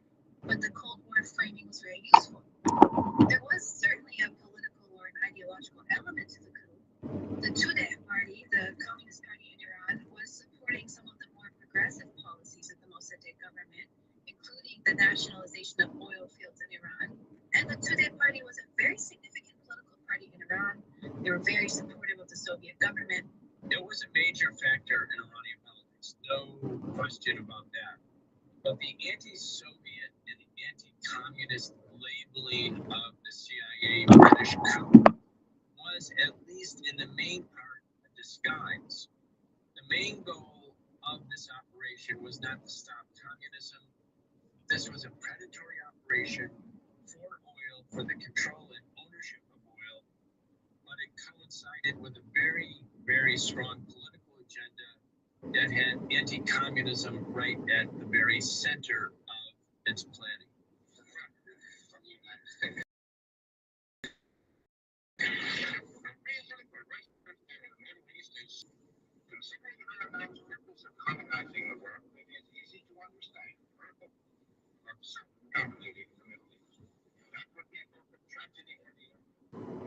But the Cold War framing was very government, including the nationalization of oil fields in Iran. And the Tudeh party was a very significant political party in Iran. They were very supportive of the Soviet government.
It was a major factor in Iranian politics, no question about that. But the anti-Soviet and the anti-communist labeling of the CIA British coup was, at least in the main part, a disguise. The main goal of this operation was not to stop communism. This was a predatory operation for oil, for the control and ownership of oil, but it coincided with a very, very strong political agenda that had anti-communism right at the very center of its planning.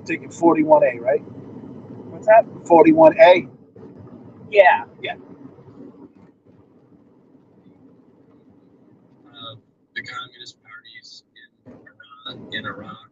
Taking 41A, right?
What's that?
41A.
Yeah.
Yeah.
The communist parties in Iran, in Iraq,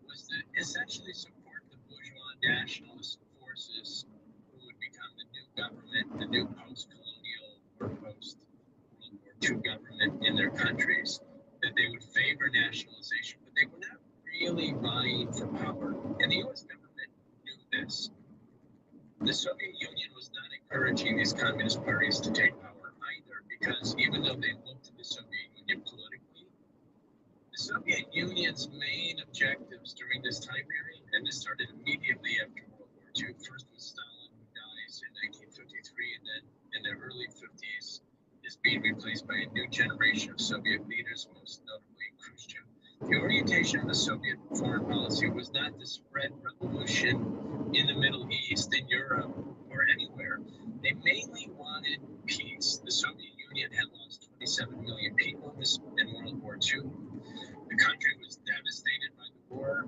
was to essentially support the bourgeois nationalist forces who would become the new government, the new post-colonial or post-World War II government in their countries, that they would favor nationalization, but they were not really vying for power. And the U.S. government knew this. The Soviet Union was not encouraging these communist parties to take power either, because even though they looked to the Soviet Union politically, the Soviet Union's main objectives during this time period, and this started immediately after World War II, first with Stalin, who dies in 1953, and then in the early 50s is being replaced by a new generation of Soviet leaders, most notably Khrushchev. The orientation of the Soviet foreign policy was not to spread revolution in the Middle East, in Europe, or anywhere. They mainly wanted peace. The Soviet Union had lost 27 million people in World War II. The country was devastated by the war.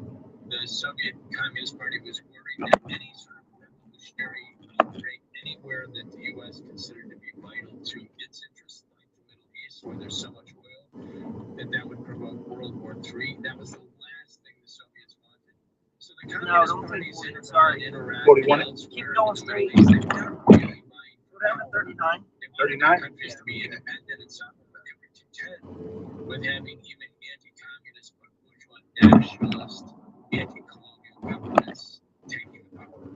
The Soviet Communist Party was worried that any sort of revolutionary outbreak anywhere that the U.S. considered to be vital to its interests, like the Middle East, where there's so much oil, that would provoke World War III. That was the last thing the Soviets wanted. So the Communist parties in Iran, in Iraq,
41.
Keep going straight.
They were not really vying for
Go down to 39.
They wanted their countries to be independent and sovereign, but they were content with having even anti-communist but bourgeois nationalist, anti-colonial governments taking the power.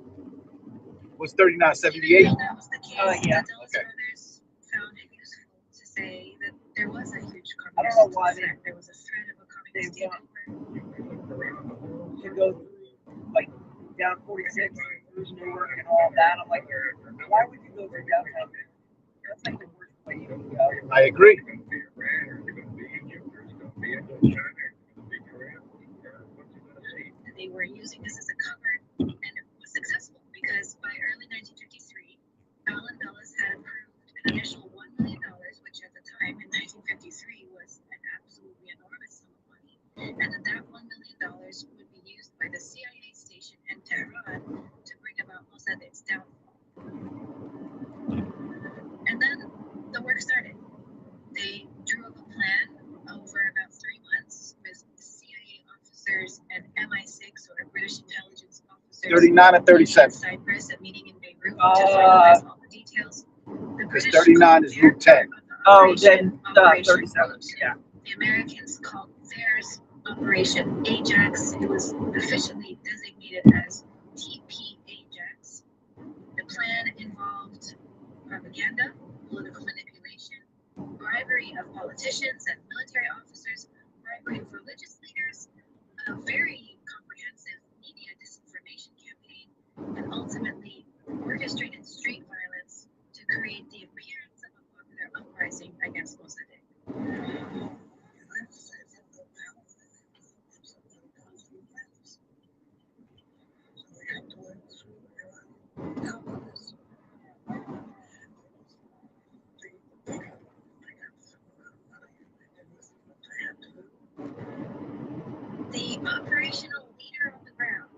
Was 39, 78?
That was the case.
Yeah.
The Dulles brothers found it useful to say that there was a huge
I don't know
communist
why
threat. There was a threat of a communist
they
takeover.
to go through, like, down 46, through Newark and all that. I'm like, why would you go through downtown? That's like the worst way you can go.
I agree.
They were using this as a cover, and it was successful because by early 1953, Allen Dulles had approved an initial $1 million, which at the time in 1953 was an absolutely enormous sum of money, and that $1 million would be used by the CIA station in Tehran to bring about Mossadegh's downfall. And then the work started. They drew up a plan over about 3 months with CIA officers and MI6 or British intelligence officers.
39 and 37.
Cyprus, a meeting in Beirut to finalize all the details. The
Because
British
39 is Route 10.
Oh, then 37. Yeah.
The Americans called theirs Operation Ajax. It was officially designated as TP Ajax. The plan involved propaganda, political manipulation, bribery of politicians and military officers, bribery of religious leaders, a very comprehensive media disinformation campaign, and ultimately orchestrated street violence to create the appearance of a popular uprising against Mossadegh. The operational leader on the ground.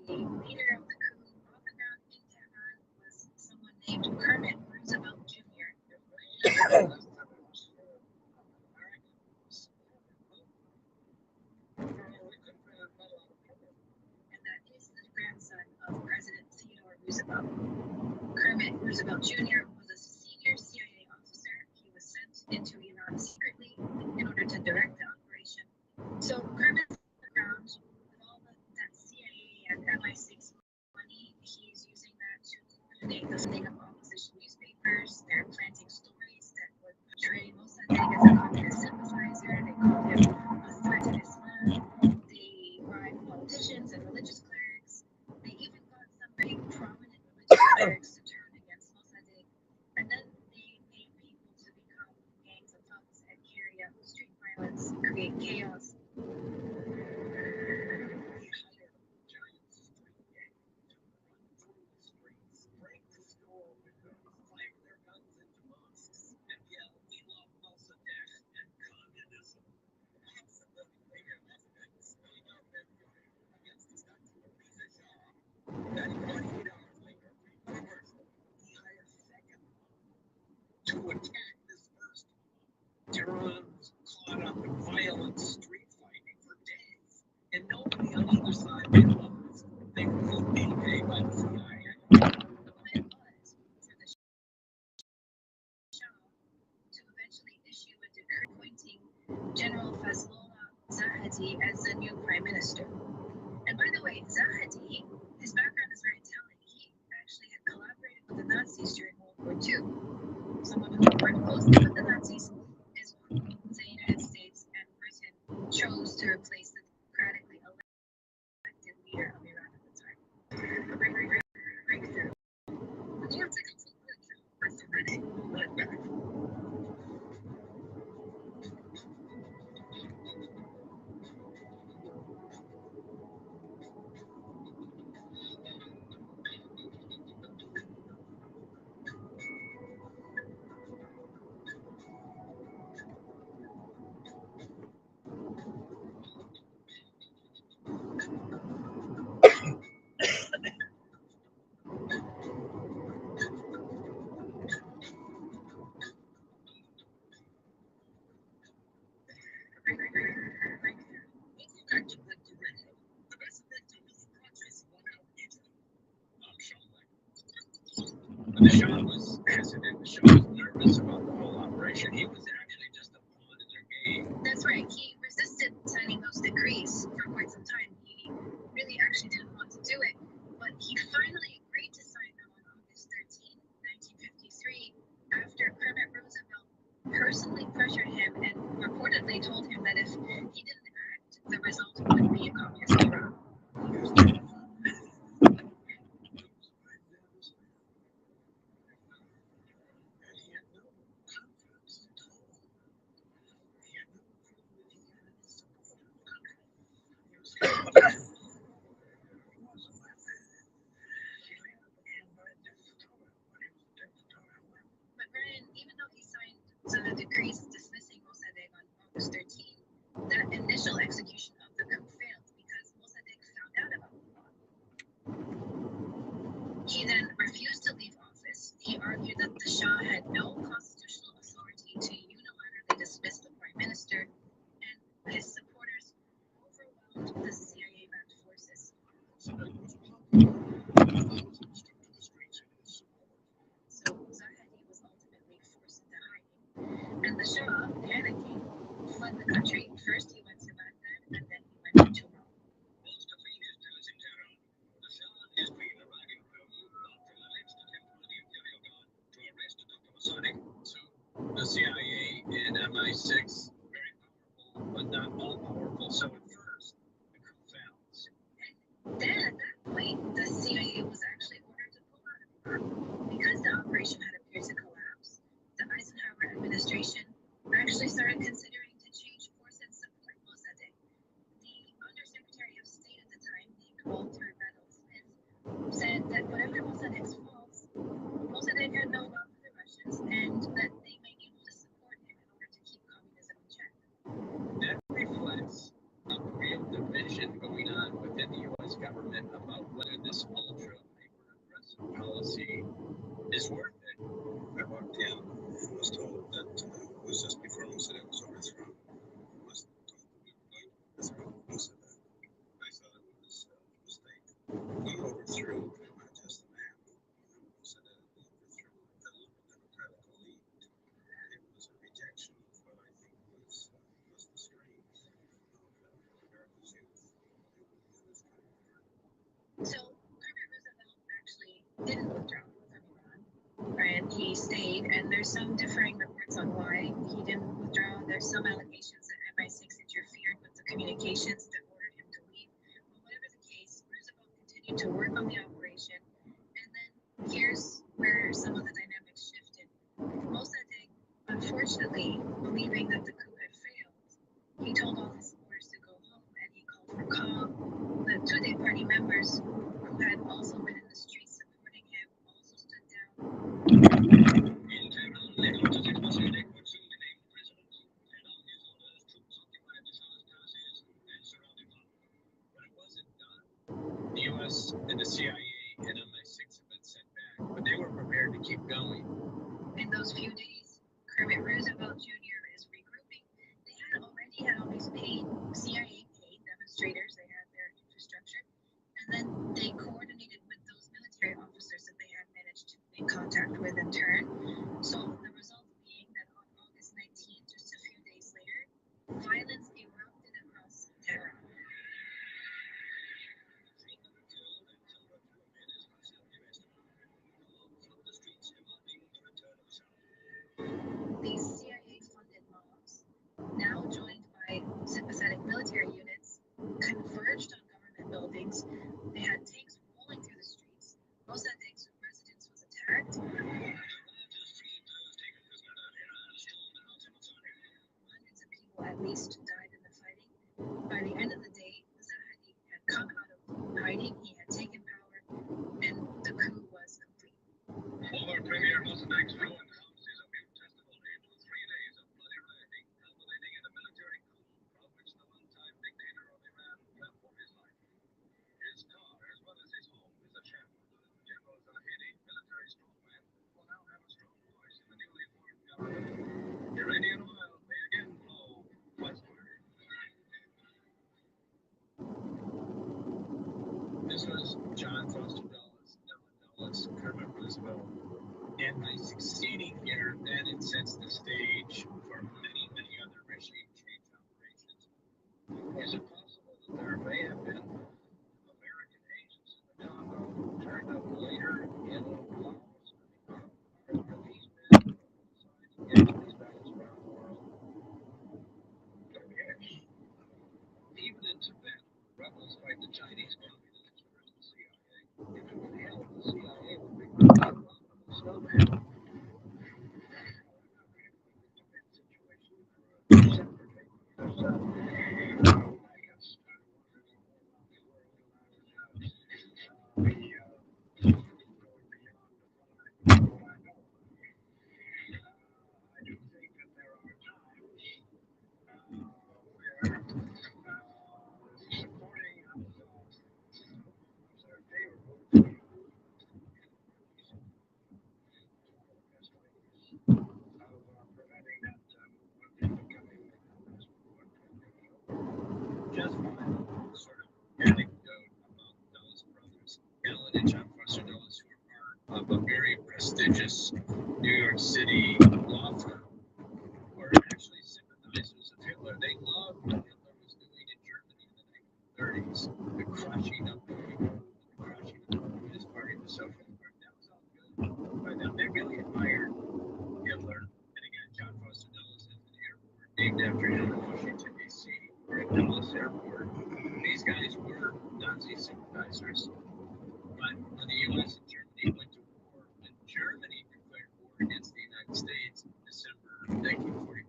The leader of the coup on the ground in Tehran was someone And that is the grandson of President Theodore Roosevelt. Kermit Roosevelt Jr. was a senior CIA officer. He was sent into Iran secretly in order to direct the operation. So Kermit's on the ground with all that CIA and MI6 money. He's using that to coordinate the funding of opposition newspapers. They're planting stories that would portray Mossadegh as a communist sympathizer. They called him a threat to Islam. They bribed politicians and religious clerics. They even got some very prominent religious clerics to turn against Mossadegh. And then they made people to become gangs of thugs and carry out street violence, create chaos.
To attack this first Tehran was caught up in violent street fighting for days, and nobody on either side realized they were being paid by the CIA.
The plan was for the Shah to eventually issue a decree appointing General Fazlollah Zahedi as the new prime minister. And by the way, Zahedi, his background is very telling. He actually had collaborated with the Nazis during World War II. Someone who worked closely with the Nazis is who the United States and Britain chose to replace the democratically elected leader of Iran at the time. Breakthrough. The geopolitical breakthrough was already led back.
Back to Puerto Rico, the best victim is Francis When the Shah was president, the Shah was nervous about the whole operation. He was actually just a pawn in their game.
That's right. He resisted signing those decrees for quite some time. He really actually didn't want to do it, but he finally agreed to sign them on August 13, 1953, after Kermit Roosevelt personally pressured him and reportedly told him that if he didn't act, the result would be a communist Iran. But Ryan, even though he signed the decrees dismissing Mossadegh on August 13, that initial execution of the coup failed because Mossadegh found out about the plot. He then refused to leave office. He argued that the Shah had no constitutional authority to unilaterally dismiss the prime minister, and his supporters overwhelmed the CIA-backed forces. So Zahedi was ultimately forced into hiding, and the Shah, panicking, fled the country. First he went to Baghdad, and then he went to Rome.
Most of his news in Tehran. The Shah is being Iranian government after alleged attempt by the Imperial Guard to arrest Dr. Mossadegh. So the CIA and MI6, very powerful, but not all powerful. So at first, the coup fails.
Then at that point, the CIA was actually ordered to pull out of Iran. Because the operation had appeared to collapse, the Eisenhower administration actually started considering to change course and support Mossadegh. The Undersecretary of State at the time, named Walter Bedell Smith, said that whatever Mossadegh's faults, Mossadegh had no love for the Russians and that they may be able to support him in order to keep communism in check.
That reflects a real division going on within the U.S. government about whether this ultra-hyper-aggressive policy is worth it.
I walked in and was told that was just before Mossadegh was overthrown. It was told to be like Mossadegh. I thought it was a mistake. He overthrew not just the man. Mossadegh overthrew the democratic elite. It was a rejection of what I think was the strength of America's youth. It was kind of hard.
So Kermit Roosevelt actually didn't withdraw from Iran, and he stayed. And there's some differing reports on why he didn't withdraw. There's some allegations that MI6 interfered with the communications that ordered him to leave. But whatever the case, Roosevelt continued to work on the operation. And then here's where some of the dynamics shifted. Mossadegh, unfortunately, believing that the coup had failed, he told all his supporters to go home, and he called for calm. The Tudeh party members who had also been in the streets supporting him also stood down.
In Tehran, later Mossadegh was soon the named president, and on his orders, troops occupied the Shah's palaces and surrounded London. But it wasn't done. The U.S. and the CIA and MI6 had been sent back, but they were prepared to keep going.
In those few days, Kermit Roosevelt Jr. is regrouping. They had already had all these CIA paid demonstrators. They had their infrastructure, and then they coordinated with those military officers that they had managed to make contact with in turn. So the result being that on August 19th, just a few days later, violence erupted across Tehran. These CIA-funded mobs, now joined by sympathetic military units, converged on government buildings. They had tanks rolling through the streets. Mossadegh's residence was attacked. Hundreds of people at least died in the fighting. By the end of the day, Zahedi had come out of hiding. He had taken power, and the coup was complete.
Former Premier Mossadegh's ruined house is a mute testimony to 3 days of bloody rioting, culminating in a military coup from which the one-time dictator of Iran fled for his life. His car, as well as his home, is a shambles. General Zahedi, military strongman, will now have a strong voice in the newly formed government. Iranian oil may again flow westward. This was John Foster Dulles, Kermit Roosevelt. And by succeeding here, then it sets the stage for many, many other regime change operations. Is it possible that there may have been American agents in the Congo who turned up later in Laos? Are these men engaged in these battles around the world? Yes. Even in Tibet, rebels fight the Chinese communists versus the CIA. If it were held, the CIA would make the snowman. Just one sort of anecdote about Dulles brothers, Alan and John Foster Dulles, who were part of a very prestigious New York City law firm, were actually sympathizers of Hitler. They loved what Hitler was doing in Germany in the 1930s, the crushing of the Communist Party, the Socialist Party. That was all good by them. They really admired Hitler. And again, John Foster Dulles has an airport named after him in Washington, D.C. At Dulles Airport. These guys were Nazi sympathizers. But when the U.S. and Germany went to war, when Germany declared war against the United States in December 1941,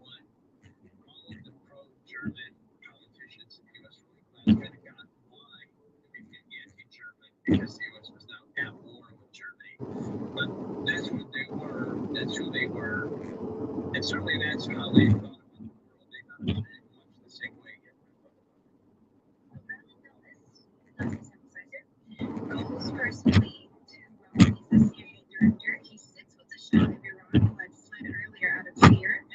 all of the pro-German politicians in the U.S. ruling class kind of got why they became anti-German, because the U.S. was now at war with Germany. But that's what they were. That's who they were. And certainly that's how they thought about the world. They thought about it much the same way Hitler thought about it.
Goes personally to he's the CIA director. He sits with the Shah of Iran, who had fled earlier out of fear, and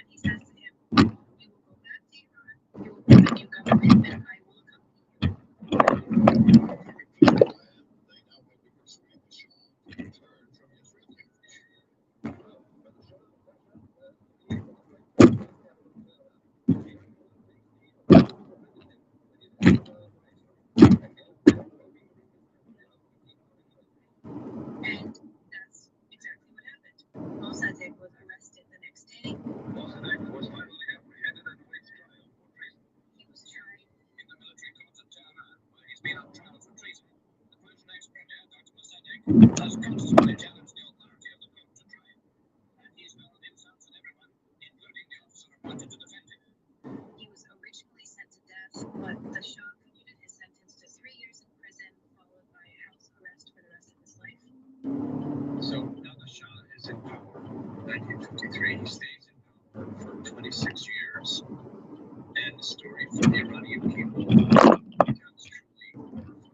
power. 1953, he stays in power for 26 years, and the story for the Iranian people becomes truly horrifying.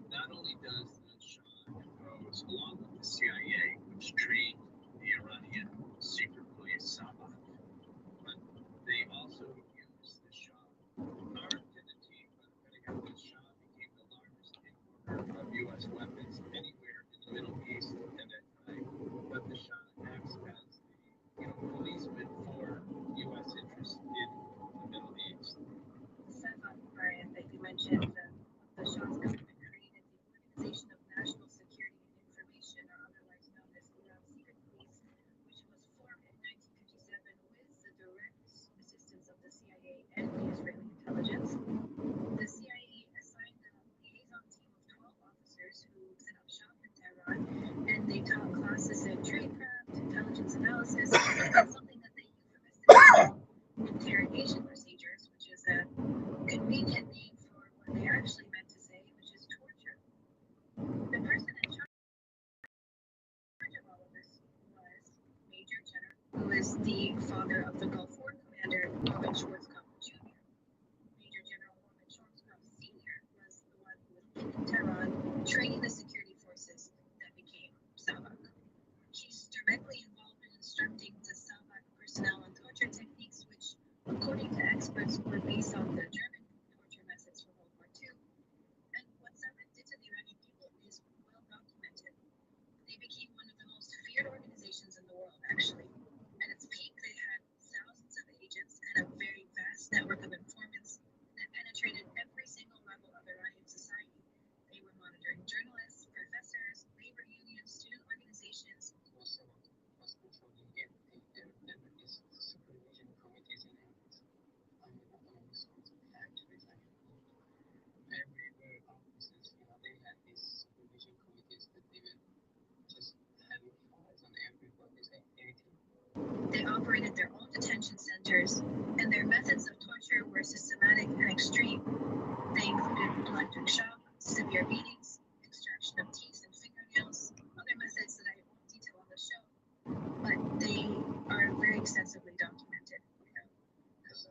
Not only does the Shah impose, along with the CIA, which trained the Iranian secret police Sabak, but they also use the Shah. Armed in a team by the Pentagon, the Shah became the largest importer of U.S. weapons anywhere in the Middle East at that time. But the Shah acts as the policeman for U.S. interests in the Middle East.
Sabak, Brian, that you mentioned, the Shah's government created the Organization of National Security and Information, or otherwise known as Iran Secret Police, which was formed in 1957 with the direct assistance of the CIA and the Israeli intelligence. The CIA assigned a liaison team of 12 officers who set up shop in Tehran, and they taught classes in tradecraft, intelligence analysis, and something that they euphemistically call interrogation procedures, which is a convenient name for what they actually meant to say, which is torture. The person in charge of all of this was Major General, who is the father of the Gulf War commander, Norman Schwarzkopf Jr. Major General Norman Schwarzkopf Sr. was the one who was in Tehran training the security forces that became Sabak. He's directly involved in instructing the Sabak personnel on torture techniques, which, according to experts, were based on the German torture methods from World War II. And what Sabak did to the Iranian people is well documented. They became one of the most feared organizations in the world, actually. At its peak, they had thousands of agents and a very vast network of informants that penetrated every single level of Iranian society. They were monitoring journalists, professors, labor unions, student organizations.
Also, was controlling these supervision committees and among sorts of factories and everywhere offices, they had these supervision committees that they were just having files on everybody's activity.
They operated their own detention centers, and their methods of torture were systematic and extreme. They included electric shock, severe beatings, extraction of teeth and fingernails, other methods that I won't detail on the show, but they are very extensively documented.
Because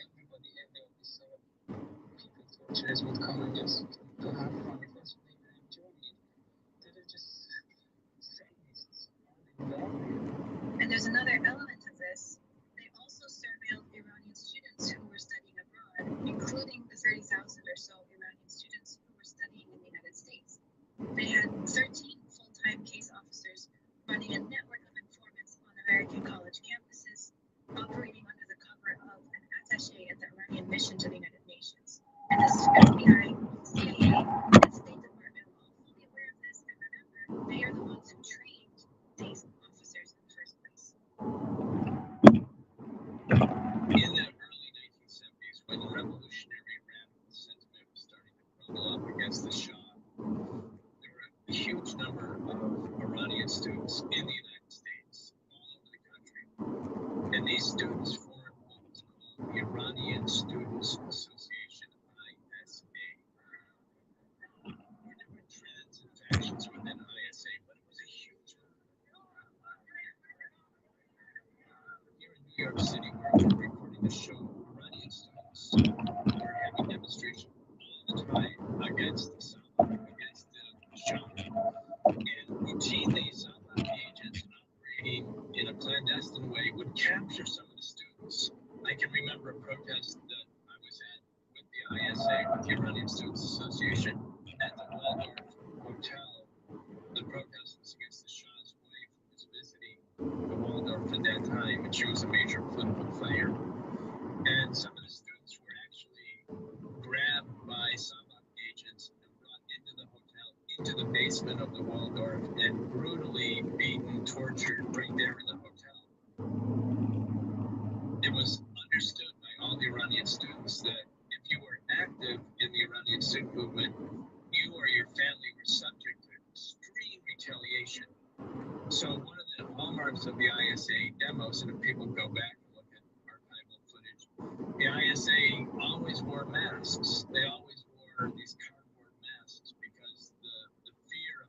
everybody, and there would be some people torturers would come and just to have fun. That's what they were enjoying it. They were just sadists.
And there's another element of this. They also surveilled Iranian students who were studying abroad, including the 30,000 or so Iranian students who were studying in the United States. They had 13 full-time case officers running a network of informants on American college campuses, operating under the cover of an attaché at the Iranian mission to the United Nations. And the FBI, CIA, and State Department were all fully aware of this, and remember, they are the ones who trained these officers in the first place.
In the early 1970s, when revolutionary radical sentiment was starting to bubble up against the Shah, there were a huge number of Iranian students in the United States, all over the country. And these students formed what was called the Iranian Students Association, ISA. There were trends and factions within ISA, but it was a huge here in New York City, where we're recording the show, Iranian students were having demonstrations all the time against the Sabak, against the Shah. And routinely, Sabak agents operating in a clandestine way would capture some of the students. I can remember a protest that I was at with the ISA, with the Iranian Students Association, at the Waldorf Hotel. The protest was against the Shah's wife, who was visiting the Waldorf at that time, and she was a major political player. And some of the students were actually grabbed by Sabak agents and brought into the hotel, into the basement of the Waldorf, and brutally beaten, tortured right there in the hotel. It was understood by all the Iranian students that if you were active in the Iranian student movement, you or your family were subject to extreme retaliation. So one of the hallmarks of the ISA demos, and if people go back and look at archival footage, the ISA always wore masks. They always wore these cardboard masks because the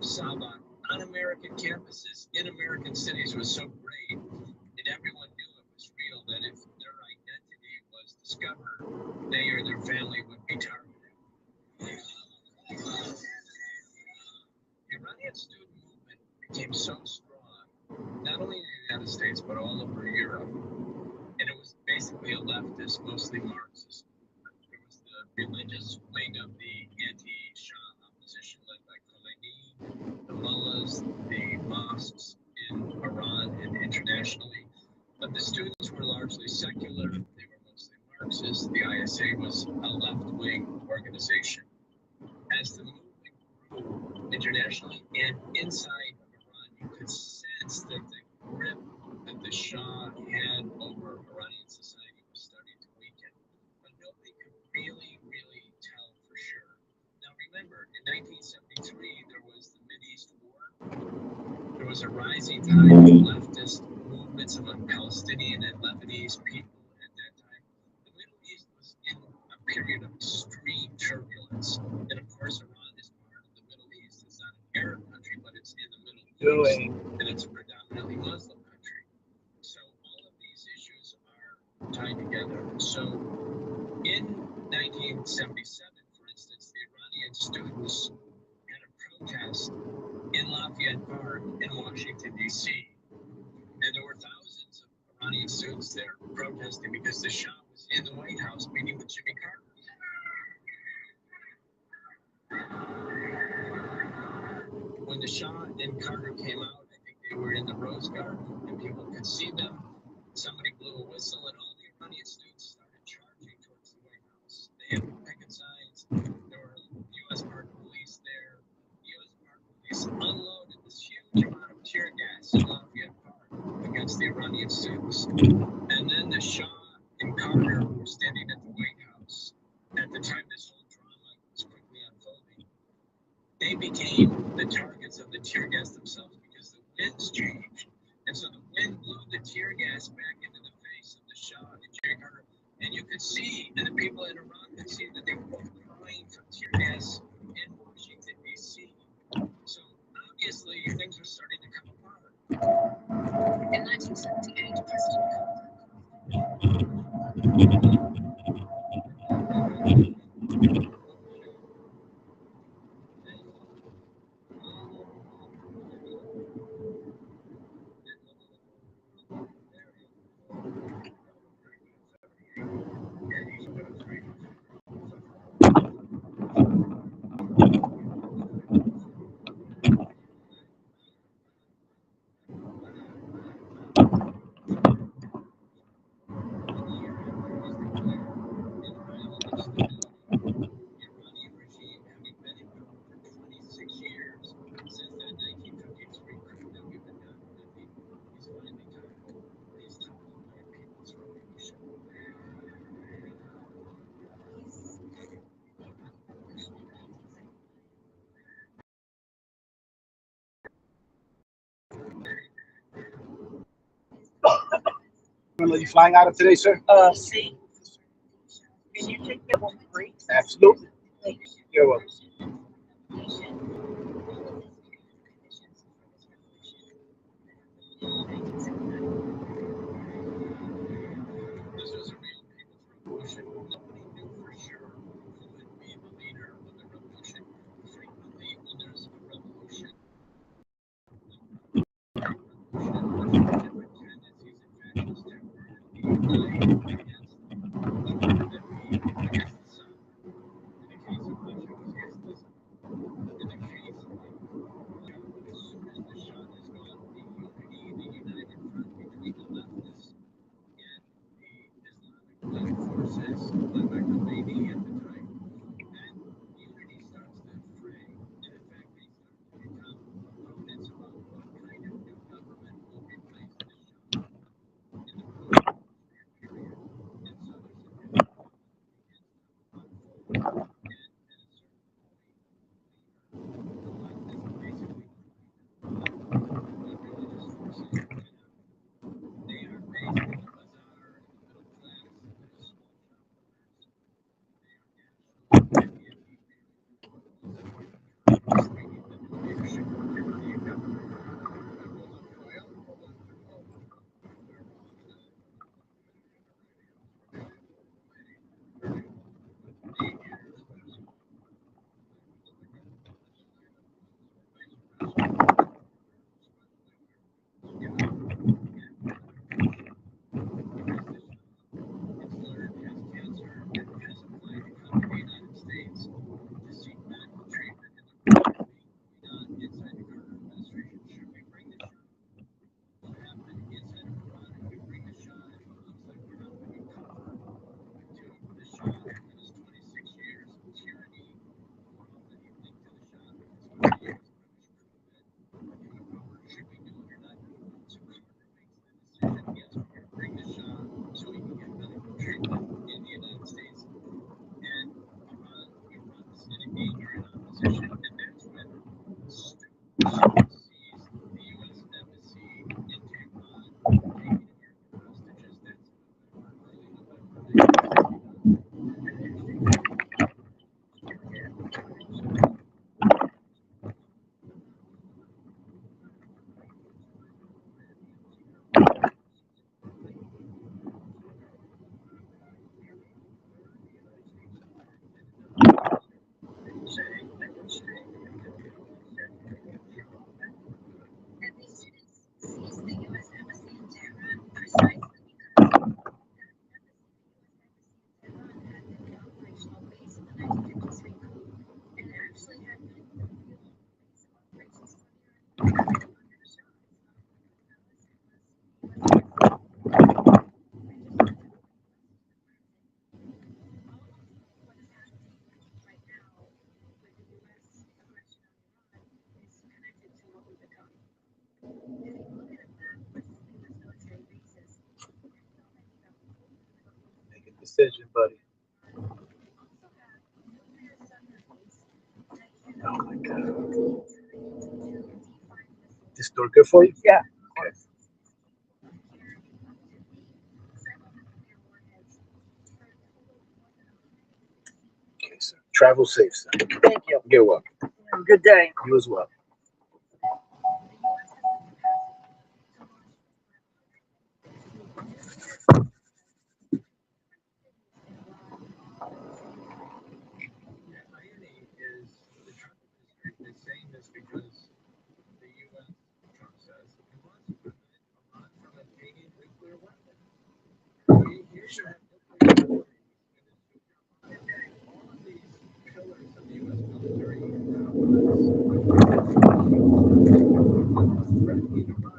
Saba on American campuses in American cities was so great, and everyone knew it was real, that if their identity was discovered, they or their family would be targeted. The Iranian student movement became so strong, not only in the United States, but all over Europe. And it was basically a leftist, mostly Marxist movement. There was the religious wing of the anti-Shah opposition led by Khomeini, the mullahs, the mosques in Iran and internationally. But the students were largely secular. They were mostly Marxist. The ISA was a left-wing organization. As the movement grew internationally and inside of Iran, you could sense that the grip that the Shah had over Iranian society was starting to weaken. But nobody could really tell for sure. Now remember, in 1973, there was the Mideast War. There was a rising tide of leftist movements among Palestinian and Lebanese people at that time. The Middle East was in a period of extreme turbulence. And of course, Iran is part of the Middle East. It's not an Arab country, but it's in the Middle East. And it's a predominantly Muslim country. So all of these issues are tied together. So in 1977, for instance, the Iranian students had a protest in Lafayette Park in Washington, D.C. And there were thousands of Iranian students there protesting because the Shah was in the White House meeting with Jimmy Carter. When the Shah and Carter came out, I think they were in the Rose Garden and people could see them. Somebody blew a whistle and all the Iranian students started charging towards the White House. They had picket signs. There were U.S. Park Police there. The U.S. Park Police unloaded this huge amount of tear gas in Lafayette Park against the Iranian students. And then the Shah and Carter were standing at the White House. At the time this whole drama was quickly unfolding, they became the targets of the tear gas themselves because the winds changed. And so the wind blew the tear gas back into the face of the Shah and Jimmy Carter. And you could see, and the people in Iran could see that they were both crying from tear gas in Washington, D.C. So obviously things were starting to come apart.
In 1978, President
Are you flying out of today, sir?
See. Can you take me one break?
Absolutely. You're welcome.
This was a real people's revolution. Nobody knew for sure who would be the leader of the revolution. Frequently, when there's a revolution, different tendencies and factions temporarily unite against the sun. In the case of Russia, it was against the sun. In the
Make a decision, buddy. Oh my God. This door good for you? Yeah. Okay. Okay, sir. Travel safe, sir.
Thank you.
You're welcome.
Good day.
You as well.
The same as because the U.S. Trump says he wants to prevent Iran from obtaining nuclear weapons. He should have nuclear weapons. All of these pillars of the U.S. military threatening Iran, which does not have nuclear weapons.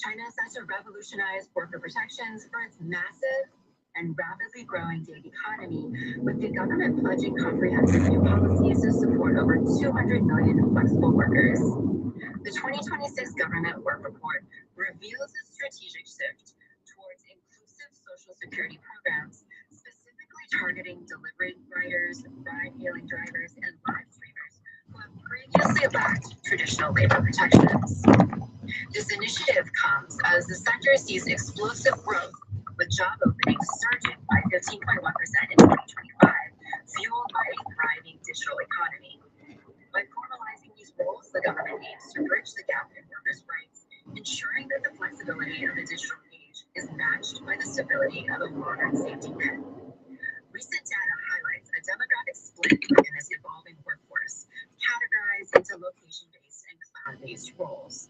China is set to revolutionize worker protections for its massive and rapidly growing gig economy, with the government pledging comprehensive new policies to support over 200 million flexible workers. The 2026 Government Work Report reveals a strategic shift towards inclusive social security programs, specifically targeting delivery riders, ride-hailing drivers, and live streamers who have previously lacked traditional labor protections. This initiative comes as the sector sees explosive growth, with job openings surging by 15.1% in 2025, fueled by a thriving digital economy. By formalizing these roles, the government aims to bridge the gap in workers' rights, ensuring that the flexibility of the digital age is matched by the stability of a modern safety net. Recent data highlights a demographic split within this evolving workforce, categorized into location-based and cloud-based roles.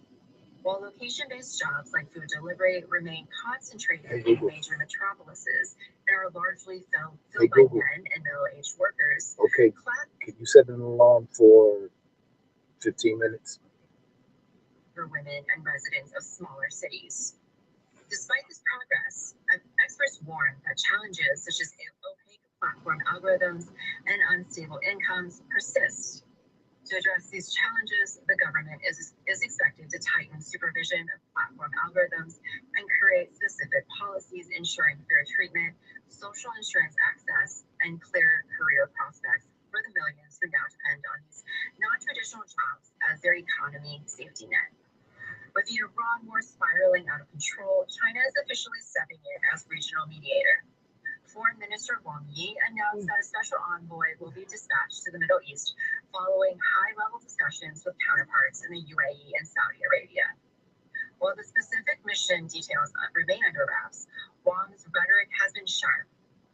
While location-based jobs like food delivery remain concentrated in major metropolises and are largely filled by men and middle-aged workers,
Okay, can you set an alarm for 15 minutes?
For women and residents of smaller cities. Despite this progress, experts warn that challenges such as opaque platform algorithms and unstable incomes persist. To address these challenges, the government is expected to tighten supervision of platform algorithms and create specific policies ensuring fair treatment, social insurance access, and clear career prospects for the millions who now depend on these non-traditional jobs as their economy safety net. With the Iran war spiraling out of control, China is officially stepping in as regional mediator. Foreign Minister Wang Yi announced that a special envoy will be dispatched to the Middle East following high-level discussions with counterparts in the UAE and Saudi Arabia. While the specific mission details remain under wraps, Wang's rhetoric has been sharp.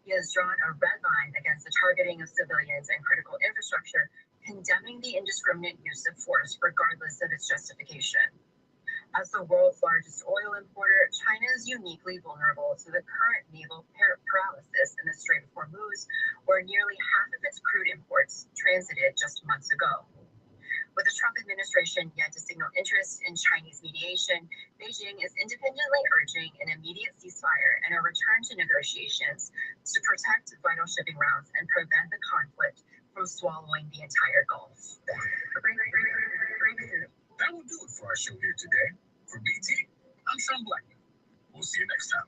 He has drawn a red line against the targeting of civilians and critical infrastructure, condemning the indiscriminate use of force regardless of its justification. As the world's largest oil importer, China is uniquely vulnerable to the current naval paralysis in the Strait of Hormuz, where nearly half of its crude imports transited just months ago. With the Trump administration yet to signal interest in Chinese mediation, Beijing is independently urging an immediate ceasefire and a return to negotiations to protect vital shipping routes and prevent the conflict from swallowing the entire Gulf.
That will do it for our show here today. For BT, I'm Sean Blackman. We'll see you next time.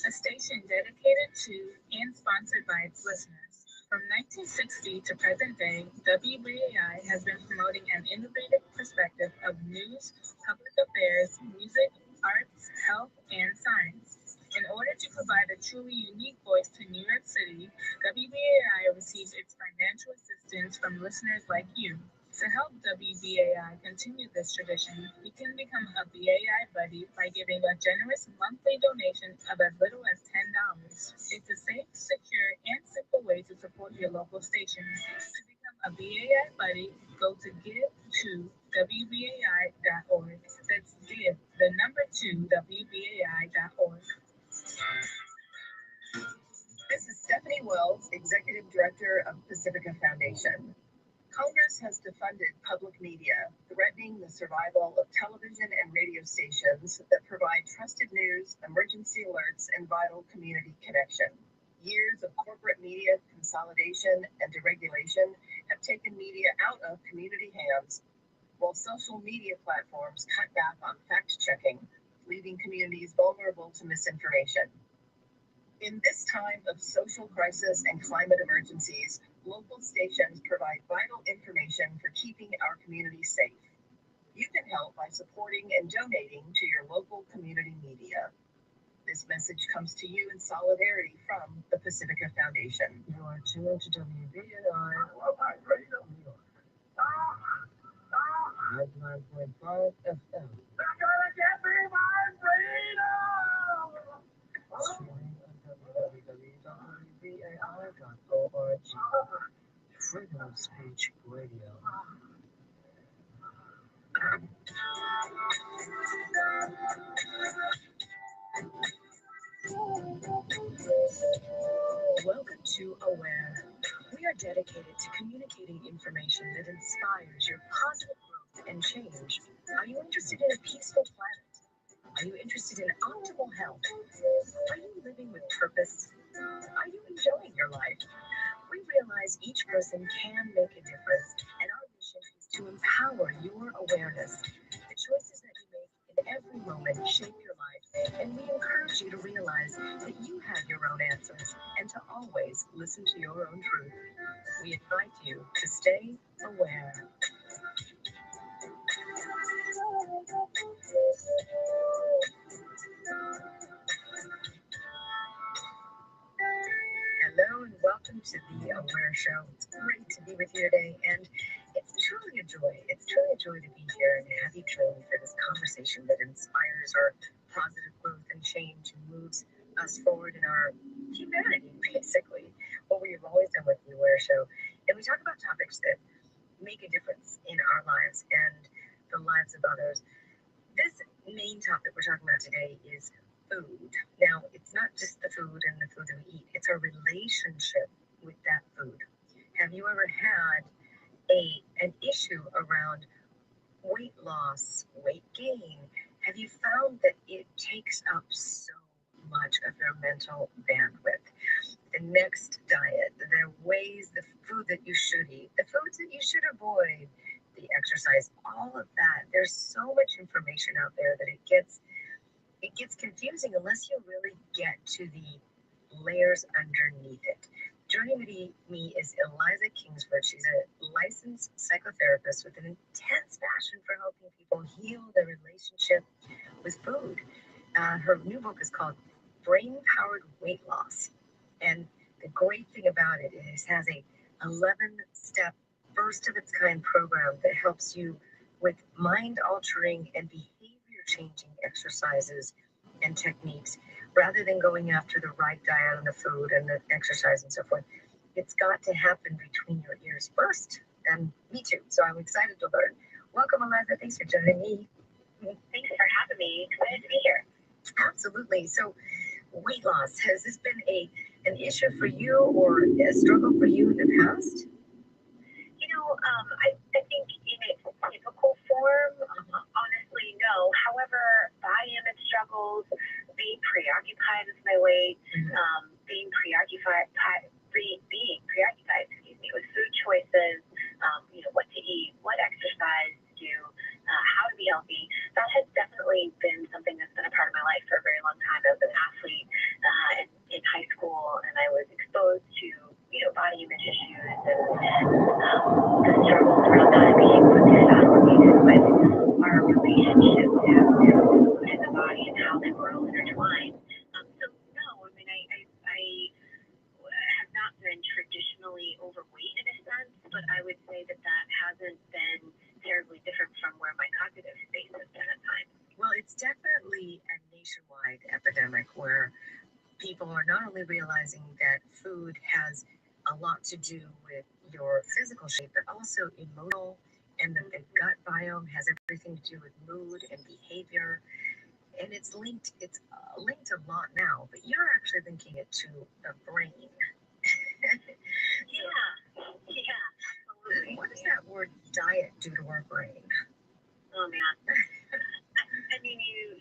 A station dedicated to and sponsored by its listeners. From 1960 to present day, WBAI has been promoting an innovative perspective of news, public affairs, music, arts, health, and science. In order to provide a truly unique voice to New York City, WBAI receives its financial assistance from listeners like you. To help WBAI continue this tradition, you can become a BAI buddy by giving a generous monthly donation of as little as $10. It's a safe, secure, and simple way to support your local station. To become a BAI buddy, go to give2wbai.org. That's give, the number 2, WBAI.org.
This is Stephanie Wells, Executive Director of Pacifica Foundation. Congress has defunded public media, threatening the survival of television and radio stations that provide trusted news, emergency alerts, and vital community connection. Years of corporate media consolidation and deregulation have taken media out of community hands, while social media platforms cut back on fact-checking, leaving communities vulnerable to misinformation. In this time of social crisis and climate emergencies, local stations provide vital information for keeping our communities safe. You can help by supporting and donating to your local community media. This message comes to you in solidarity from the Pacifica Foundation. You are tuned to WBAI. 99.5 FM. They're gonna get me my freedom! Streaming on www.wbai.org.
freedom of speech radio. Welcome to Aware. We are dedicated to communicating information that inspires your positive growth and change. Are you interested in a peaceful planet? Are you interested in optimal health? Are you living with purpose? Are you enjoying your life? We realize each person can make a difference, and our mission is to empower your awareness. The choices that you make in every moment shape your life, and we encourage you to realize that you have your own answers and to always listen to your own truth. We invite you to stay aware. Hello and welcome to the Aware Show. It's great to be with you today, and it's truly a joy. It's truly a joy to be here and have you join me for this conversation that inspires our positive growth and change and moves us forward in our humanity, basically. What we have always done with the Aware Show. And we talk about topics that make a difference in our lives and the lives of others. This main topic we're talking about today is food. Now, it's not just the food and the food that we eat, it's our relationship with that food. Have you ever had an issue around weight loss, weight gain? Have you found that it takes up so much of your mental bandwidth? The next diet, the ways, the food that you should eat, the foods that you should avoid, the exercise, all of that. There's so much information out there that it gets confusing unless you really get to the layers underneath it. Joining me is Eliza Kingsford. She's a licensed psychotherapist with an intense passion for helping people heal their relationship with food. Her new book is called Brain-Powered Weight Loss. And the great thing about it is it has a 11-step, first-of-its-kind program that helps you with mind-altering and behavior-changing exercises and techniques rather than going after the right diet and the food and the exercise and so forth. It's got to happen between your ears first, and me too. So I'm excited to learn. Welcome, Eliza. Thanks for joining me.
Thanks for having me. Glad to be here.
Absolutely. So weight loss, has this been an issue for you or a struggle for you in the past?
You know, I think in its typical form, honestly, no. However, body image struggles, being preoccupied with my weight, being preoccupied with food choices, what to eat, what exercise to do, how to be healthy, that has definitely been something that's been a part of my life for a very long time. I was an athlete in high school, and I was exposed to, body image issues and the struggles around that, being associated with our relationship to food and the body and how they were all intertwined. So no, I mean, I have not been traditionally overweight in a sense, but I would say that hasn't been terribly different from where my cognitive space has been at times.
Well, it's definitely a nationwide epidemic where people are not only realizing that food has a lot to do with your physical shape, but also emotional, and that the gut biome has everything to do with mood and behavior. And it's linked a lot now, but you're actually linking it to the brain.
Yeah, absolutely.
What does that word diet do to our brain?
Oh man. I mean, you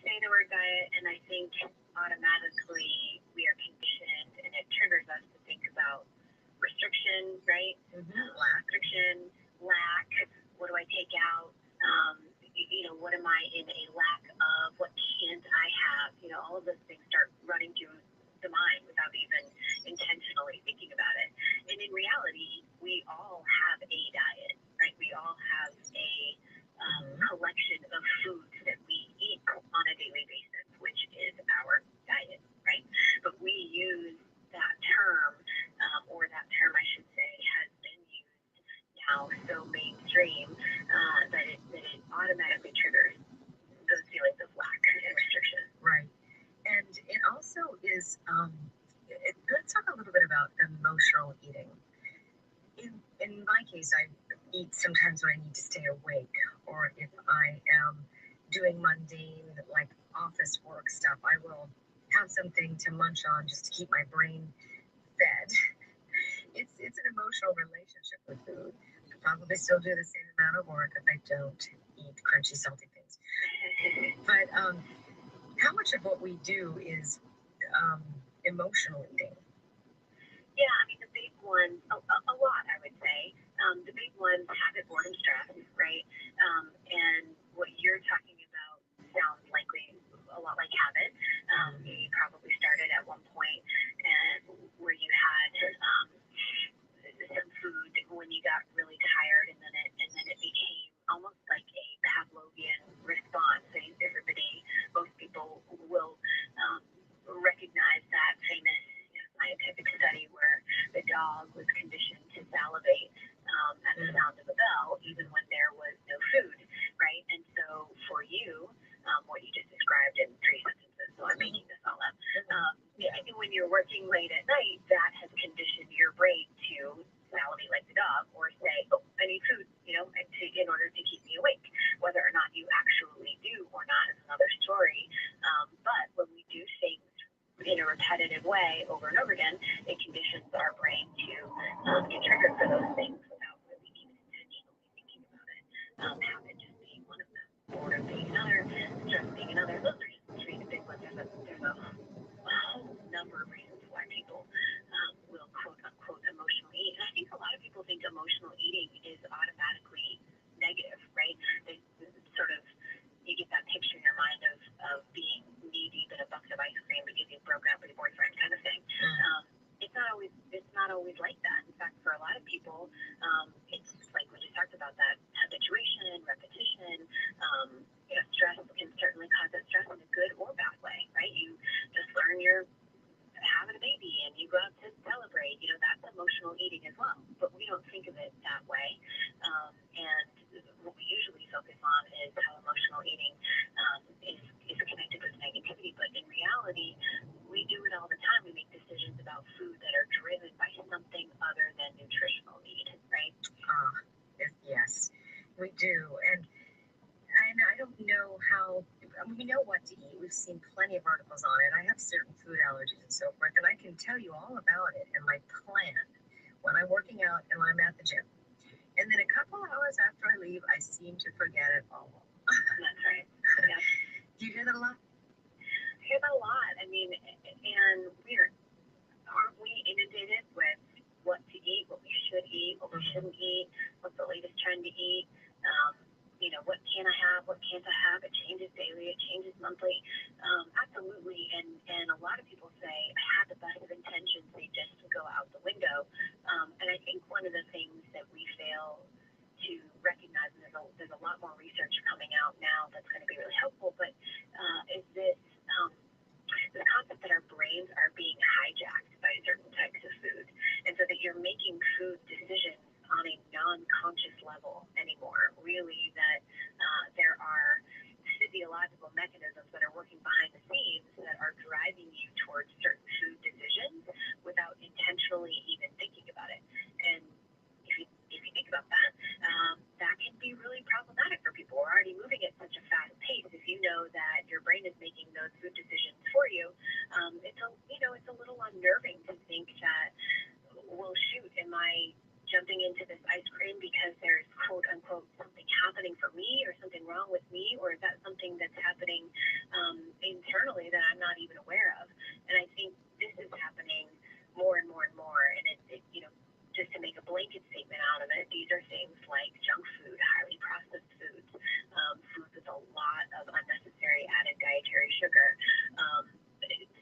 say the word diet, and I think automatically we are conditioned, and it triggers us to think about restriction, right? Restriction, lack. What do I take out? What am I in a lack of? What can't I have? All of those things start running through the mind without even intentionally thinking about it. And in reality, we all have a diet, right? We all have a collection of foods that we eat on a daily basis, which is our diet, right? But we use that term, or that term I should say, has been used now so mainstream that it automatically triggers those feelings of lack and restriction.
Right. And it also is, let's talk a little bit about emotional eating. In
in my case, I eat sometimes when I need to stay awake, or if I am doing mundane, like office work stuff, I will have something to munch on just to keep my brain fed. It's an emotional relationship with food. I probably still do the same amount of work if I don't eat crunchy, salty things. But how much of what we do is emotional eating?
Yeah, I mean, the big one, a lot, I would say. The big ones, habit, boredom, stress, right? And what you're talking about sounds likely a lot like habit. You probably started at one point and where you had some food when you got really tired, and then it became almost like a Pavlovian response. So most people will recognize that famous scientific study where the dog was conditioned to salivate at the sound of a bell, even when there was no food, right? And so for you, what you just described in 3 sentences, so I'm making this all up. When you're working late at night, that has conditioned your brain to salivate like the dog, or say, "Oh, I need food," in order to keep me awake. Whether or not you actually do or not is another story. But when we do things in a repetitive way over and over again, it conditions our brain to get triggered for those things without really even intentionally thinking about it. Habit just being one of them, boredom being another, stress being another. Those are just 3 big ones. There's a whole number of reasons why people will quote unquote emotionally eat. And I think a lot of people think emotional eating is automatically negative, right? They sort of, you get that picture in your mind of being knee deep in a bucket of ice cream because you broke up with your boyfriend, kind of thing. It's not always like that. In fact, for a lot of people, it's like we just talked about, that habituation, repetition. Stress can certainly cause that stress in a good or bad way, right? You just learn you're having a baby and you go out to celebrate. That's emotional eating as well, but we don't think of it that way. And what we usually focus on is how emotional eating is connected with negativity. But in reality, we do it all the time. We make decisions about food that are driven by something other than nutritional need, right?
Yes, we do. And I don't know how, we know what to eat. We've seen plenty of articles on it. I have certain food allergies and so forth, and I can tell you all about it and my plan when I'm working out and when I'm at the gym. And then a couple hours after I leave, I seem to forget it all.
That's right. Yeah.
Do you hear that a lot?
I hear that a lot. I mean, and aren't we inundated with what to eat, what we should eat, what we shouldn't eat, what's the latest trend to eat? What can I have, what can't I have? It changes daily, it changes monthly. Absolutely. And a lot of people say, I had the best of intentions, they just go out the window. And I think one of the things that we fail to recognize, and there's a lot more research coming out now that's going to be really helpful, but is this the concept that our brains are being hijacked by certain types of food, and so that you're making food decisions on a non-conscious level anymore. Really, that there are physiological mechanisms that are working behind the scenes that are driving you towards certain food decisions without intentionally even thinking about it. And if you think about that, that can be really problematic for people. We're already moving at such a fast pace. If you know that your brain is making those food decisions for you, it's a little unnerving to think that, well, shoot, am I jumping into this ice cream because there's quote unquote something happening for me or something wrong with me, or is that something that's happening internally that I'm not even aware of? And I think this is happening more and more and more. And it just to make a blanket statement out of it, these are things like junk food, highly processed foods, food with a lot of unnecessary added dietary sugar.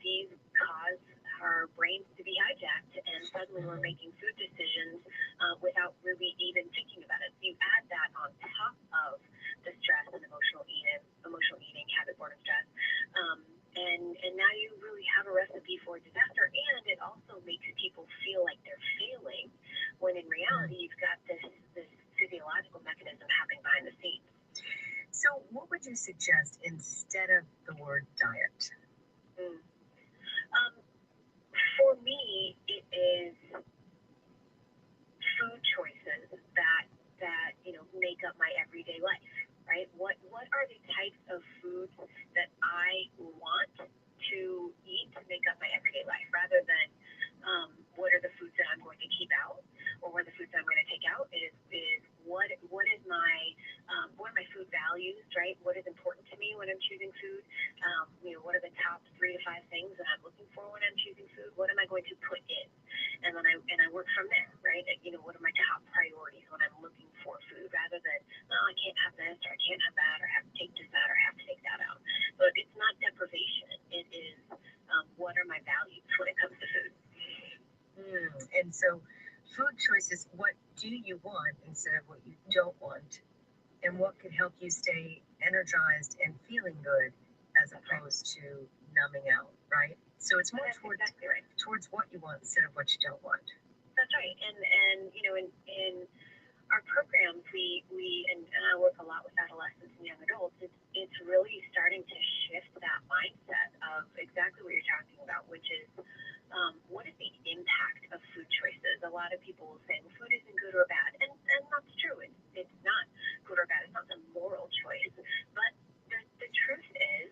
These cause our brains to be hijacked, and suddenly we're making food decisions without really even thinking about it. So you add that on top of the stress and emotional eating, habit, boredom, stress, and now you really have a recipe for disaster. And it also makes people feel like they're failing, when in reality you've got this physiological mechanism happening behind the scenes.
So what would you suggest instead of the word diet?
For me, it is food choices make up my everyday life, right? What are the types of foods that I want to eat to make up my everyday life, rather than what are the foods that I'm going to keep out, or what are the foods that I'm going to take out? Is what is my what are my food values, right? What is important to me when I'm choosing food? What are the top 3 to 5 things that I'm looking for when I'm choosing food? What am I going to put in? And then I work from there, right? What are my top priorities when I'm looking for food, rather than, oh, I can't have this, or I can't have that, or I have to take this out, or I have to take that out. So it's not deprivation. It is what are my values when it comes to food.
And so food choices, what do you want instead of what you don't want? And what could help you stay energized and feeling good as opposed to numbing out, right? So it's more towards,
exactly right.
towards what you want instead of what you don't want.
That's right. And in our programs, we and I work a lot with adolescents and young adults. It's really starting to shift that mindset of exactly what you're talking about, which is what is the impact of food choices? A lot of people will say, well, food isn't good or bad, and that's true. It's not good or bad. It's not a moral choice. But the truth is,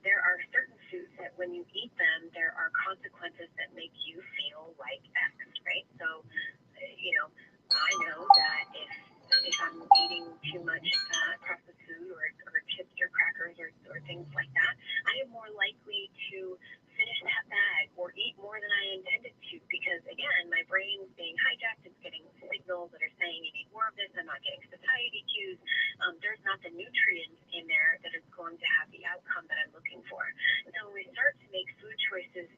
there are certain foods that when you eat them, there are consequences that make you feel like X, right? So, I know that if I'm eating too much processed food or chips or crackers or things like that, I am more likely to finish that bag or eat more than I intended to, because again, my brain's being hijacked. It's getting signals that are saying you need more of this. I'm not getting satiety cues. There's not the nutrients in there that is going to have the outcome that I'm looking for. So when we start to make food choices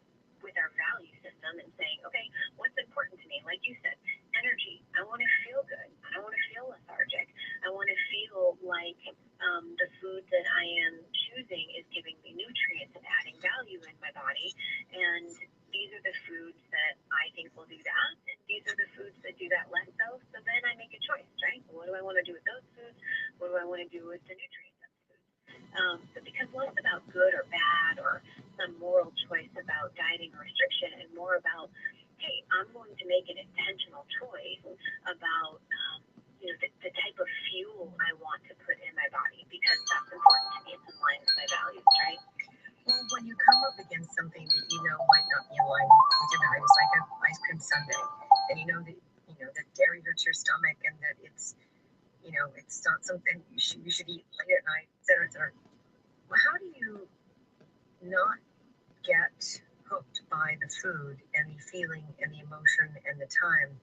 with our value system and saying, okay, what's important to me? Like you said, energy. I want to feel good. I don't want to feel lethargic. I want to feel like the food that I am choosing is giving me nutrients and adding value in my body. And these are the foods that I think will do that. And these are the foods that do that less so. So then I make a choice, right? What do I want to do with those foods? What do I want to do with the nutrients of the foods? So it becomes less about good or bad or some moral choice about dieting or restriction, and more about, hey, I'm going to make an intentional choice about the type of fuel I want to put in my body, because that's important to me. It's in line with my values, right?
Well, when you come up against something that might not be aligned with your values, like an ice cream sundae, and that dairy hurts your stomach, and that it's not something you should eat late at night, et cetera, et cetera. Well, how do you not get hooked by the food and the feeling and the emotion and the time,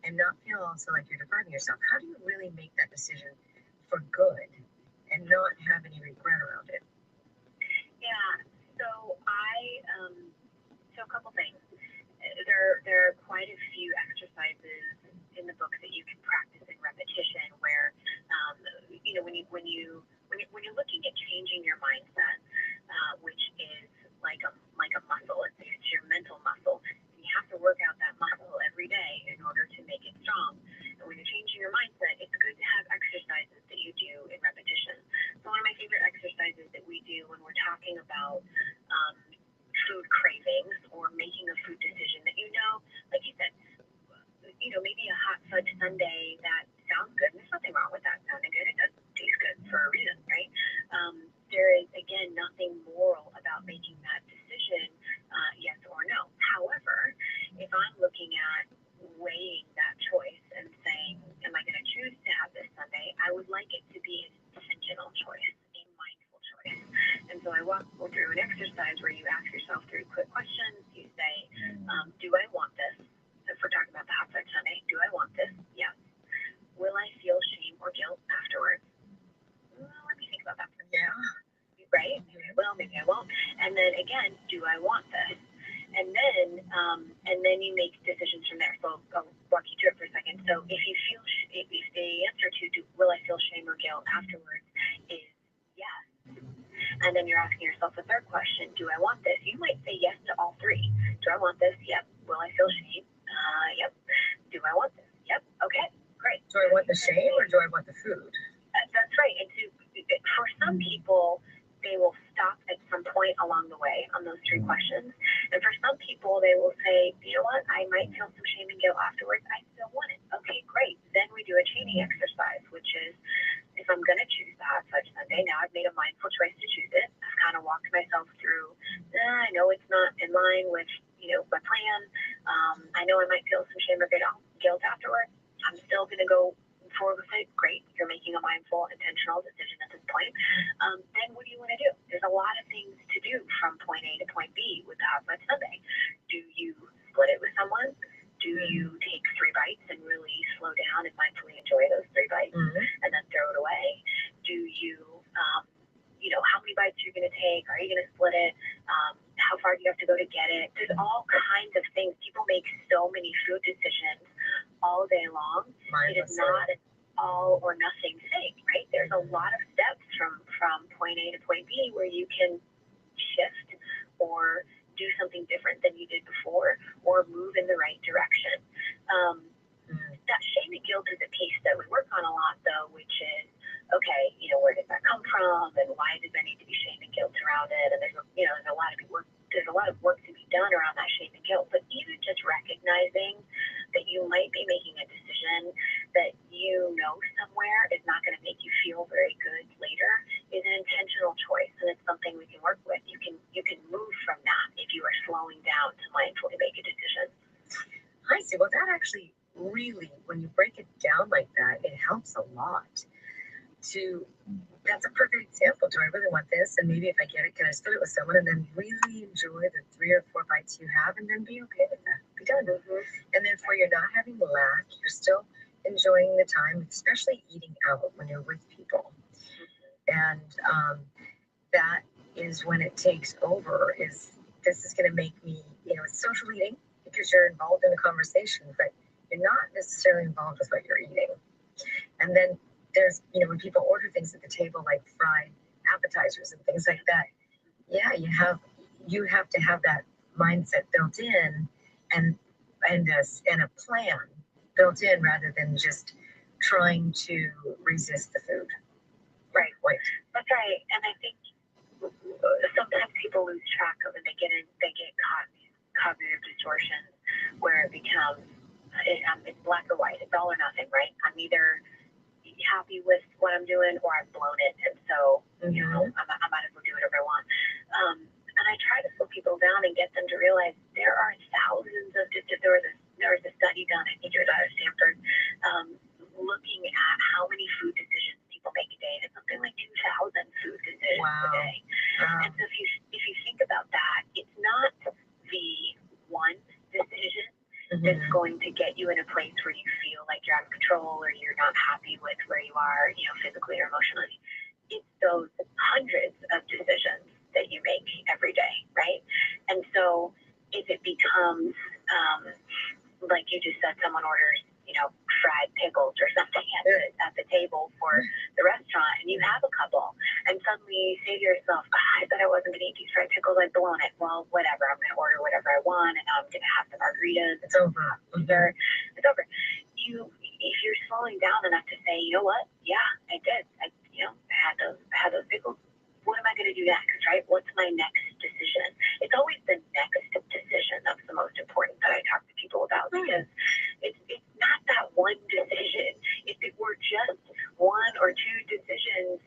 and not feel also like you're depriving yourself? How do you really make that decision for good and not have any regret around it?
Yeah, so so a couple things. There are quite a few exercises in the book that you can practice in repetition, where when you're looking at changing your mindset, which is like a muscle. It's your mental muscle. You have to work out that muscle every day in order to make it strong. And when you're changing your mindset, it's good to have exercises that you do in repetition. So one of my favorite exercises that we do when we're talking about food cravings or making a food decision that like you said, maybe a hot fudge sundae that sounds good. There's nothing wrong with that sounding good. It does taste good for a reason, right? There is, again, nothing moral about making that decision, yes or no. However, if I'm looking at weighing that choice and saying, am I going to choose to have this sundae? I would like it to be an intentional choice, a mindful choice. And so I walk through an exercise where you ask yourself 3 quick questions. You say, do I want this? If we're talking about the hot fudge sundae, do I want this? Yes. Will I feel shame or guilt afterwards? Well, let me think about that for a second.
Yeah.
Right? Maybe I will, maybe I won't. And then again, do I want this? And then you make decisions from there. So I'll walk you through it for a second. So if you feel, if the answer to will I feel shame or guilt afterwards is yes, and then you're asking yourself a third question, do I want this? You might say yes to all 3. Do I want this? Yep. Will I feel shame? Yep. Do I want this? Yep. Okay. Great.
Do I want the shame or do I want the food?
That's right. And for some people, they will stop at some point along the way on those 3 questions. And for some people, they will say, you know what, I might feel some shame and guilt afterwards. I still want it. Okay, great. Then we do a chaining exercise, which which is if I'm going to choose that Fudge Sundae, now I've made a mindful choice to choose it. I've kind of walked myself through, I know it's not in line with, my plan. I know I might feel some shame or guilt afterwards. I'm still going to go forward with it. Great. You're making a mindful, intentional decision at this point. Then what do you want to do? There's a lot of things to do from point A to point B with the Hot Fudge Sundae. Do you split it with someone? Do you take 3 bites and really slow down and mindfully enjoy those 3 bites and then throw it away? Do you, how many bites you're going to take? Are you going to split it? How far do you have to go to get it? There's all kinds of things. People make so many food decisions all day long. It is not an all or nothing thing, right? There's a lot of steps from point A to point B where you can shift or do something different than you did before or move in the right direction. That shame and guilt is a piece that we work on a lot though, which is, okay, where did that come from and why does there need to be shame and guilt around it? And there's a lot of work to be done around that shame and guilt, but even just recognizing that you might be making a decision that somewhere is not going to make you feel very good later is an intentional choice, and it's something we can work with. You can move from that if you are slowing down to mindfully make a decision.
I see. Well, that actually really, when you break it down like that, it helps a lot. That's a perfect example. Do I really want this? And maybe if I get it, can I split it with someone and then really enjoy the 3 or 4 bites you have and then be okay with that? Be done. And therefore, you're not having lack. You're still enjoying the time, especially eating out when you're with people. And that is when it takes over. This is going to make me, it's social eating because you're involved in the conversation, but you're not necessarily involved with what you're eating. And then there's, when people order things at the table like fried appetizers and things like that, yeah, you have to have that mindset built in and a plan built in rather than just trying to resist the food.
Right. That's right. And I think sometimes people lose track of it. They get caught in these cognitive distortions where it becomes it's black or white. It's all or nothing, right? I'm either happy with what I'm doing or I've blown it, and so I might as well do whatever I want. And I try to slow people down and get them to realize there are thousands of there was a study done, I think it was out of Stanford, looking at how many food decisions people make a day. It's something like 2,000 food decisions a day. And so if you think about that, it's not the one decision that's going to get you in a place where you feel like you're out of control or you're not happy with where you are, physically or emotionally. It's those hundreds of decisions that you make every day, right? And so if it becomes, like you just said, someone orders, fried pickles or something at the table for the restaurant, and you have a couple, and suddenly you say to yourself, I said I wasn't going to eat these fried pickles, I've blown it. Well, whatever, I'm going to order whatever I want, and now I'm going to have the margaritas. It's over. It's over. If you're slowing down enough to say, you know what? Yeah, I did. I had those pickles. What am I going to do next, right? What's my next decision? It's always the next decision that's the most important that I talk to people about, because it's not that one decision. If it were just 1 or 2 decisions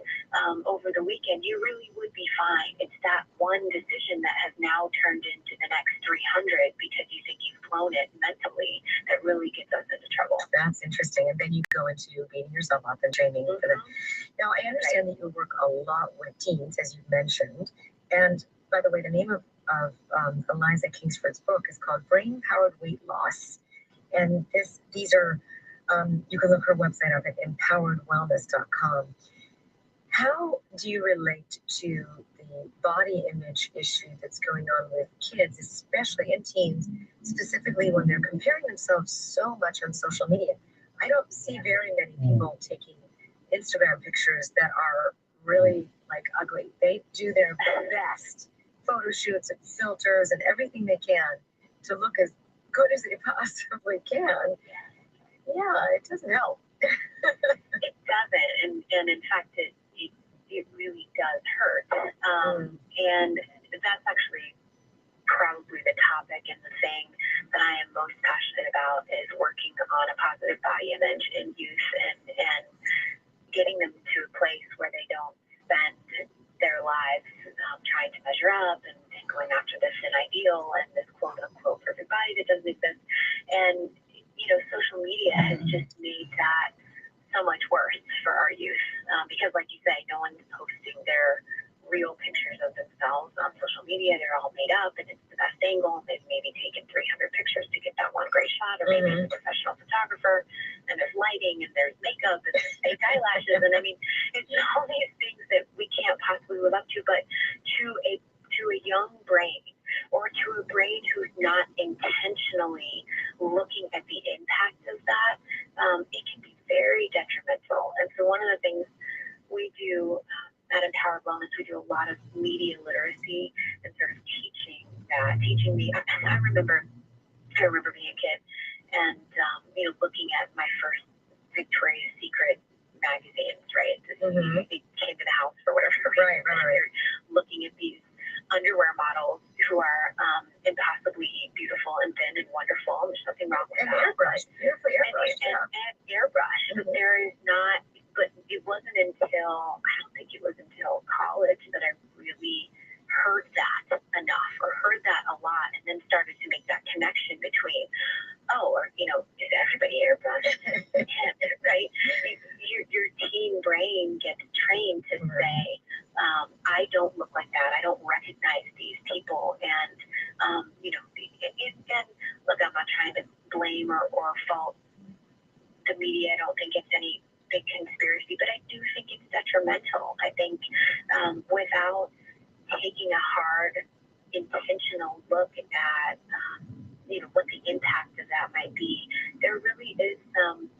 over the weekend, you really would be fine. It's that one decision that has now turned into the next 300 because you think you've blown it mentally that really gets us into trouble.
That's interesting. And then you go into beating yourself up and training for them. Now, I understand that you work a lot with teens, as you mentioned. And by the way, the name of Eliza Kingsford's book is called Brain Powered Weight Loss. And these are, you can look her website up at empoweredwellness.com. How do you relate to the body image issue that's going on with kids, especially in teens, specifically when they're comparing themselves so much on social media? I don't see very many people taking Instagram pictures that are really ugly. They do their best photo shoots and filters and everything they can to look as good as they possibly can. Yeah, it doesn't help.
It doesn't, and in fact, it really does hurt. And that's actually probably the topic and the thing that I am most passionate about is working on a positive body image in youth and getting them to a place where they don't spend their lives trying to measure up and going after this an ideal and this quote unquote perfect body that doesn't exist. And, you know, social media has just made that so much worse for our youth because, like you say, no one's posting their real pictures of themselves on social media. They're all made up and it's the best angle. They've maybe taken 300 pictures to get that one great shot, or maybe it's a professional photographer, and there's lighting and there's makeup and there's fake eyelashes. And I mean, it's all these things that we can't possibly live up to, but to a young brain, or to a brain who's not intentionally looking at the impact of that, it can be very detrimental. And so one of the things we do at Empowered Wellness, we do a lot of media literacy and sort of teaching me. I remember being a kid and, you know, looking at my first Victoria's Secret magazines, right? They came to the house for whatever reason. Right. Looking at these underwear models who are impossibly beautiful and thin and wonderful. There's nothing wrong with that. Airbrush. And airbrush. But there is not, but it wasn't until, I don't think it was until college that I really heard that enough, or heard that a lot, and then started to make that connection between, you know, is everybody airbrush? Right? Your teen brain gets trained to say, I don't look like that. I don't recognize these people. And, you know, and look, I'm not trying to blame or fault the media. I don't think it's any big conspiracy, but I do think it's detrimental. I think without taking a hard, intentional look at, you know, what the impact of that might be, there really is some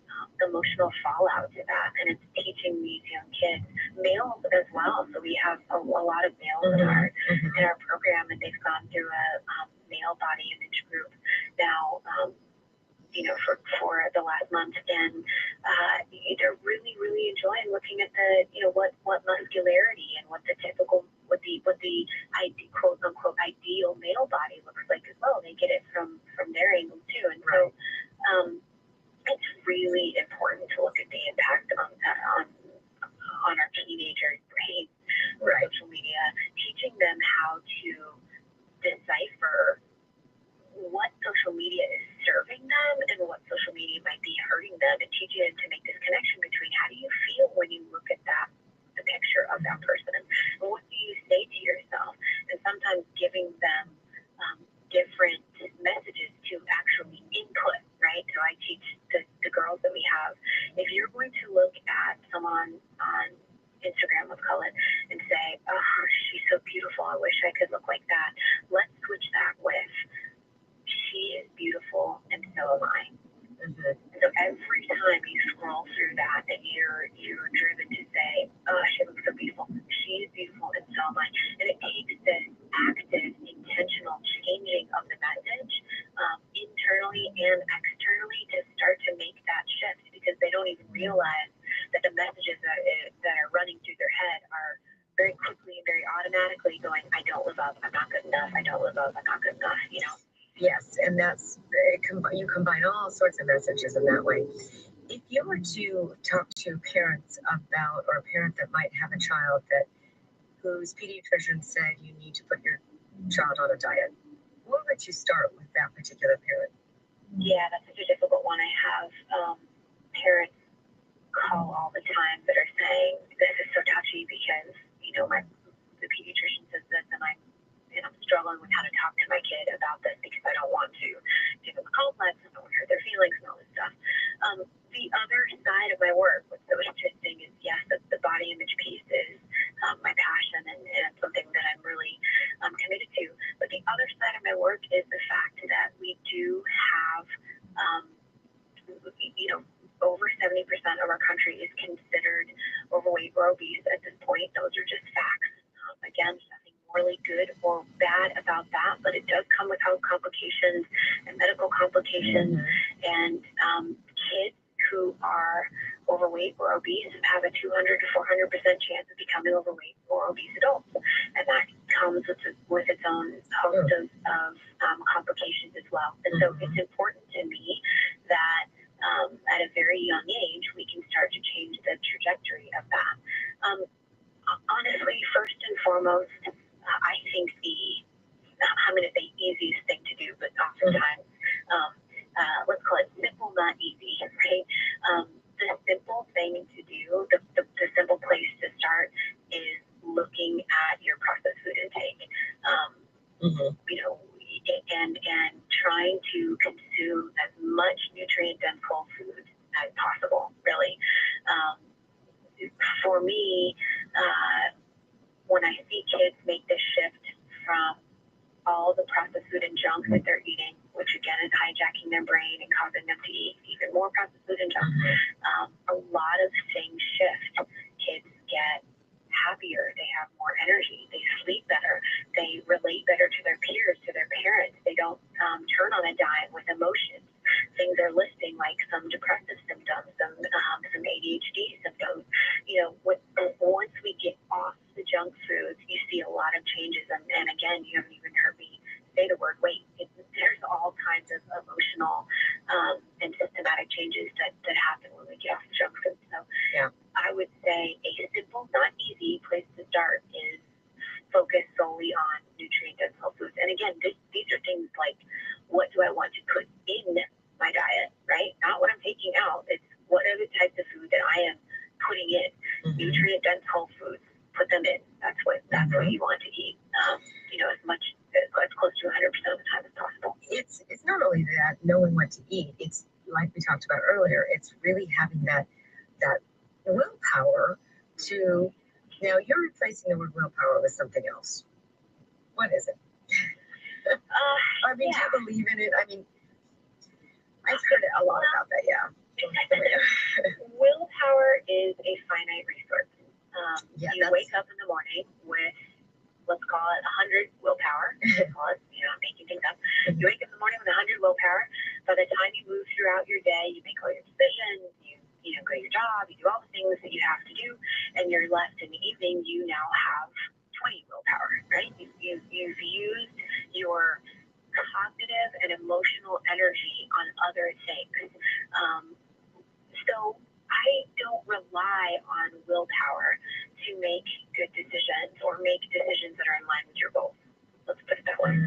emotional fallout to that, and it's teaching these young kids, males as well. So we have a lot of males in our program, and they've gone through a male body image group now, you know, for the last month, and they're really, really enjoying looking at the, you know, what muscularity and what the typical, what the quote unquote ideal male body looks like as well. They get it from their angle too, and so it's really important to look at the impact on our teenagers' brains with social media, teaching them how to decipher what social media is serving them and what social media might be hurting them, and teaching them to make this connection between how do you feel when you look at the picture of that person, and what do you say to yourself, and sometimes giving them different messages to actually input, right? So I teach the girls that we have, if you're going to look at someone on Instagram, let's call it, and say, oh, she's so beautiful, I wish I could look like that, let's switch that with, she is beautiful and so am I. So every time you scroll through that and you're driven to say, oh, she looks so beautiful, she is beautiful and so am I. And it takes this active, intentional changing of the message internally and externally to start to make that shift, because they don't even realize that the messages that are running through their head are very quickly and very automatically going, I don't live up, I'm not good enough, I don't live up, I'm not good enough, you know?
Yes, and that's, you combine all sorts of messages in that way. If you were to talk to parents about, or a parent that might have a child whose pediatrician said you need to put your child on a diet, where would you start with that particular parent?
Yeah, that's such a difficult one. I have parents call all the time that are saying, this is so touchy because, you know, the pediatrician says this, and I'm struggling with how to talk to my kid about this because I don't want to give them a complex, I don't want to hurt their feelings and all this stuff. The other side of my work, what's so interesting is, yes, the body image piece is my passion, and it's something that I'm really committed to. But the other side of my work is the fact that we do have, you know, over 70% of our country is considered overweight or obese at this point. Those are just facts. Again, nothing morally good or bad about that, but it does come with health complications and medical complications. And kids who are overweight or obese have a 200 to 400% chance of becoming overweight or obese adults, and that comes with its own host of complications as well. And so it's important to me that at a very young age we can start to change the trajectory for me, when I see kids make this shift from all the processed food and junk that they're eating, which again is hijacking their brain and causing them to eat even more processed food and junk, a lot of things shift. Kids get happier, they have more energy, they sleep better, they relate better to their peers, to their parents, they don't turn on a dime with emotions. Things are listing like some depressive symptoms, some ADHD symptoms. You know, once we get off the junk foods, you see a lot of changes. And again, you haven't even heard me say the word weight. There's all kinds of emotional and systematic changes that happen when we get off the junk foods. So I would say a simple, not easy place to start is focus solely on nutrient-dense whole foods. And again, these are things like, what do I want to put in my diet, right? Not what I'm taking out. It's what are the types of food that I am putting in. Nutrient-dense whole foods, put them in. That's what you want to eat. You know, as close to 100% of the time as possible.
It's not only that knowing what to eat. It's like we talked about earlier. It's really having that willpower to. Now you're replacing the word willpower with something else. What is it? I mean, do you believe in it? I mean, I've heard a lot about that. Yeah.
Willpower is a finite resource. You wake up in the morning with, let's call it 100 willpower. Call it, you know, making things up. You wake up in the morning with 100 willpower. By the time you move throughout your day, you make all your decisions, you know, go to your job, you do all the things that you have to do, and you're left in the evening, you now have 20 willpower, right? You've used your cognitive and emotional energy on other things. So I don't rely on willpower to make good decisions or make decisions that are in line with your goals. Let's put it that way.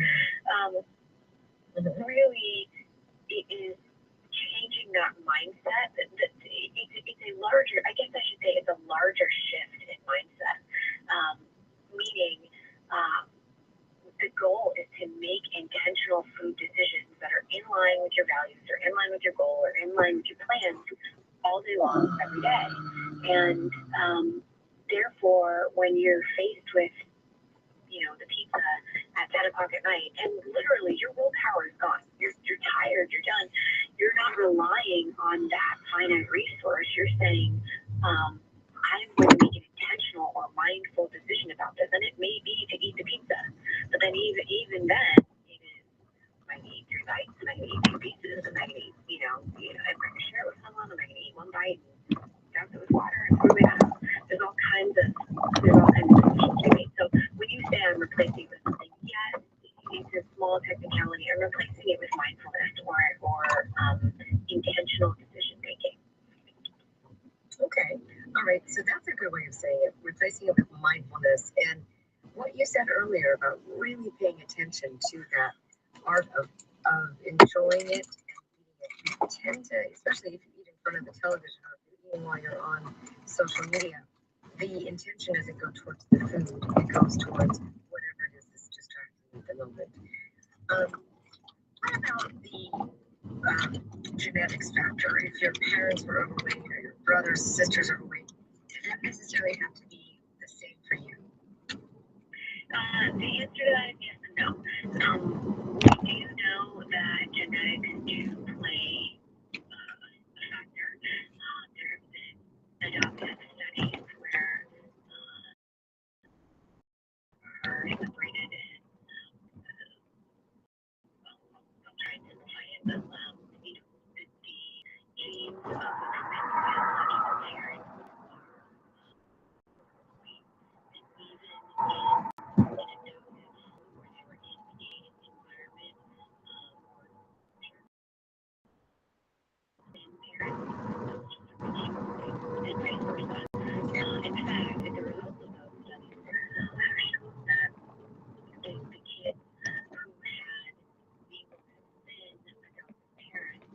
Really, it is changing that mindset. It's a larger, I guess I should say it's a larger shift in mindset. Meaning, the goal is to make intentional food decisions that are in line with your values or in line with your goal or in line with your plans all day long, every day. And therefore, when you're faced with, you know, the pizza at 10 o'clock at night, and literally your willpower is gone. You're tired, you're done. You're not relying on that finite resource. You're saying, I'm going to make an intentional or mindful decision about this. And it may be to eat the pizza. But then even then, it is, I can eat 3 bites, and I can eat 2 pieces, and I can eat, I'm going to share it with someone, and I can eat 1 bite, and douse it with water, and throw it out. There's all kinds of decisions to make. So when you say I'm replacing with something, yes, it's a small technicality. I'm replacing it with mindfulness or intentional decision making.
Okay. All right. So that's a good way of saying it. Replacing it with mindfulness. And what you said earlier about really paying attention to that art of enjoying it and eating it. You tend to, especially if you eat in front of the television or if you're eating while you're on social media, the intention doesn't go towards the food. It goes towards whatever it is that's distracting at the moment. What about the genetics factor? If your parents were overweight or your brothers, sisters are overweight, does that necessarily have to be the same for you?
The answer to that is yes and no. We do know that genetics do play a factor. There have been adopted studies where are separated and I'll try and simplify it, but the genes of the biological parents are in fact, the results of those studies have shown that the kids who had the thin adoptive parents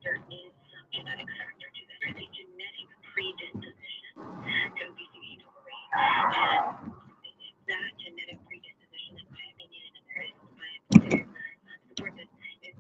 there is some genetic factor to that. There's a genetic predisposition to obesity and overweight. And that genetic predisposition, in my opinion, and there is science to support this, is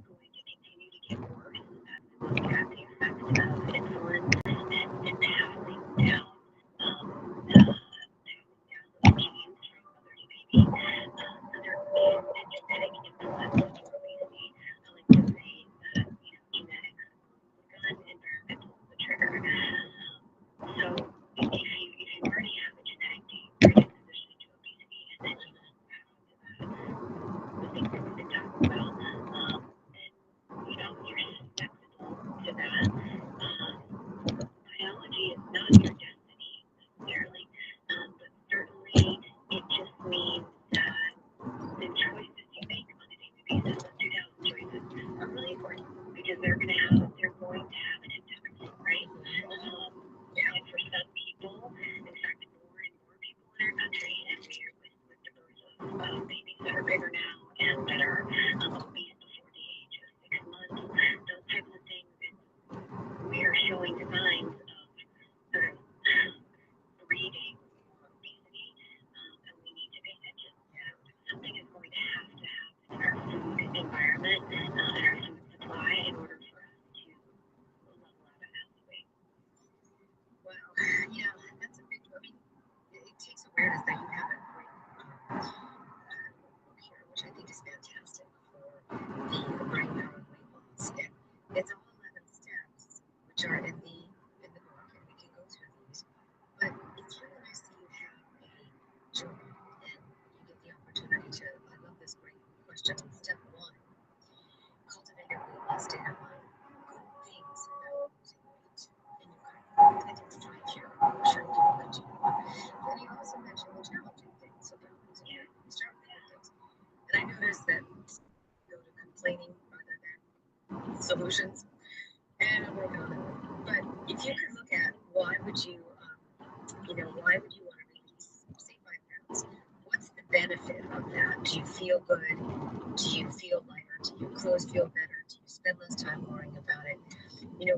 and that are obese before the age of 6 months, those types of things, we are showing signs of sort of breeding obesity, and we need to pay attention. Something is going to happen in our food environment and our food supply in order for us to level out a healthy weight.
Wow. Yeah, that's a big, I mean, it takes awareness that you have a great book here, which I think is fantastic for the brain power weight loss. And it's all 11 steps, which are in the book, and we can go through these. But it's really nice that you have a journal and you get the opportunity to, I love this great question. Step 1, cultivate your weight loss state of mind. Good things about losing weight. And you kind of, I think, find your sure people could do. Then you also mentioned the challenging things about losing weight. You start with good things. And I noticed that you go to complaining rather than solutions. And I'm working on it. But if you could look at why would you why would you want to release, say, 5 pounds? What's the benefit of that? Do you feel good? Do you feel lighter? Do your clothes feel better? Do you spend less time worrying about it?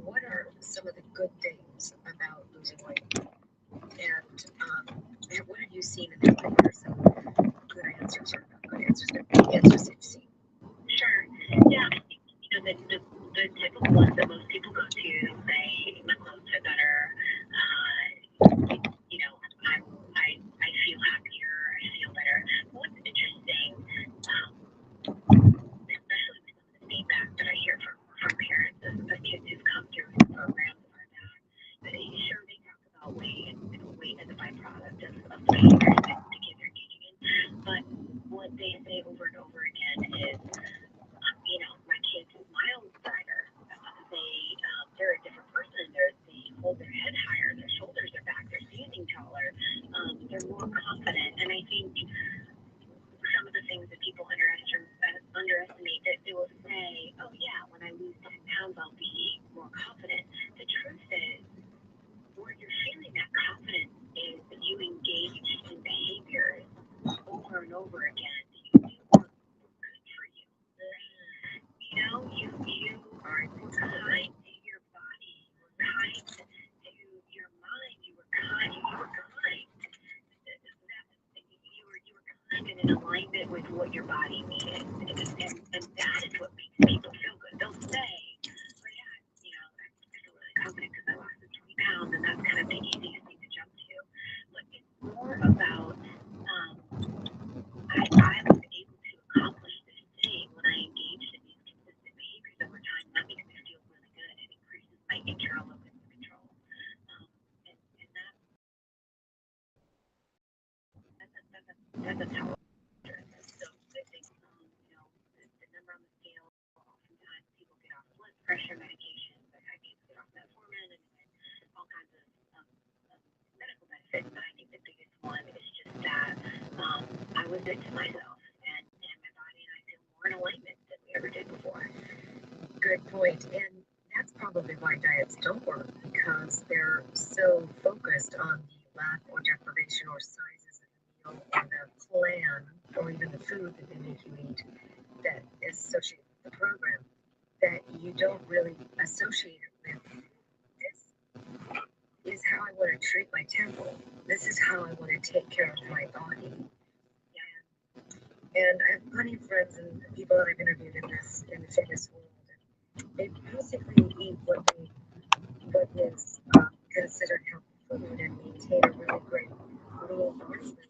What are some of the good things about losing weight? And what have you seen in that? What are some good answers or not good answers, but answers that you've seen?
Sure. Yeah, I think the typical ones that most people go to say my clothes fit better. I feel happier. I feel better. But what's interesting, especially with some of the feedback that I hear from parents of kids who've come through the programs of our dad, sure they talk about weight and weight as a byproduct of the behaviors that the kids are engaging in. But what they say over and over again is, my kid's miles brighter. They're a different person. They hold their head higher. Their shoulders are back. They're standing taller. They're more confident. And I think some of the things that people underestimate, that they will say, oh yeah, when I lose 10 pounds, I'll be more confident. The truth is, where you're feeling that confidence is that you engage in behaviors over and over again. You are kind to your body, you were kind to your mind, you were kind, you were kind and in alignment with what your body needed, and that is what makes people feel good. They'll say, oh yeah, I feel really confident because I lost 20 pounds, and that's kind of the easiest thing to jump to. But it's more about I was able to accomplish this thing when I engaged in these consistent behaviors over time. That makes me feel really good. It increases my internal locus of control. And that's a power. So I think, the number on the scale, oftentimes people get off blood pressure medication, but I people get off metformin and all kinds of medical benefits. But I think the biggest one is just that I was good to myself, and my body and I feel more in alignment than we ever did before.
Good point. And that's probably why diets don't work, because they're so focused on the lack or deprivation or sizes of the meal or the plan or even the food that they make you eat that is associated with the program, that you don't really associate it with this is how I want to treat my temple. This is how I want to take care of my body. And I have plenty of friends and people that I've interviewed in the fitness world. And they basically eat what is considered healthy food and maintain a really great lean body weight because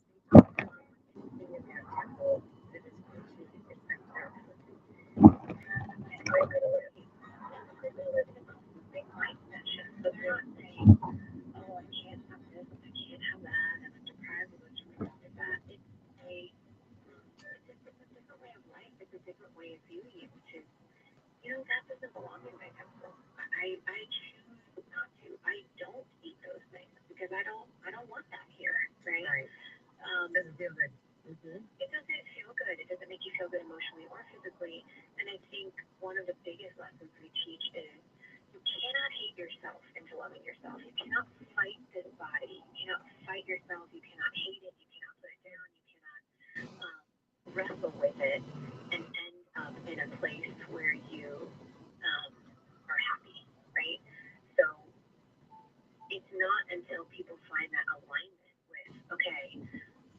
they don't have anything in their temple that is going to affect their food. And I'm going to live. I'm going to live in a big mindset shift. So they're not saying, oh, I can't have this, I can't have that, and I'm deprived of this or that. It's a different way of life. It's a different way of viewing it, which is, that doesn't belong in my temple. I choose not to. I don't eat those things because I don't want that here, right? It doesn't feel good. Mm-hmm. It doesn't feel good. It doesn't make you feel good emotionally or physically. And I think one of the biggest lessons we teach is you cannot hate yourself into loving yourself. You cannot fight this body. You cannot fight yourself. You cannot hate it. You cannot put it down. You cannot
wrestle with it and end up in a place where you are happy, right? So it's not until people find that alignment with, okay,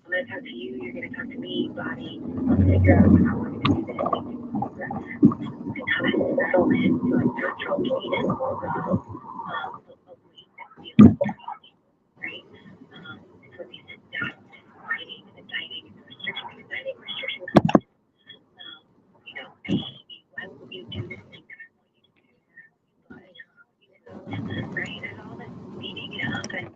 I'm going to talk to you, you're going to talk to me, body, let's figure out how we're going to do this, and kind of settle into a natural cadence of weight that feels right? So we sit down fighting and dieting and restriction, because dieting restriction comes you know, I hate you, why won't you do this thing that I want you to do? But, right? There's all this beating it up and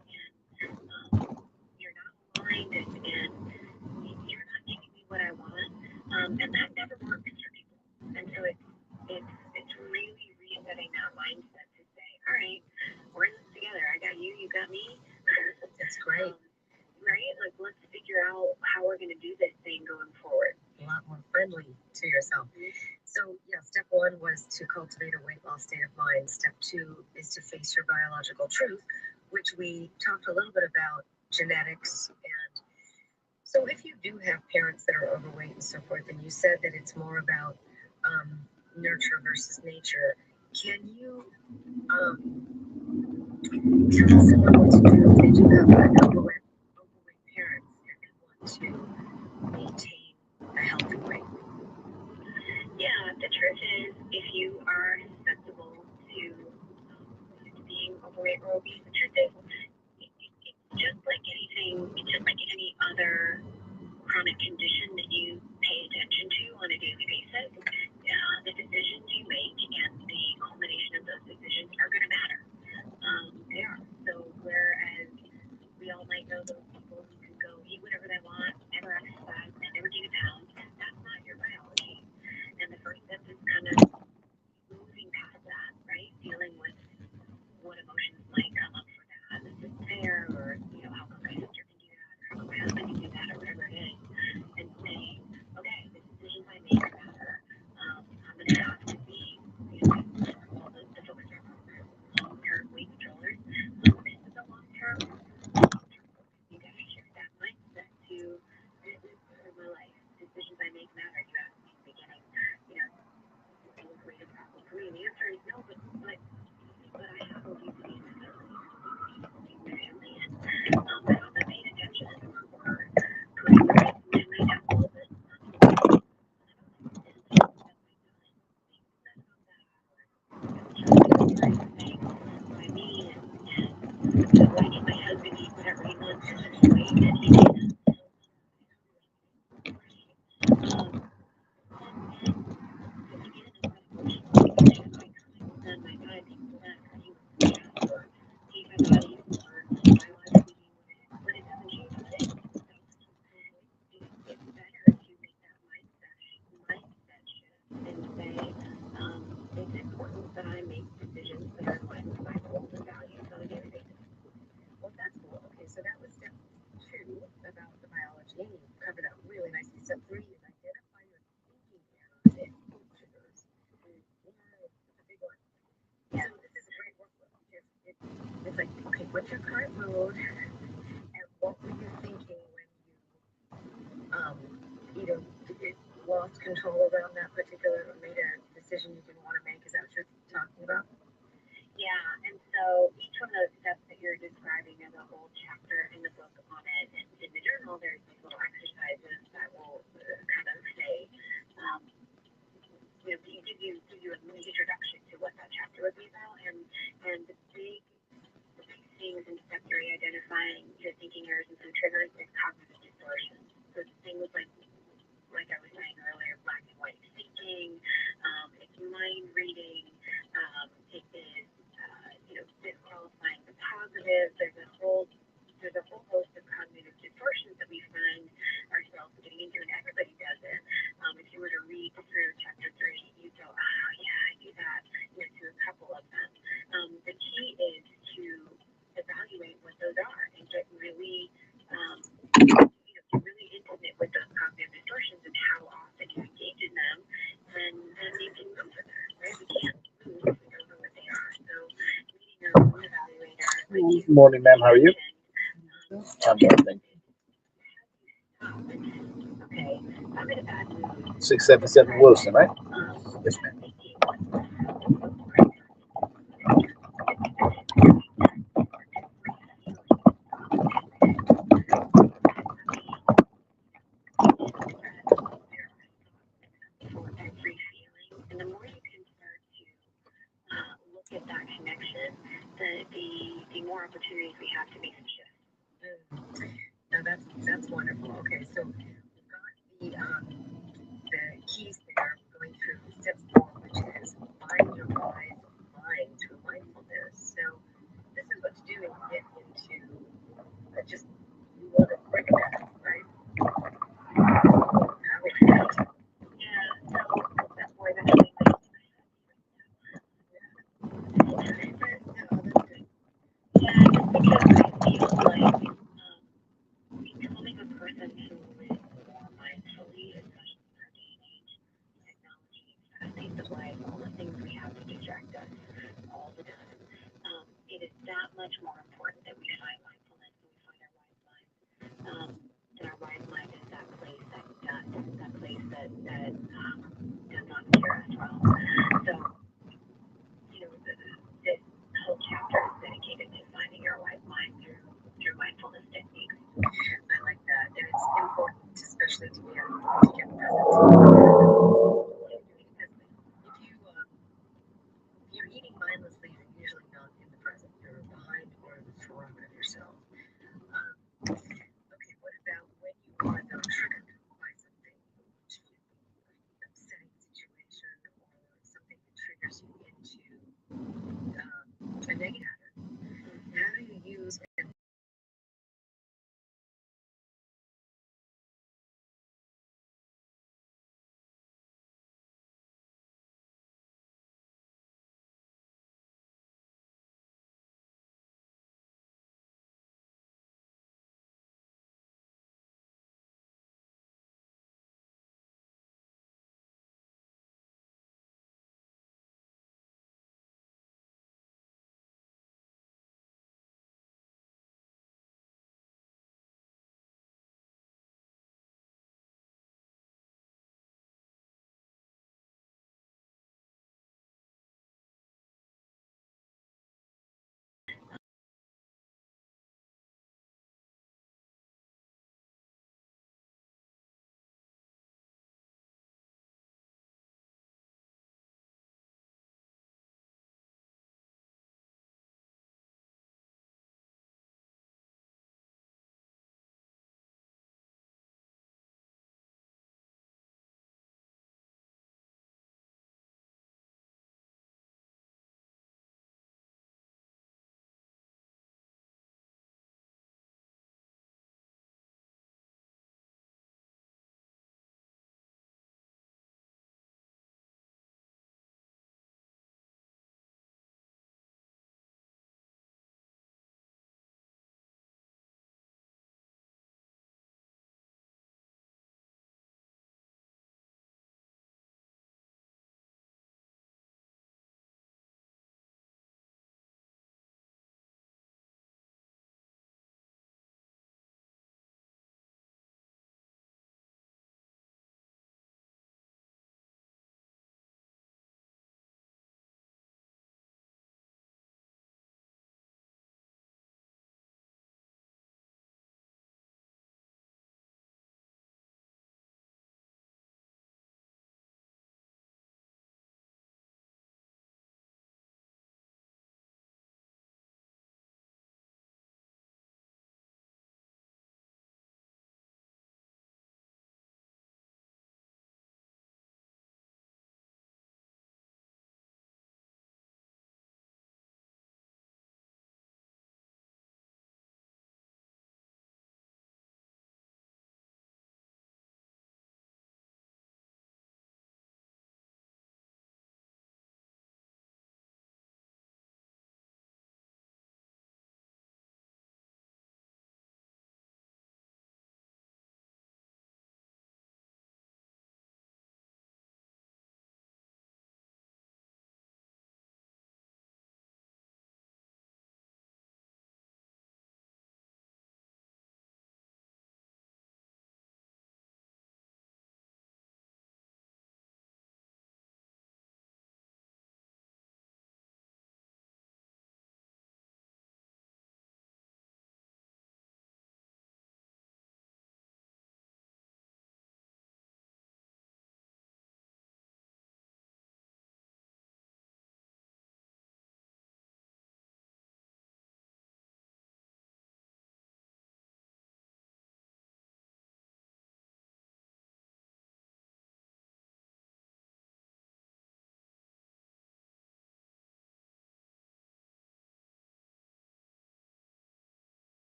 you're not aligned and you're not giving me what I want. And that never works for people. And so it's really resetting that mindset to say, all right, we're in this together. I got you, you got me.
That's great.
Right? Like, let's figure out how we're going to do this thing going forward.
A lot more friendly to yourself. So, yeah, step one was to cultivate a weight loss state of mind. Step two is to face your biological truth, which we talked a little bit about genetics. And so if you do have parents that are overweight and so forth, and you said that it's more about nurture versus nature, can you tell us about what to do if you have an overweight parents and want to maintain a healthy weight?
Yeah, the truth is, if you are susceptible to being overweight or obese, the truth is, it's just like anything, it's just like any other chronic condition that you pay attention to on a daily basis. The decisions you make and the culmination of those decisions are going to matter. They are. So whereas we all might know those people who can go eat whatever they want, never exercise, and never gain a pound, that's not your biology. And the first step is kind of moving past that, right? Dealing with what emotions might come up for that. Is this fair? Or, you know, how come my sister can do that? Or how come my husband can do that? Or whatever it is. And saying, okay, the decisions I make matter. I'm going to have to be, you know, all the folks are long-term weight controllers. This is a long-term you got to shift that mindset to this is part of my life. Decisions I make matter. You asked me at the beginning, you know, was weight a problem for me? And the answer is no, but I have obesity in my family, and I also paid attention or putting my weight down a little bit. By me and letting my husband eat whatever he wants to his weight, and he did. It's important that I make decisions that are aligned with my goals and values on a daily basis.
Well, that's cool. Okay, so that was step two about the biology. And you covered that really nicely. Step three is identify your thinking errors and food triggers. It's a big one. Yeah, so this is a great workbook because it's like, okay, what's your current mood? And what were you thinking when you either lost control around that particular or made a decision you didn't want to make? Is that what you're talking about?
Yeah, and so each one of those steps that you're describing, there's a whole chapter in the book on it. And in the journal, there's these little exercises that will kind of say, you know, give you a mini introduction to what that chapter would be about. And the big things in step three, identifying your thinking errors and food triggers, is cognitive distortion. So the thing with like I was saying earlier, black and white thinking, it's mind reading, it is you know, disqualifying the positives. There's a whole host of cognitive distortions that we find ourselves getting into, and everybody does it. If you were to read through chapter 3, you'd go, oh yeah, I do that, you know, to a couple of them. The key is to evaluate what those are and get really really intimate with those cognitive distortions and how often you engage in them, and then you can move from there, right? We can't move if we don't know what they are. So meeting your own evaluator.
Good morning, ma'am. How are you? I'm well, thank you.
Okay, I'm going to
677 Wilson, right? Yes, ma'am.
And the more you can start to look at that connection, the more opportunities we have to make some shifts.
Now that's wonderful. Okay, so we've got the keys there. We're going through step 4, which is find your right mind through mindfulness. So this is what you do when you get into just you want to break that, right? How is that?
Yeah, so that's more than anything. Becoming a person who lives more mindfully, especially in our day and age, technology, fast pace of life, all the things we have to distract us all the time. It is that much more important that we find mindfulness and we find our right mind. And our right mind is that place that does not steer us well. So, this whole chapter is dedicated to finding your right mind through mindfulness techniques.
I like that, and it's important, especially to be able to get present. If you're eating mindlessly, you're usually not in the present. You're behind or in front of yourself.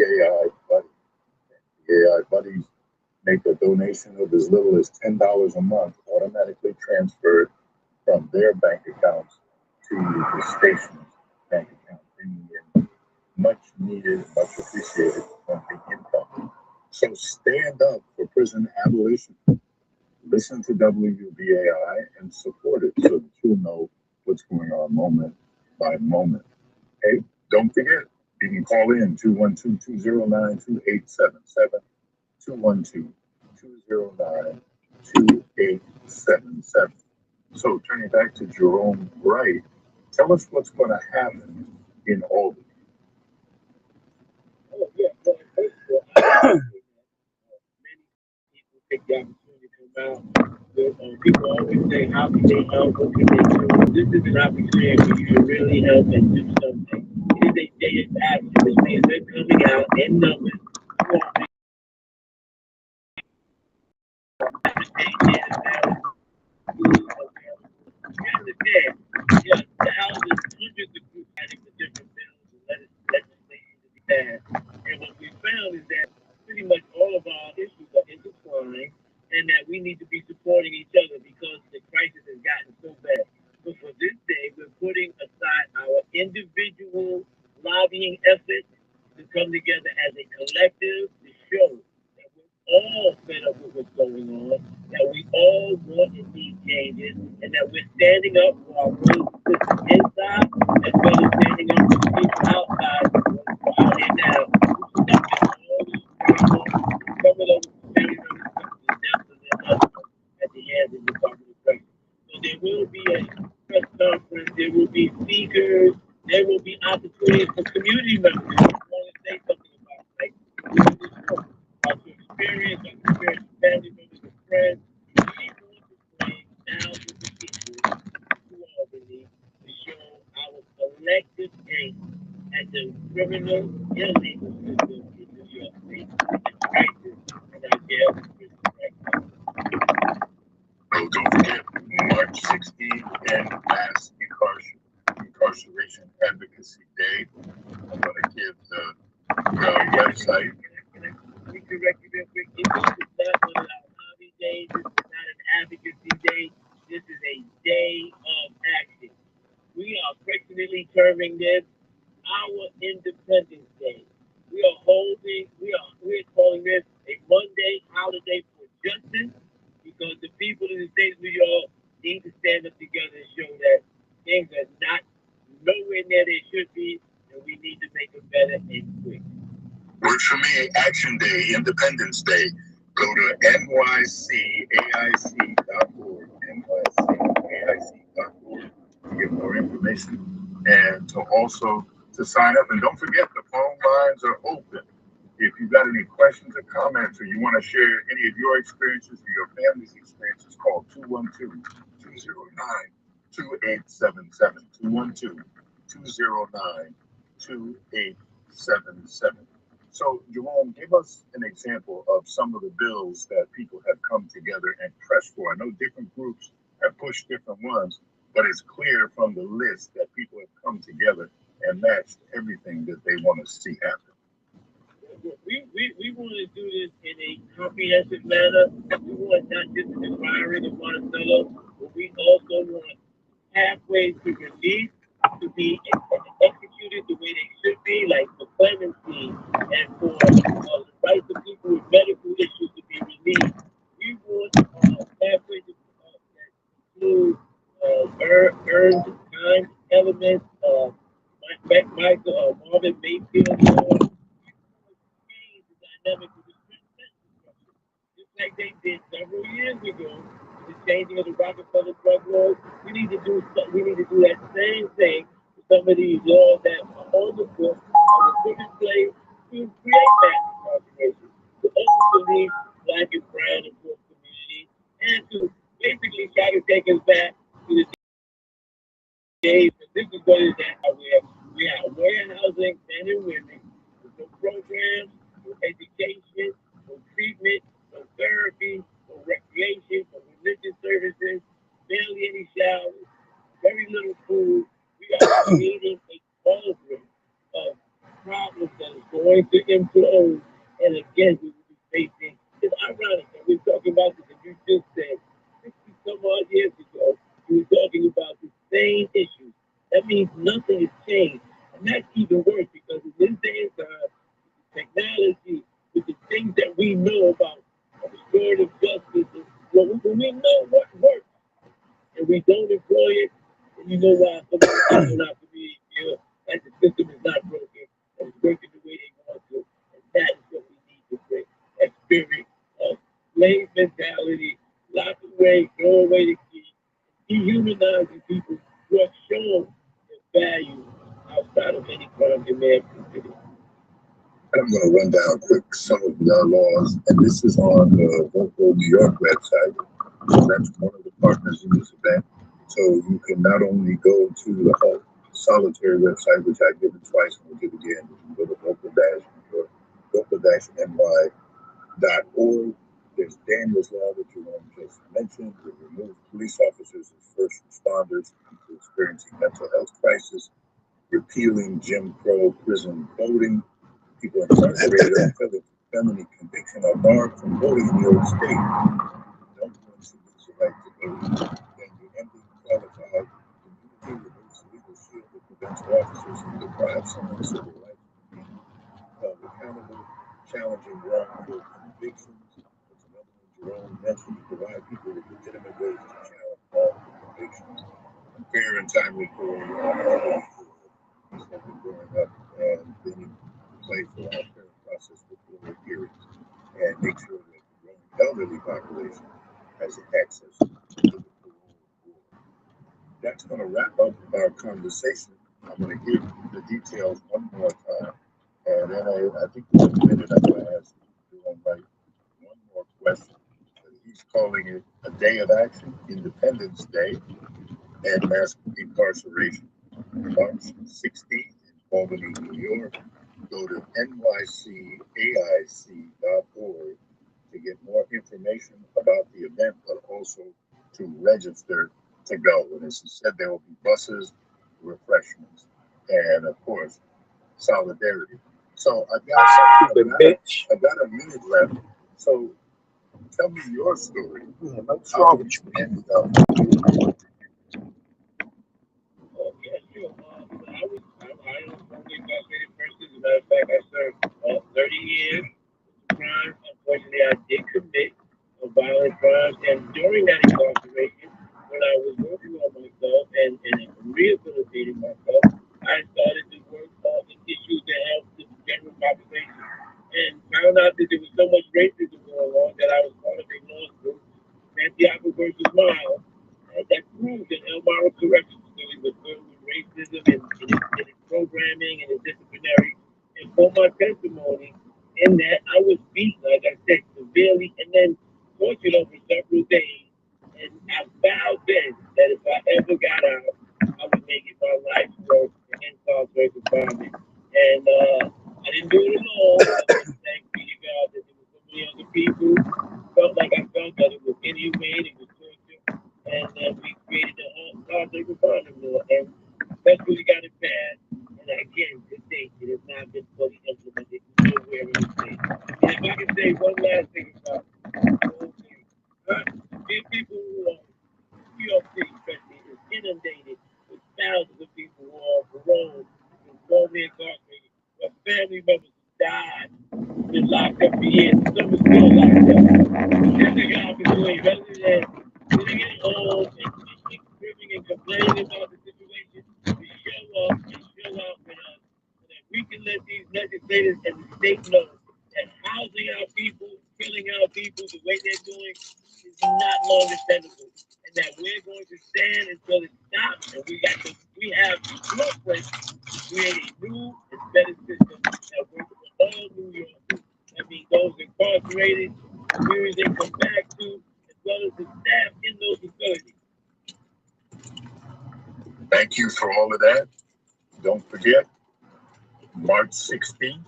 AI Buddy. The AI Buddies make a donation of as little as $10 a month, automatically transferred from their bank accounts to the station's bank account, bringing in much needed, much appreciated monthly income. So stand up for prison abolition. Listen to WBAI and support it so that you'll know what's going on moment by moment. Hey, don't forget, you can call in 212-209-2877, 212-209-2877. So turning back to Jerome Wright, tell us what's going to happen in Albany.
Oh, yeah. Well, first of all, I appreciate that. Many people take the opportunity to come out. People always say, how can they help? What can they do? This is an opportunity for you to really help and do something. It is a day of action, which means they're coming out in numbers. Yeah, thousands, hundreds of groups fighting for different bills and legislation to be passed. And what we found is that pretty much all of our issues are intertwined, and that we need to be supporting each other because the crisis has gotten so bad. So for this day, we're putting aside our individual lobbying efforts to come together as a collective to show that we're all fed up with what's going on, that we all want and need changes, and that we're standing up for our brothers and sisters inside as well as standing up for the people outside who are out here now. Some of those very, very at the hands of the Department of Justice. So there will be a press conference, there will be speakers, there will be opportunities for community members who want to say something about it. Like about your experience, like experience with family members and friends. We want to bring thousands of people to Albany to show our collective aim at the criminal illegal system in New York State. It's crisis and our jail system right now.
So don't forget, March 16th and Mass Incarceration Advocacy Day. I'm going to give the website.
Let me correct you real quick. This is not one of our hobby days. This is not an advocacy day. This is a day of action. We are affectionately terming this our Independence Day. We're calling this a Monday holiday for justice, because the people in the state of New York need to stand up together and show that things are not nowhere near they should be, and we need to make them better and quick.
Works for me, Action Day, Independence Day. Go to nycaic.org, nycaic.org to get more information and to also to sign up. And don't forget, the phone lines are open. If you've got any questions or comments, or you want to share any of your experiences or your family's experiences, call 212-209-2877, 212-209-2877. So, Jerome, give us an example of some of the bills that people have come together and pressed for. I know different groups have pushed different ones, but it's clear from the list that people have come together and matched everything that they want to see happen.
We want to do this in a comprehensive manner. We want not just an inquiry of Monticello, but we also want pathways to release to be executed the way they should be, like for clemency and for the rights of people with medical issues to be released. We want pathways that include earned time elements, Marvin Mayfield law. Just like they did several years ago, the changing of the Rockefeller drug laws, we need to do that same thing with some of these laws that are on the books that were put in place to create mass incarceration, to also release Black and brown and poor communities, and to basically try to take us back to the days. This is what it is that we have warehousing men and women with no programs, no education, no treatment, no therapy, no recreation, no religious services, barely any showers, very little food. We are creating a cauldron of problems that is going to improve we were talking about the same issues. That means nothing has changed. And that's even worse because in this day and time, technology, with the things that we know about restorative justice, and when we know what works and we don't employ it, and you know why some of the people in our community feel that the system is not broken, and it's working the way they want to. And that is what we need to bring. That spirit of slave mentality, lock away, throw away the key, dehumanizing people who have shown their value outside of any crime they may have committed.
I'm going to run down quick some of the laws, and this is on the Vocal New York website. So that's one of the partners in this event. So you can not only go to the Halt Solitary website, which I give it twice and we'll give it again. You can go to vocal-ny.org. There's Daniel's Law that Jerome just mentioned. It removes police officers as first responders people experiencing mental health crisis, repealing Jim Crow prison voting. People incarcerated on felony conviction are barred from voting in New York State. Don't lose the right to vote. Then the ending qualified immunity removes the legal shield that prevents officers from depriving someone of civil rights from being held accountable, challenging wrongful convictions. That's another one Jerome mentioned, to provide people with legitimate ways to challenge wrongful convictions. Fair and timely for all those that have been growing up and being play for our parent process before their hearings and make sure that the growing elderly population has access to the parole board. That's going to wrap up our conversation. I'm going to give the details one more time, and then I think in a minute I'm going to ask Jerome Wright one more question. He's calling it a day of action, Independence Day, and mass incarceration. March 16th in Albany, New York. Go to nycaic.org to get more information about the event, but also to register to go. And as he said, there will be buses, refreshments, and of course, solidarity. So I've got a minute left. So tell me your story. What's wrong with you? And,
yeah, sure. I was only incarcerated person. As a matter of fact, I served 30 years. Crimes, unfortunately, I did commit violent crimes, and during that incarceration, when I was working on myself and rehabilitating myself, I started to work on the issues that help the general population, and found out that there was so much racism going on that I was part of a law group, Santiago versus Miles, that proved that Elmira Correctional Facility was filled with racism and its programming and its disciplinary. And for my testimony, in that I was beaten, like I said, severely, and then tortured over several days. And I vowed then that if I ever got out, I would make it my life's work and incarcerate environment. And I didn't do it alone. Thank be to God that there were so many other people who felt like I felt that it was inhumane, it was torture, and we created the incarcerate environment law, and especially got it passed. And again, to date, it has not been fully implemented nowhere in the state. And if I can say one last thing about the whole thing, these people who are New York City, especially, is inundated with thousands of people who are paroled, who are formerly incarcerated, who have family members who died, been locked up for years, some are still locked up. There's an opportunity, rather than sitting at home and screaming and complaining about the situation, to show up and show out with us, so that we can let these legislators and the state know that housing our people, killing our people the way they're doing is not longer tenable, and that we're going to stand until it stops. And we have blueprints to create a new and better system that works for all New Yorkers. That means those incarcerated, communities they come back to, as well as the staff in those facilities.
Thank you for all of that. Don't forget, March 16th,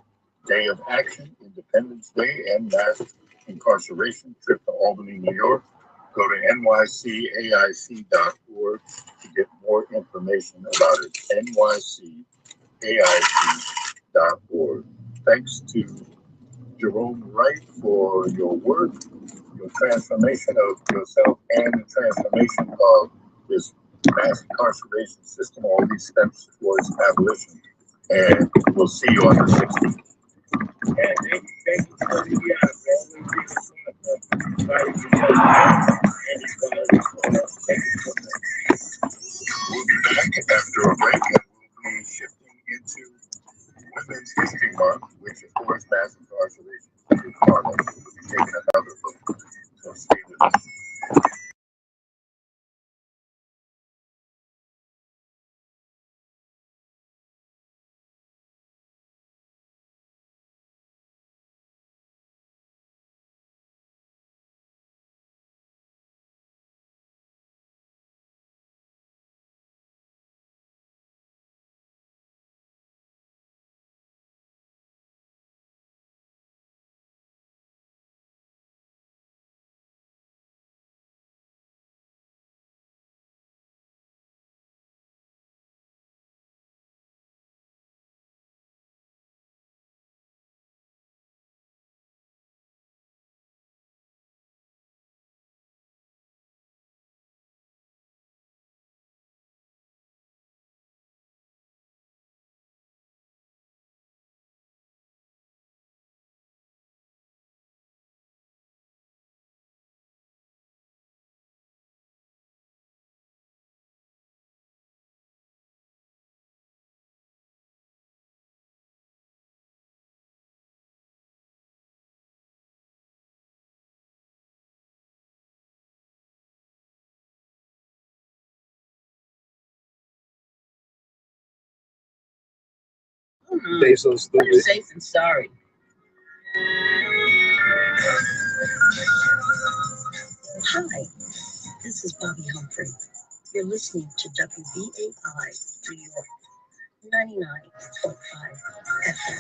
Day of Action, Independence Day, and mass incarceration, trip to Albany, New York. Go to nycaic.org to get more information about it. nycaic.org. Thanks to Jerome Wright for your work, your transformation of yourself, and the transformation of this mass incarceration system, all these steps towards abolition. And we'll see you on the 16th.
And thank you for the
We'll be back after a break, and we'll be shifting into Women's History Month, which of course mass incarceration is part of. We'll be taking another look. So stay with us.
They so stupid.
Better safe than sorry.
Hi, this is Bobby Humphrey. You're listening to WBAI New York 99.5 FM.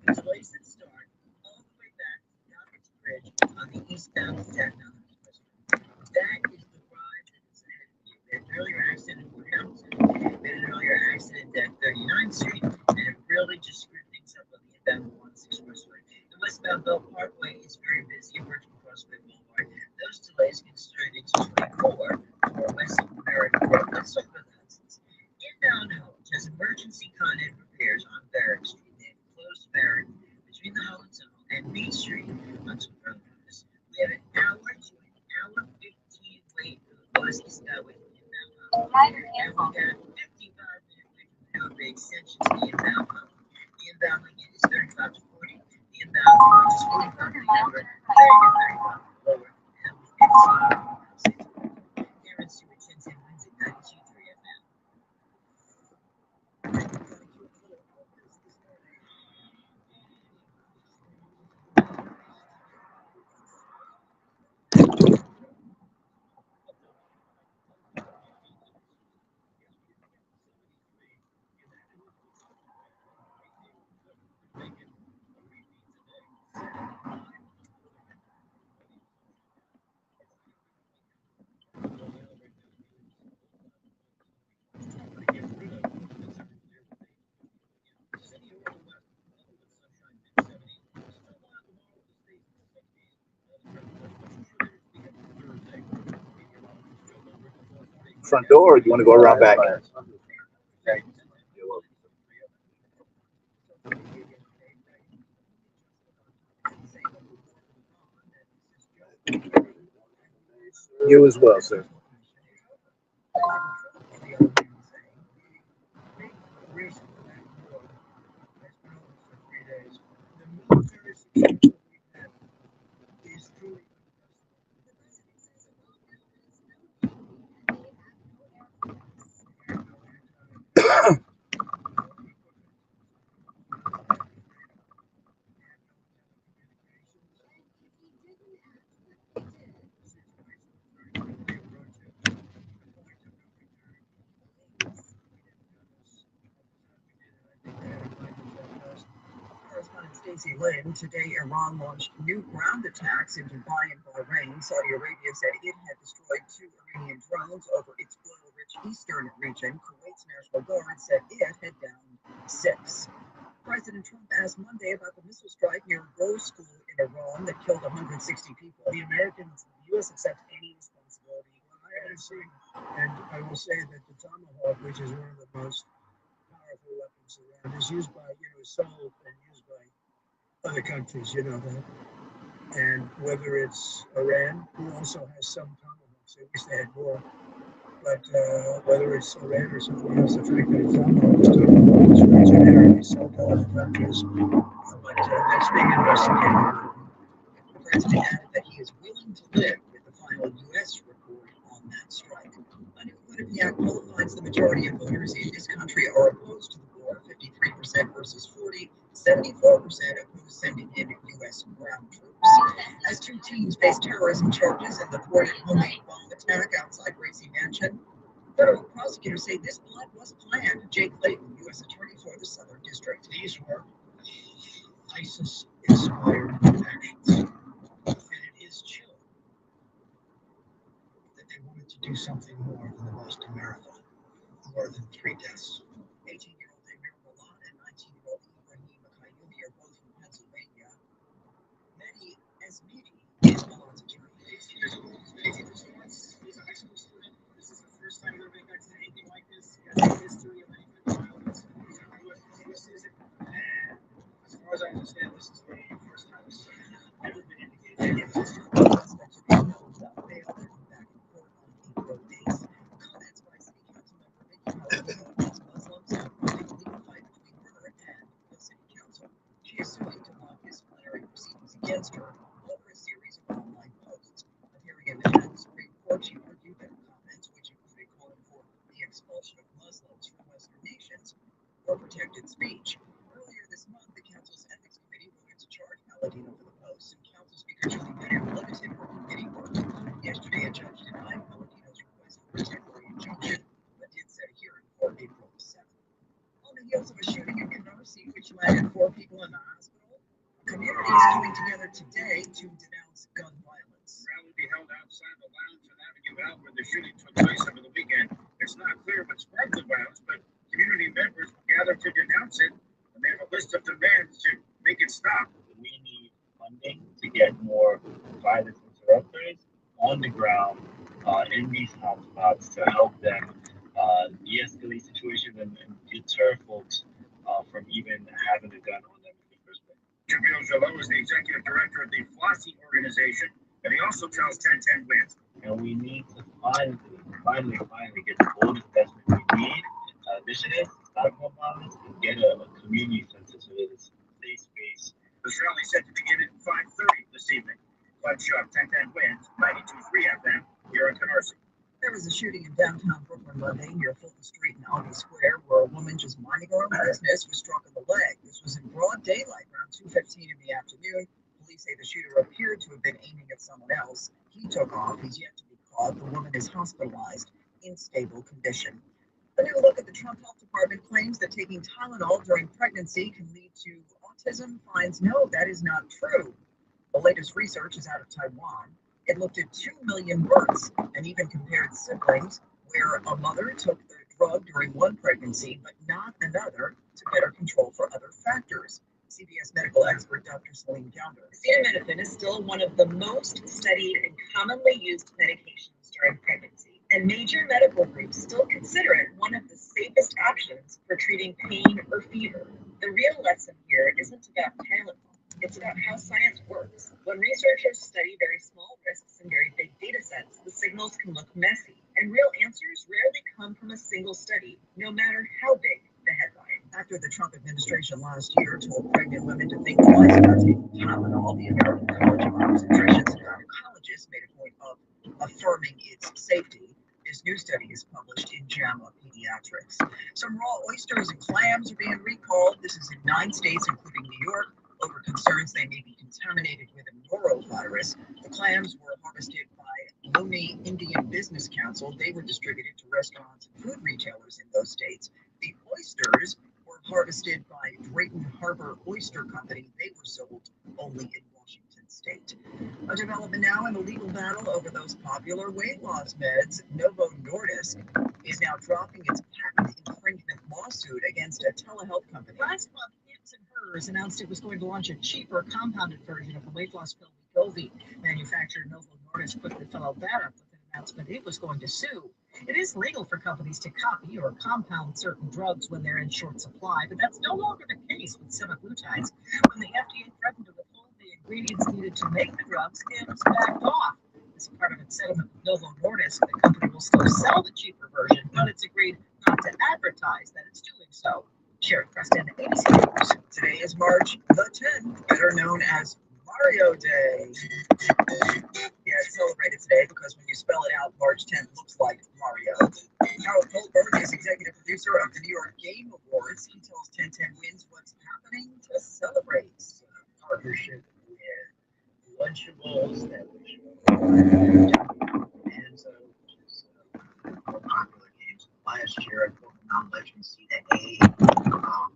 Its delays that start all the way back to Yonkers Bridge on the eastbound Staten Island Expressway. That is the ride that is ahead of you. We had an earlier accident in Port Hamilton, we had an earlier accident at 39th Street, and it really just screwed things up on the inbound 1 Expressway. The westbound Belt Parkway is very busy, emerging Crossway Boulevard. Those delays can start into 24 for West America Road. Let's talk about the Hudson's. Inbound Holland has emergency Con Ed repairs on Barrack Street. They have closed Barrack between the Holland Tunnel and Main Street until further notice. We have an hour to an hour 15 wait for the bus to start with inbound Holland. And we got a 55-minute wait for the Railway extension to the inbound Holland. The inbound lane is 35 to 40. The inbound Holland is 45 to 100, 30 to 35 lower. And we 55 Aaron Stewart, 1010 Wednesday, 92.3 FM.
Front door, or do you want to go around back? You as well, sir.
Correspondent Stacey Lynn. Today, Iran launched new ground attacks in Dubai and Bahrain. Saudi Arabia said it had destroyed 2 Iranian drones over its oil-rich eastern region. Kuwait's National Guard said it had downed 6. President Trump asked Monday about the missile strike near a Rose School in Iran that killed 160 people. The U.S. accept any responsibility?
I see, and I will say that the Tomahawk, which is one of the most powerful weapons around, is used by, sold and used by other countries, you know that. And whether it's Iran, who also has some Tomahawks, I wish they had more. But whether it's Iran or something else, the fact that Tomahawk is still in this region area is sold to other countries. But that's being investigated.
The president added that he is willing to live with the final U.S. report on that strike. Under Quinnipiac qualifies the majority of voters in this country are opposed to the war, 53% versus 40, 74% opposed sending in U.S. ground troops. As 2 teens face terrorism charges in the thwarted homemade bomb attack outside Gracie Mansion, federal prosecutors say this plot was planned. Jake Clayton, U.S. Attorney for the Southern District.
These were ISIS-inspired actions. And it is chilling that they wanted to do something more than the Boston Marathon, more than 3 deaths.
18-year-old Amir Milan and 19-year-old Ibrahim Kayumi are both from Pennsylvania. Mehdi Esmidi is Milan's attorney.
This is a high school student. This is the first time they're being back to anything like this. He has a history of any kind of violence. This is, and as far as I understand, this is the first time this has ever been indicated.
Comments by City Council member Vicky Muslims have running today to denounce gun violence.
Rally be held outside the lounge on Avenue L where the shooting took place over the weekend. It's not clear what sparked the violence, but community members will gather to denounce it, and they have a list of demands to make it stop.
We need funding to get more violence interrupters on the ground in these hotspots to help them de-escalate situations and deter folks from even having a gun on them in the first place.
Jamil Jalou is the executive director of the Flossie organization, and he also tells 1010 Wins.
And we need to finally get the bold investment we need initiatives, stop more violence, and get a community center so that it's a safe space.
This rally is set to begin at 5:30 this evening. Glenn Sharp, 1010 Wins, 92.3 FM, here in Canarsie.
There was a shooting in downtown Brooklyn Monday near Fulton Street and Albee Square where a woman just minding her own business was struck in the leg. This was in broad daylight around 2:15 in the afternoon. Police say the shooter appeared to have been aiming at someone else. He took off. He's yet to be caught. The woman is hospitalized in stable condition. A new look at the Trump Health Department claims that taking Tylenol during pregnancy can lead to autism finds no, that is not true. The latest research is out of Taiwan. It looked at 2 million births and even compared siblings where a mother took the drug during one pregnancy but not another to better control for other factors. CBS medical expert Dr. Celine Gounder.
Acetaminophen is still one of the most studied and commonly used medications during pregnancy, and major medical groups still consider it one of the safest options for treating pain or fever. The real lesson here isn't about Tylenol. It's about how science works. When researchers study very small risks and very big data sets, the signals can look messy, and real answers rarely come from a single study, no matter how big the headline.
After the Trump administration last year told pregnant women to think twice about taking Tylenol, the American College of Obstetricians and Gynecologists made a point of affirming its safety. This new study is published in JAMA Pediatrics. Some raw oysters and clams are being recalled. This is in 9 states, including New York, over concerns they may be contaminated with a norovirus. The clams were harvested by Lumi Indian Business Council. They were distributed to restaurants and food retailers in those states. The oysters were harvested by Drayton Harbor Oyster Company. They were sold only in Washington State. A development now in the legal battle over those popular weight loss meds. Novo Nordisk is now dropping its patent infringement lawsuit against a telehealth company.
Last month, Hims and Hers announced it was going to launch a cheaper compounded version of the weight loss pill Wegovy. Manufacturer Novo Nordisk quickly followed that up with an announcement it was going to sue. It is legal for companies to copy or compound certain drugs when they're in short supply, but that's no longer the case with semaglutides. When the FDA threatened to withhold the ingredients needed to make the drugs, Hims backed off. As part of its settlement with Novo Nordisk, the company will still sell the cheaper version, but it's agreed not to advertise that it's doing so. Sherry Preston, ABC News.
Today is March the 10th, better known as Mario Day. Yeah, it's celebrated today because when you spell it out, March 10th looks like Mario. Harold Goldberg is executive producer of the New York Game Awards. He tells 1010 Wins what's happening to celebrate.
Partnership with Lunchables that and so which is more popular games. Last year, I Pokemon Legends C to A on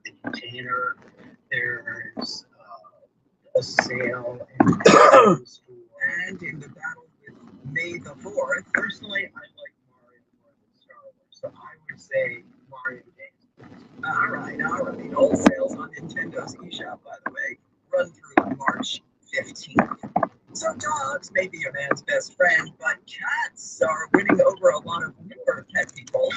the container. There's a sale
and in the battle with May the 4th.
Personally, I like Mario more than Star Wars, so I would say Mario games.
All right. All sales on Nintendo's eShop, by the way, run through March 15th. So dogs may be a man's best friend, but cats are winning over a lot of newer pet people.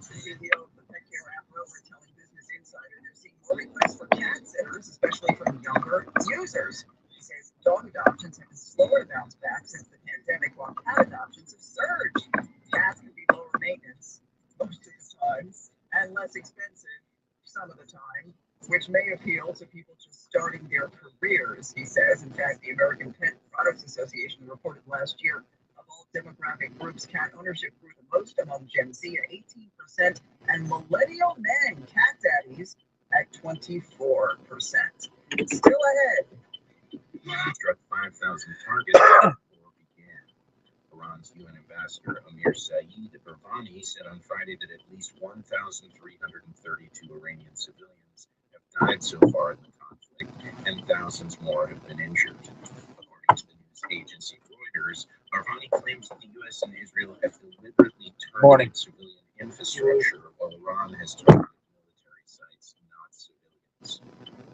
CEO of the pet care app Rover telling Business Insider they're seeing more requests for cat sitters, especially from younger users. He says dog adoptions have been slower to bounce back since the pandemic, while cat adoptions have surged. Cats can be lower maintenance most of the time and less expensive some of the time, which may appeal to people just starting their careers, he says. In fact, the American Pet Products Association reported last year of all demographic groups, cat ownership grew the most among Gen Z at 18%, and millennial men, cat daddies, at 24%. Still ahead.
Iran struck 5,000 targets before the war began. Iran's UN ambassador Amir Saeed Iravani said on Friday that at least 1,332 Iranian civilians have died so far in the conflict.
conflict, and thousands more have been injured. According to the news agency Reuters, Arvani claims that the U.S. and Israel have deliberately targeted civilian infrastructure, while Iran has targeted military sites, not civilians.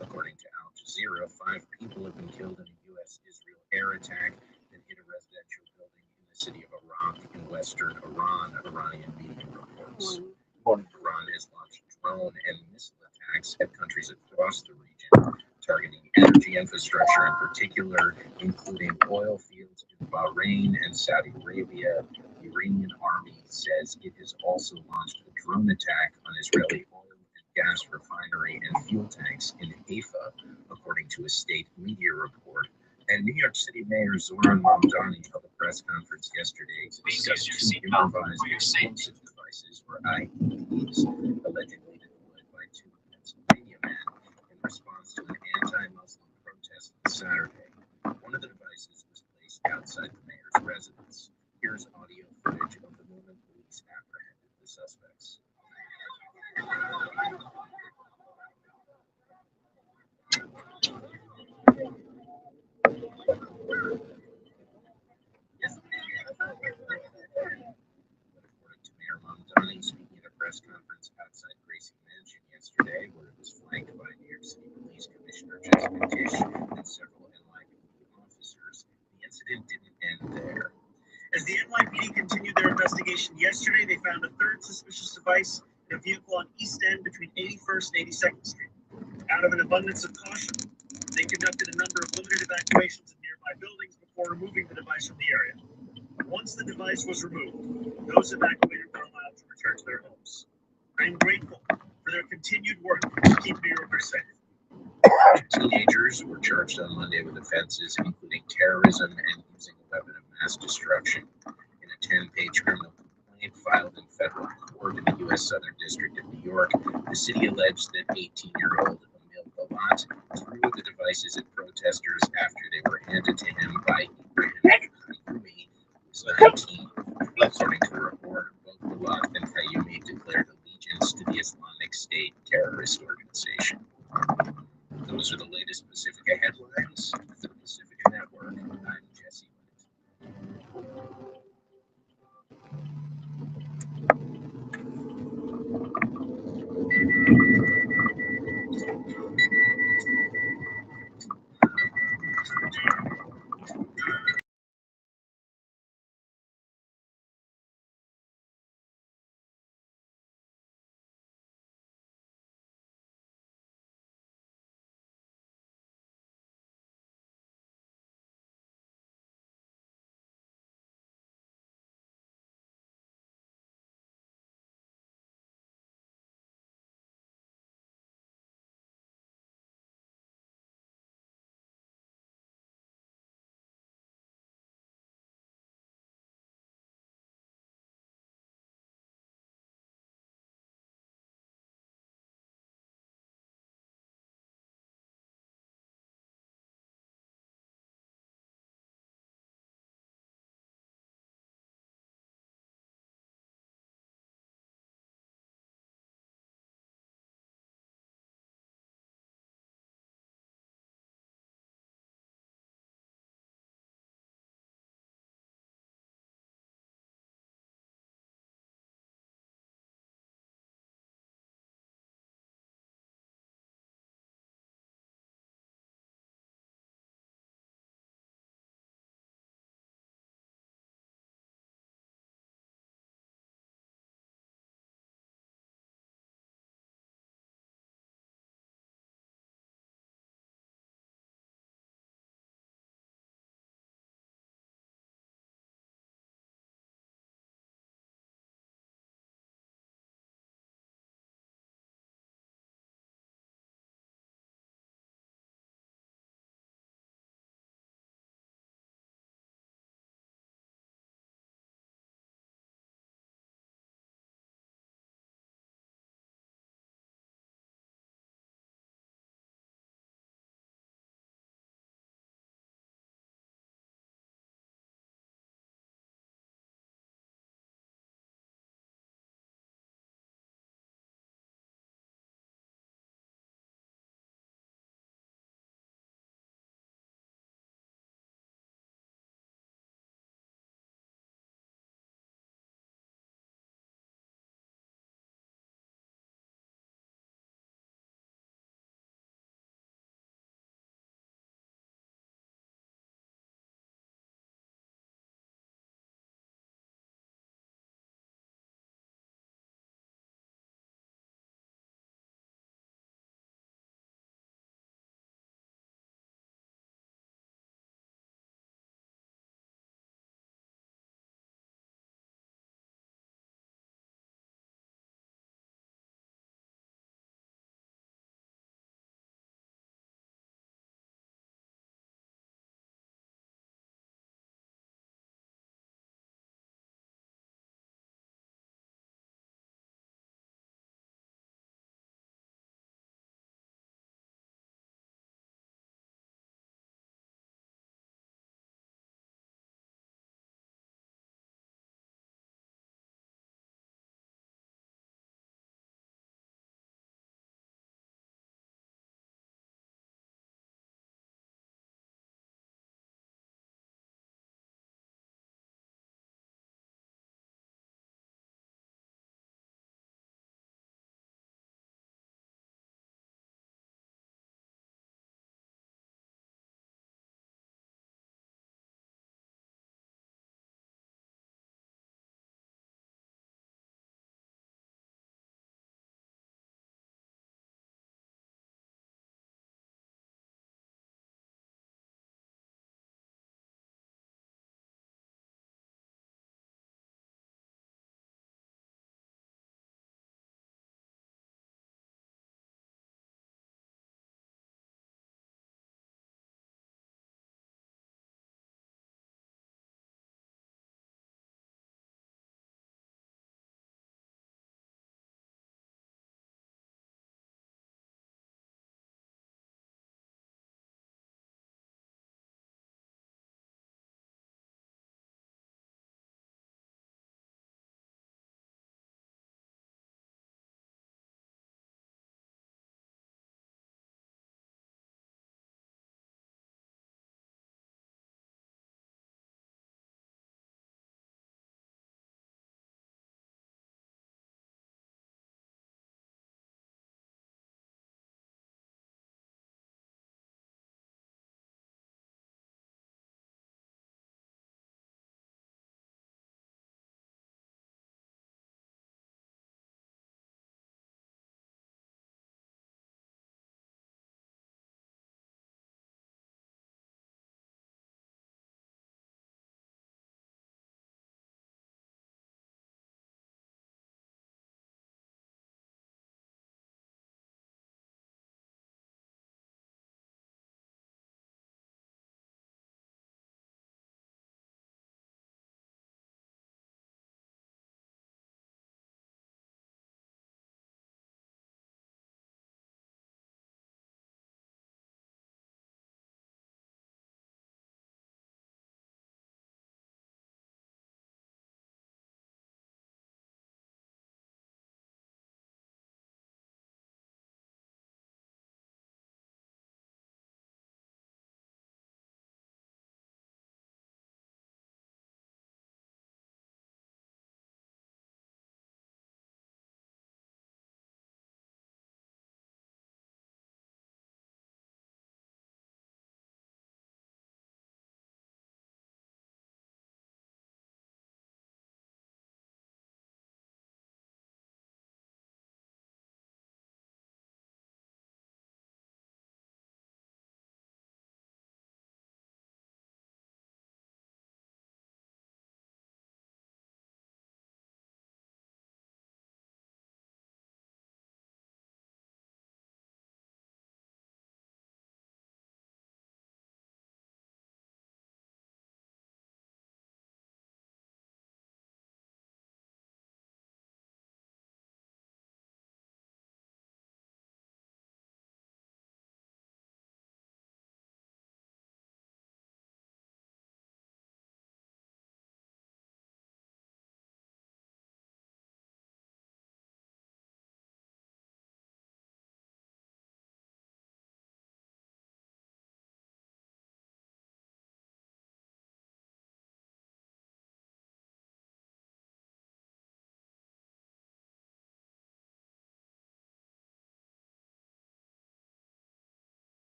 According to Al Jazeera, 5 people have been killed in a U.S.-Israel air attack that hit a residential building in the city of Arak in western Iran, Iranian media reports. Iran has launched drone and missile attacks at countries across the region, targeting energy infrastructure in particular, including oil fields in Bahrain and Saudi Arabia. The Iranian army says it has also launched a drone attack on Israeli oil and gas refinery and fuel tanks in Haifa, according to a state media report. And New York City Mayor Zoran Mamdani held a press conference yesterday to discuss 2 improvised explosive devices, or IEDs, allegedly deployed by 2 Pennsylvania men in response to an anti-Muslim protest on Saturday. One of the devices was placed outside the mayor's residence. Here's audio footage of the moment police apprehended the suspects. According to Mayor Mamdani, speaking at a press conference outside Gracie Mansion yesterday, where it was flanked by New York City Police Commissioner Jessica Tisch and several NYPD officers, the incident didn't end there.
As the NYPD continued their investigation yesterday, they found a 3rd suspicious device in a vehicle on East End between 81st and 82nd Street. Out of an abundance of caution, they conducted a number of limited evacuations in nearby buildings before removing the device from the area. Once the device was removed, those evacuated were allowed to return to their homes. I am grateful for their continued work to keep New Yorkers safe.
Teenagers were charged on Monday with offenses including terrorism and using a weapon of mass destruction. In a 10-page criminal complaint filed in federal court in the U.S. Southern District of New York, the city alleged that 18-year-old Emil Galat threw the devices at protesters after they were handed to him by Ibrahim Kayumi, who was 19. According to the report, both Galat and Kayumi declared allegiance to the Islamic State terrorist organization. Those are the latest Pacifica headlines for the Pacifica Network. I'm Jesse Witt.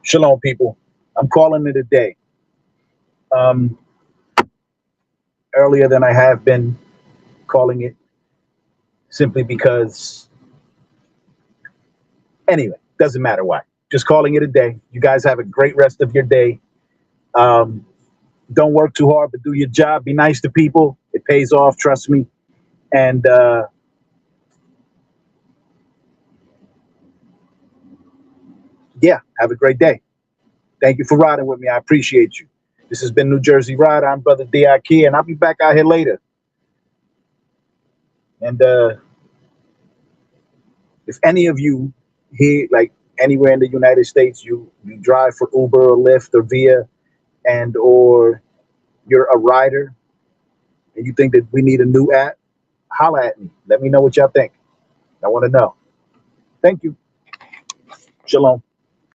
Shalom, people. I'm calling it a day. Earlier than I have been calling it, simply because, anyway, doesn't matter why. Just calling it a day. You guys have a great rest of your day. Don't work too hard, but do your job. Be nice to people. It pays off, trust me. And yeah, have a great day. Thank you for riding with me. I appreciate you. This has been New Jersey Ride. I'm Brother D.I.K., and I'll be back out here later. And if any of you here, like anywhere in the United States, you drive for Uber or Lyft or Via, and or you're a rider, and you think that we need a new app, holla at me. Let me know what y'all think. I want to know. Thank you. Shalom.